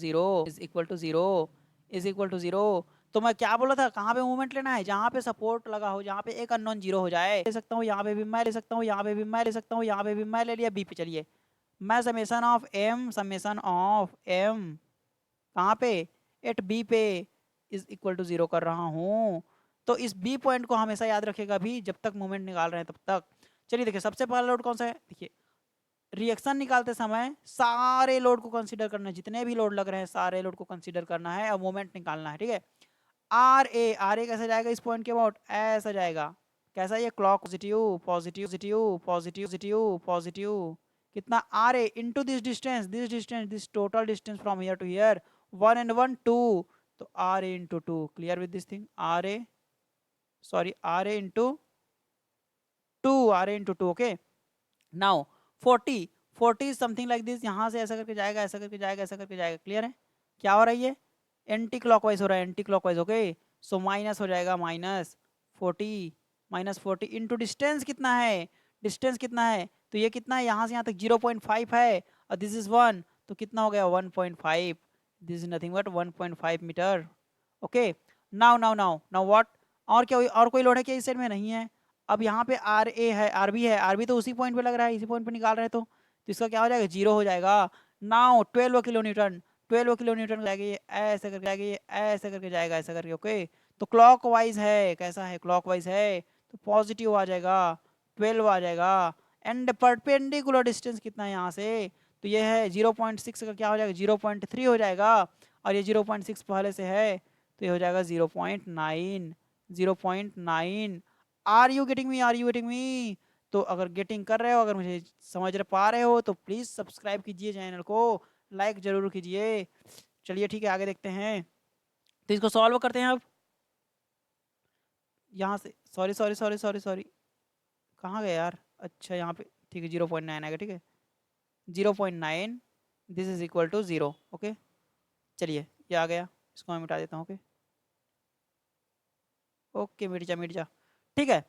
zero, तो मैं क्या बोला था, कहाँ पे मूवमेंट लेना है, जहाँ पे सपोर्ट लगा हो, जहाँ पे एक अननोन जीरो हो जाए। ले सकता हूँ यहाँ पे भी मैं ले सकता हूँ, यहाँ पे भी मैं ले सकता हूँ, यहाँ पे भी मैं ले लिया। बी पे चलिए, मैं समेसन ऑफ एम कहाँ पे, एट बी पे इज इक्वल टू जीरो कर रहा हूँ। तो इस बी पॉइंट को हमेशा याद रखेगा भी, जब तक मूवमेंट निकाल रहे हैं तब तक। चलिए देखिए, सबसे पहला लोड कौन सा है, देखिए रिएक्शन निकालते समय सारे लोड को कंसीडर करना है, जितने भी लोड लग रहे हैं सारे लोड को कंसीडर करना है और मोमेंट निकालना है, ठीक है। आर ए कैसे जाएगा इस पॉइंट के अबाउट, ऐसा जाएगा। कैसा, ये clock positive positive positive positive positive, कितना, R A into this total distance from here to here, 1 and 1 2, तो R A into 2, clear with this thing, R A into 2, okay. Now 40 is something like this, यहाँ से ऐसा करके जाएगा, ऐसा करके जाएगा, ऐसा करके जाएगा, क्लियर है। क्या हो रहा है, ये एंटी क्लॉकवाइज हो रहा है, anti clockwise, okay. So minus हो जाएगा, -40 इंटू डिस्टेंस कितना है, तो ये कितना है, यहाँ से यहाँ तक 0.5 है, और दिस इज 1, तो कितना हो गया 1.5, this is nothing but 1.5 metre, okay. Now what, और क्या, और कोई लोड है क्या इस साइड में, नहीं है। अब यहाँ पे आर ए है, आर बी तो उसी पॉइंट पे लग रहा है, इसी पॉइंट पे निकाल रहे हैं, तो इसका क्या हो जाएगा, जीरो हो जाएगा। नाउ 12 किलो न्यूटन जाएगा, ये ऐसे करके जाएगा, ये ऐसे करके जाएगा, ऐसा करके, ओके। तो क्लॉकवाइज है, कैसा है, क्लॉकवाइज है, तो पॉजिटिव आ जाएगा, 12 आ जाएगा। एंड परपेंडिकुलर डिस्टेंस कितना है यहाँ से, तो ये है 0.6 का क्या हो जाएगा, 0.3 हो जाएगा, और ये 0.6 पहले से है, तो ये हो जाएगा 0.9। आर यू गेटिंग मी, तो अगर गेटिंग कर रहे हो, अगर मुझे समझ पा रहे हो, तो प्लीज़ सब्सक्राइब कीजिए चैनल को, लाइक जरूर कीजिए। चलिए ठीक है, आगे देखते हैं, तो इसको सॉल्व करते हैं अब। यहाँ से सॉरी, कहाँ गए यार, अच्छा यहाँ पे, ठीक है 0.9 आएगा, ठीक है 0.9, this is equal to 0, okay. चलिए ये आ गया, इसको मैं मिटा देता हूँ, ओके ओके, मिट जा, ठीक है।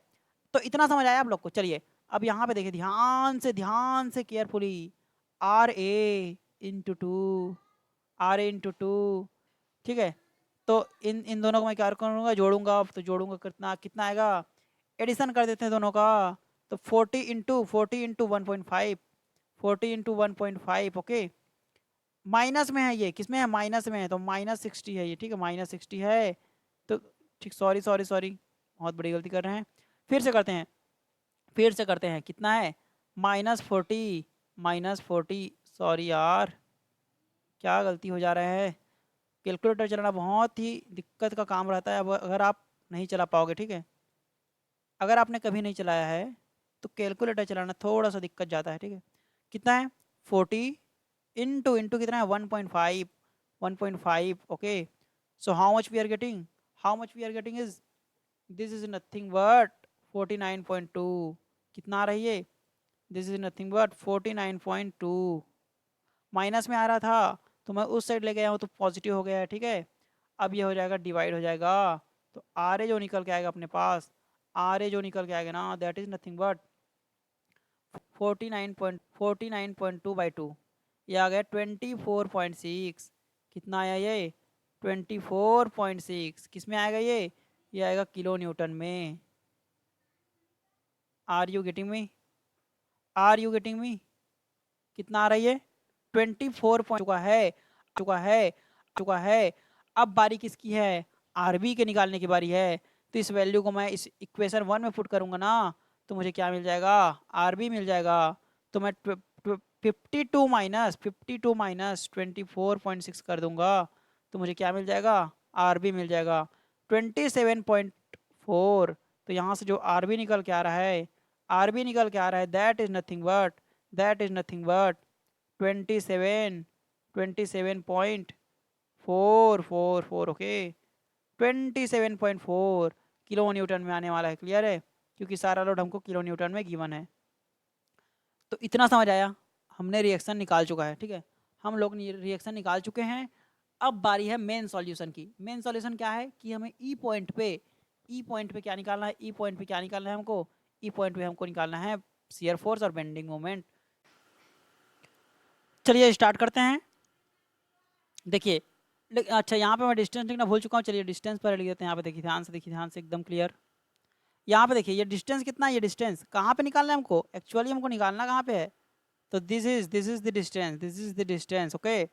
तो इतना समझ आया आप लोग को। चलिए अब यहाँ पे देखिए, ध्यान से carefully, R A into two, ठीक है। तो इन दोनों को मैं क्या करूँगा, जोड़ूंगा, तो जोड़ूंगा, कितना कितना आएगा, एडिशन कर देते हैं दोनों का, तो 40 इंटू 1.5, 40 इंटू 1.5, ओके। माइनस में है, ये किस में है, माइनस में है, तो -60 है ये, ठीक है -60 है, तो ठीक, सॉरी बहुत बड़ी गलती कर रहे हैं, फिर से करते हैं, कितना है, -40, सॉरी यार, क्या गलती हो जा रहा है। कैलकुलेटर चलाना बहुत ही दिक्कत का काम रहता है, अब अगर आप नहीं चला पाओगे, ठीक है, अगर आपने कभी नहीं चलाया है तो कैलकुलेटर चलाना थोड़ा सा दिक्कत जाता है, ठीक है। कितना है, 40 इंटू कितना है, 1.5, okay. So how much we are getting is, this is nothing but 49.2, कितना आ रही है, this is nothing but 49.2, minus में आ रहा था, तो मैं उस साइड ले गया हूँ, तो पॉजिटिव हो गया है, ठीक है। अब ये हो जाएगा, डिवाइड हो जाएगा, तो आर ए जो निकल के आएगा अपने पास, आर ए जो निकल के आएगा ना, दैट इज नथिंग बट 49.2/2, ये आ गया 24.6, कितना आया ये, 24.6, किस में आएगा ये आएगा किलो न्यूटन में। आर यू गेटिंग मी, कितना आ रही है, 24 पॉइंट चुका है। अब बारी किसकी है, आरबी के निकालने की बारी है, तो इस वैल्यू को मैं इस इक्वेशन 1 में पुट करूंगा ना, तो मुझे क्या मिल जाएगा, आरबी मिल जाएगा। तो मैं 52 माइनस 24.6 कर दूंगा, तो मुझे क्या मिल जाएगा, आरबी मिल जाएगा 27.4। तो यहाँ से जो आरबी निकल के आ रहा है, that is nothing but 27.444, okay, 27.4 kilo Newton में आने वाला है, क्लियर है, क्योंकि सारा लोड हमको किलो न्यूटन में गिवन है। तो इतना समझ आया, हमने रिएक्शन निकाल चुका है, ठीक है, हम लोग रिएक्शन निकाल चुके हैं। अब बारी है मेन सॉल्यूशन की। मेन सॉल्यूशन क्या है कि हमें ई पॉइंट पे क्या निकालना है, हमको ई पॉइंट पे हमको निकालना है शियर फोर्स और बेंडिंग मोमेंट। चलिए स्टार्ट करते हैं। देखिए अच्छा यहाँ पे मैं डिस्टेंस लिखना भूल चुका हूँ। चलिए डिस्टेंस पर लिख देते हैं। यहाँ पे देखिए ध्यान से एकदम क्लियर। यहाँ पे देखिए ये डिस्टेंस कितना है, ये डिस्टेंस कहाँ पे निकालना है हमको, एक्चुअली हमको निकालना कहाँ पे है, तो this is the distance, this is the distance. Okay,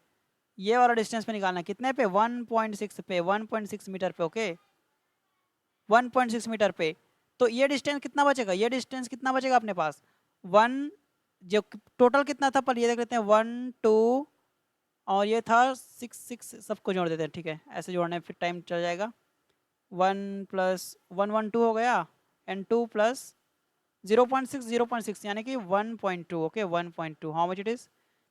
ये वाला डिस्टेंस पे निकालना है, कितने पे, 1.6 पे, 1.6 मीटर पे। ओके 1.6 मीटर पे। तो ये डिस्टेंस कितना बचेगा, ये डिस्टेंस कितना बचेगा अपने पास, वन, जो टोटल कितना था पर ये देख लेते हैं, 1 2 और ये था 6 सबको जोड़ देते हैं। ठीक है, ऐसे जोड़ने में फिर टाइम चल जाएगा। 1 + 1 1 2 हो गया, एंड 2 + 0.6 यानी कि 1.2। Okay 1.2, how much it is,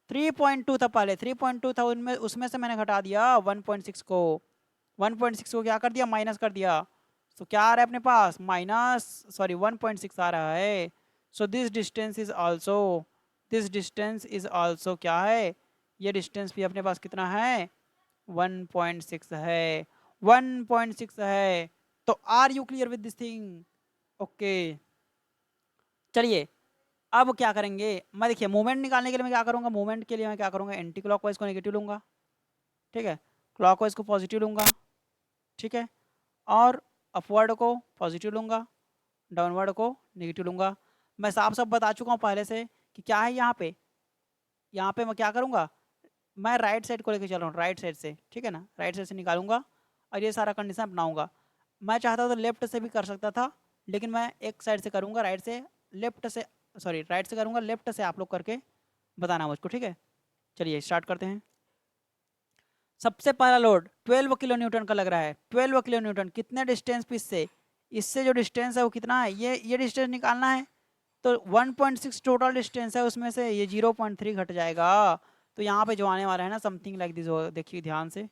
3.2 था पहले, 3.2 था, उनमें उसमें से मैंने घटा दिया 1.6 को, 1.6 को क्या कर दिया, माइनस कर दिया। तो क्या आ रहा है अपने पास, माइनस, सॉरी 1.6 आ रहा है। So this distance is also, this distance is also क्या है, ये डिस्टेंस भी अपने पास कितना है, 1.6 है, 1.6 है। तो are you clear with this thing. Okay चलिए अब क्या करेंगे, मैं देखिए मूवमेंट निकालने के लिए मैं क्या करूँगा, मूवमेंट के लिए मैं क्या करूँगा, एंटी क्लॉकवाइज को नेगेटिव लूँगा, ठीक है, क्लॉकवाइज को पॉजिटिव लूँगा, ठीक है, और अपवर्ड को पॉजिटिव लूँगा, डाउनवर्ड को नेगेटिव लूँगा। मैं साफ साफ बता चुका हूँ पहले से कि क्या है यहाँ पे, यहाँ पे मैं क्या करूँगा, मैं राइट साइड को लेकर चल रहा हूँ, राइट साइड से, ठीक है ना, राइट साइड से निकालूंगा और ये सारा कंडीशन अपनाऊंगा। मैं चाहता तो लेफ्ट से भी कर सकता था, लेकिन मैं एक साइड से करूँगा, राइट से, लेफ्ट से, सॉरी राइट से करूँगा, लेफ्ट से आप लोग करके बताना मुझको, ठीक है। चलिए स्टार्ट करते हैं। सबसे पहला लोड 12 किलो न्यूटन का लग रहा है, 12 किलो न्यूटन, कितने डिस्टेंस पे इससे, इससे जो डिस्टेंस है वो कितना है, ये डिस्टेंस निकालना है। तो 1.6 टोटल डिस्टेंस है, उसमें से ये 0.3 घट जाएगा। तो यहाँ पे जो आने वाला है ना, समथिंग लाइक दिस, देखिए ध्यान से,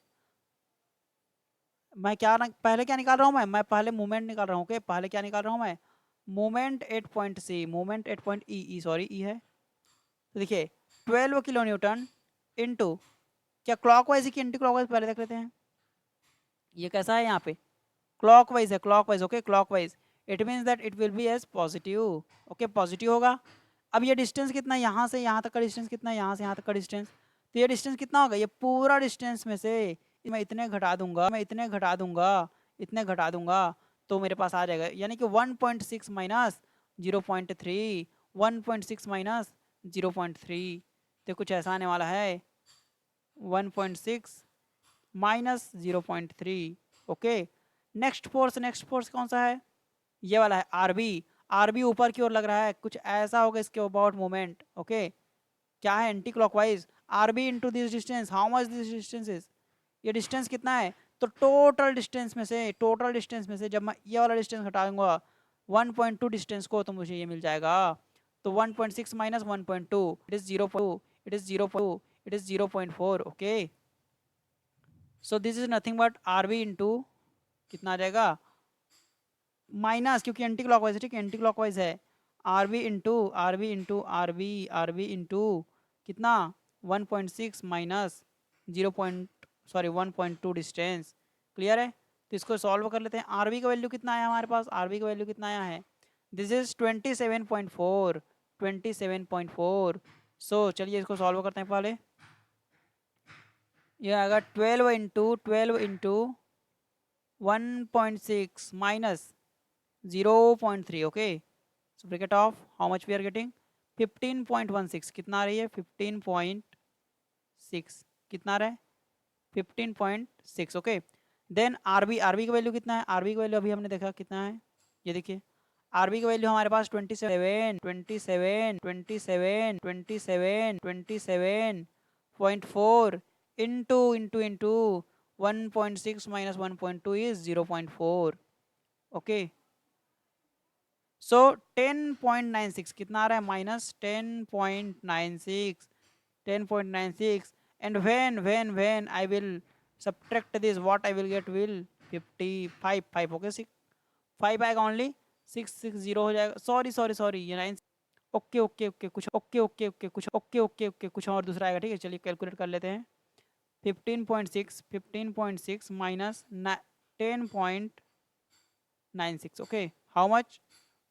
मैं क्या पहले क्या निकाल रहा हूँ, मैं पहले मूवमेंट निकाल रहा हूँ। ओके पहले क्या निकाल रहा हूँ मैं, moment at point C, moment at point E, sorry E है। तो देखिए 12 किलो न्यूटन इंटू, क्या क्लॉकवाइज की एंटी क्लॉकवाइज पहले देख लेते हैं, ये कैसा है यहाँ पे, क्लॉकवाइज है, clockwise. Okay clockwise, it means that it will be as positive. Okay positive होगा। अब ये डिस्टेंस कितना है, यहाँ से यहाँ तक का डिस्टेंस कितना है, यहाँ से यहाँ तक का डिस्टेंस, तो ये डिस्टेंस कितना होगा, ये पूरा डिस्टेंस में से मैं इतने घटा दूंगा, मैं इतने घटा दूंगा, इतने घटा दूंगा, तो मेरे पास आ जाएगा, यानी कि 1.6 माइनस 0.3, 1.6 माइनस 0.3, तो कुछ ऐसा आने वाला है, 1.6 माइनस 0.3। ओके नेक्स्ट फोर्स कौन सा है, ये वाला है आरबी, आरबी ऊपर की ओर लग रहा है, कुछ ऐसा होगा इसके अबाउट मोमेंट। ओके क्या है, anti clockwise, RB into this distance, how much this distance is, ये डिस्टेंस कितना है, तो टोटल डिस्टेंस में से, टोटल डिस्टेंस में से जब मैं ये वाला डिस्टेंस हटाऊंगा 1.2 डिस्टेंस को, तो मुझे ये मिल जाएगा। तो 1.6 minus 1.2, it is 0.2, it is 0.2, it is 0.4। Okay so this is nothing but RB into, कितना आ जाएगा, माइनस, क्योंकि एंटी क्लॉकवाइज है, ठीक है एंटी क्लॉकवाइज है, RB into RB into RB, RB into कितना, 1.6 माइनस 0 सॉरी 1.2 डिस्टेंस। क्लियर है, तो इसको सॉल्व कर लेते हैं। आरबी का वैल्यू कितना आया हमारे पास, आरबी का वैल्यू कितना आया है, दिस इज 27.4, 27.4। सो चलिए इसको सॉल्व करते हैं पहले। ये आएगा 12 into 1.6 minus 0.3। Okay so bracket of how much we are getting, 15.16, कितना आ रही है, 15.6, कितना आ रहा है, 15.6। ओके देन आरबी, आरबी का वैल्यू कितना है, आरबी का वैल्यू अभी हमने देखा कितना है, ये देखिए आरबी का वैल्यू हमारे पास 27.4 इंटू 1.6 माइनस 1.2 इज 0.4। ओके सो 10.96 कितना आ रहा है, minus 10.96, 10.96, and when I will subtract this, what I will get, will 55, 5। Okay 5 आएगा ओनली, 660 हो जाएगा, सॉरी ये 9। ओके कुछ और दूसरा आएगा, ठीक है चलिए कैलकुलेट कर लेते हैं। 15.6 माइनस 10.96, ओके हाउ मच,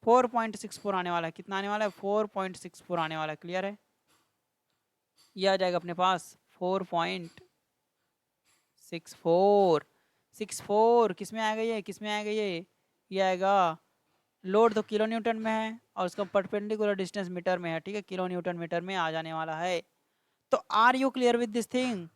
4.64 आने वाला है, कितना आने वाला है, 4.64 आने वाला है। क्लियर है, ये आ जाएगा अपने पास 4.64 किस में आएगा ये, किस में आएगा ये आएगा, लोड तो किलो न्यूटन में है और उसका परपेंडिकुलर डिस्टेंस मीटर में है, ठीक है, किलो न्यूटन मीटर में आ जाने वाला है। तो are you clear with this thing,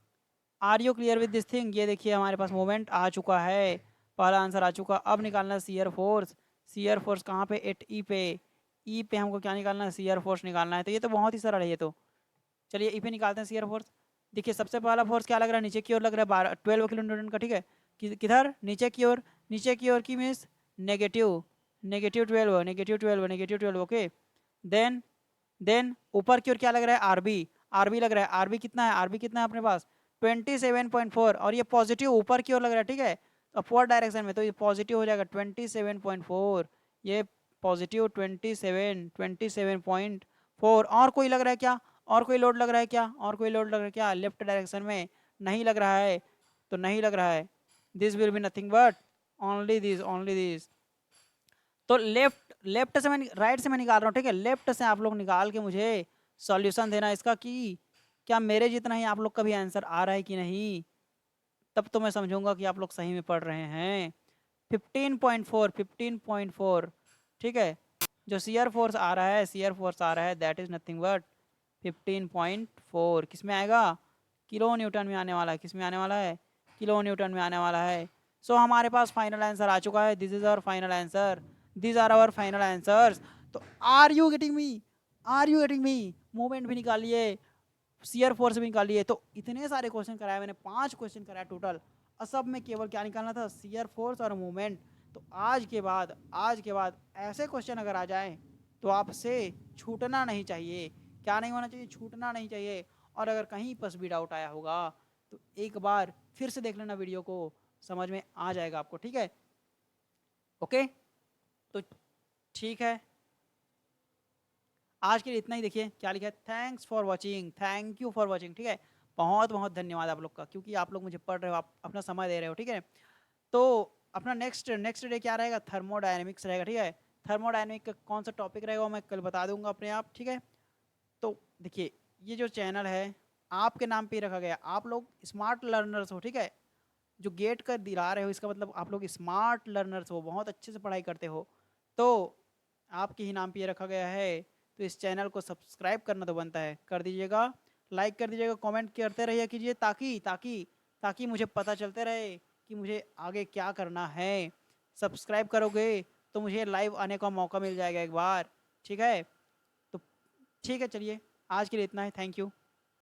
are you clear with this thing. ये देखिए हमारे पास मोमेंट आ चुका है, पहला आंसर आ चुका। अब निकालना है शियर फोर्स। शियर फोर्स कहाँ पे, एट ई पे, ई पे हमको क्या निकालना है, शियर फोर्स निकालना है। तो ये तो बहुत ही सरल है ये तो। चलिए ई पे निकालते हैं शियर फोर्स। देखिए सबसे पहला फोर्स क्या लग रहा है, नीचे की ओर लग रहा है 12 किलो न्यूटन का, ठीक है। किधर, नीचे की ओर, नीचे की ओर की मीन्स नेगेटिव, -12 ओके। देन ऊपर की ओर क्या लग रहा है, आरबी, आरबी लग रहा है। आरबी कितना है, आरबी कितना है अपने पास 27.4, और ये पॉजिटिव ऊपर की ओर लग रहा है, ठीक है, अपवर्ड डायरेक्शन में, तो ये पॉजिटिव हो जाएगा 27.4, ये पॉजिटिव 27.4। और कोई लग रहा है क्या, और कोई लोड लग रहा है क्या, और कोई लोड लग रहा है क्या, लेफ्ट डायरेक्शन में नहीं लग रहा है, तो नहीं लग रहा है। This will be nothing but only this, only this. तो लेफ्ट से मैं राइट से मैं निकाल रहा हूँ, ठीक है, लेफ्ट से आप लोग निकाल के मुझे सॉल्यूशन देना इसका कि क्या मेरे जितना ही आप लोग का भी आंसर आ रहा है कि नहीं, तब तो मैं समझूंगा कि आप लोग सही में पढ़ रहे हैं। 15.4, ठीक है, जो सीआर फोर्स आ रहा है, सीआर फोर्स आ रहा है दैट इज नथिंग बट 15.4 किस में आएगा, किलो न्यूटन में आने वाला है, किस में आने वाला है, किलो न्यूटन में आने वाला है। सो हमारे पास फाइनल आंसर आ चुका है, this is our final answer, this are our final answers. तो are you getting me, are you getting me, moment भी निकालिए, सीयर फोर्स भी निकालिए। तो इतने सारे क्वेश्चन कराए मैंने, 5 क्वेश्चन कराए टोटल, और सब में केवल क्या निकालना था, सीयर फोर्स और मूवमेंट। तो आज के बाद ऐसे क्वेश्चन अगर आ जाएं तो आपसे छूटना नहीं चाहिए, क्या नहीं होना चाहिए, छूटना नहीं चाहिए। और अगर कहीं पर भी डाउट आया होगा तो एक बार फिर से देख लेना वीडियो को, समझ में आ जाएगा आपको, ठीक है, ओके। तो ठीक है, आज के लिए इतना ही। देखिए क्या लिखा है, thanks for watching, thank you for watching, ठीक है, बहुत बहुत धन्यवाद आप लोग का, क्योंकि आप लोग मुझे पढ़ रहे हो, आप अपना समय दे रहे हो, ठीक है। तो अपना नेक्स्ट डे क्या रहेगा, थर्मोडायनेमिक्स रहेगा, ठीक है। थर्मोडायनेमिक का कौन सा टॉपिक रहेगा वो मैं कल बता दूंगा अपने आप, ठीक है। तो देखिए ये जो चैनल है आपके नाम पे ही रखा गया, आप लोग स्मार्ट लर्नर्स हो, ठीक है, जो गेट कर दिला रहे हो इसका मतलब आप लोग स्मार्ट लर्नर्स हो, बहुत अच्छे से पढ़ाई करते हो, तो आपके ही नाम पे ये रखा गया है। तो इस चैनल को सब्सक्राइब करना तो बनता है, कर दीजिएगा, लाइक कर दीजिएगा, कमेंट करते रहिए कीजिए, ताकि ताकि ताकि मुझे पता चलते रहे कि मुझे आगे क्या करना है। सब्सक्राइब करोगे तो मुझे लाइव आने का मौका मिल जाएगा एक बार, ठीक है। तो ठीक है, चलिए आज के लिए इतना ही, थैंक यू।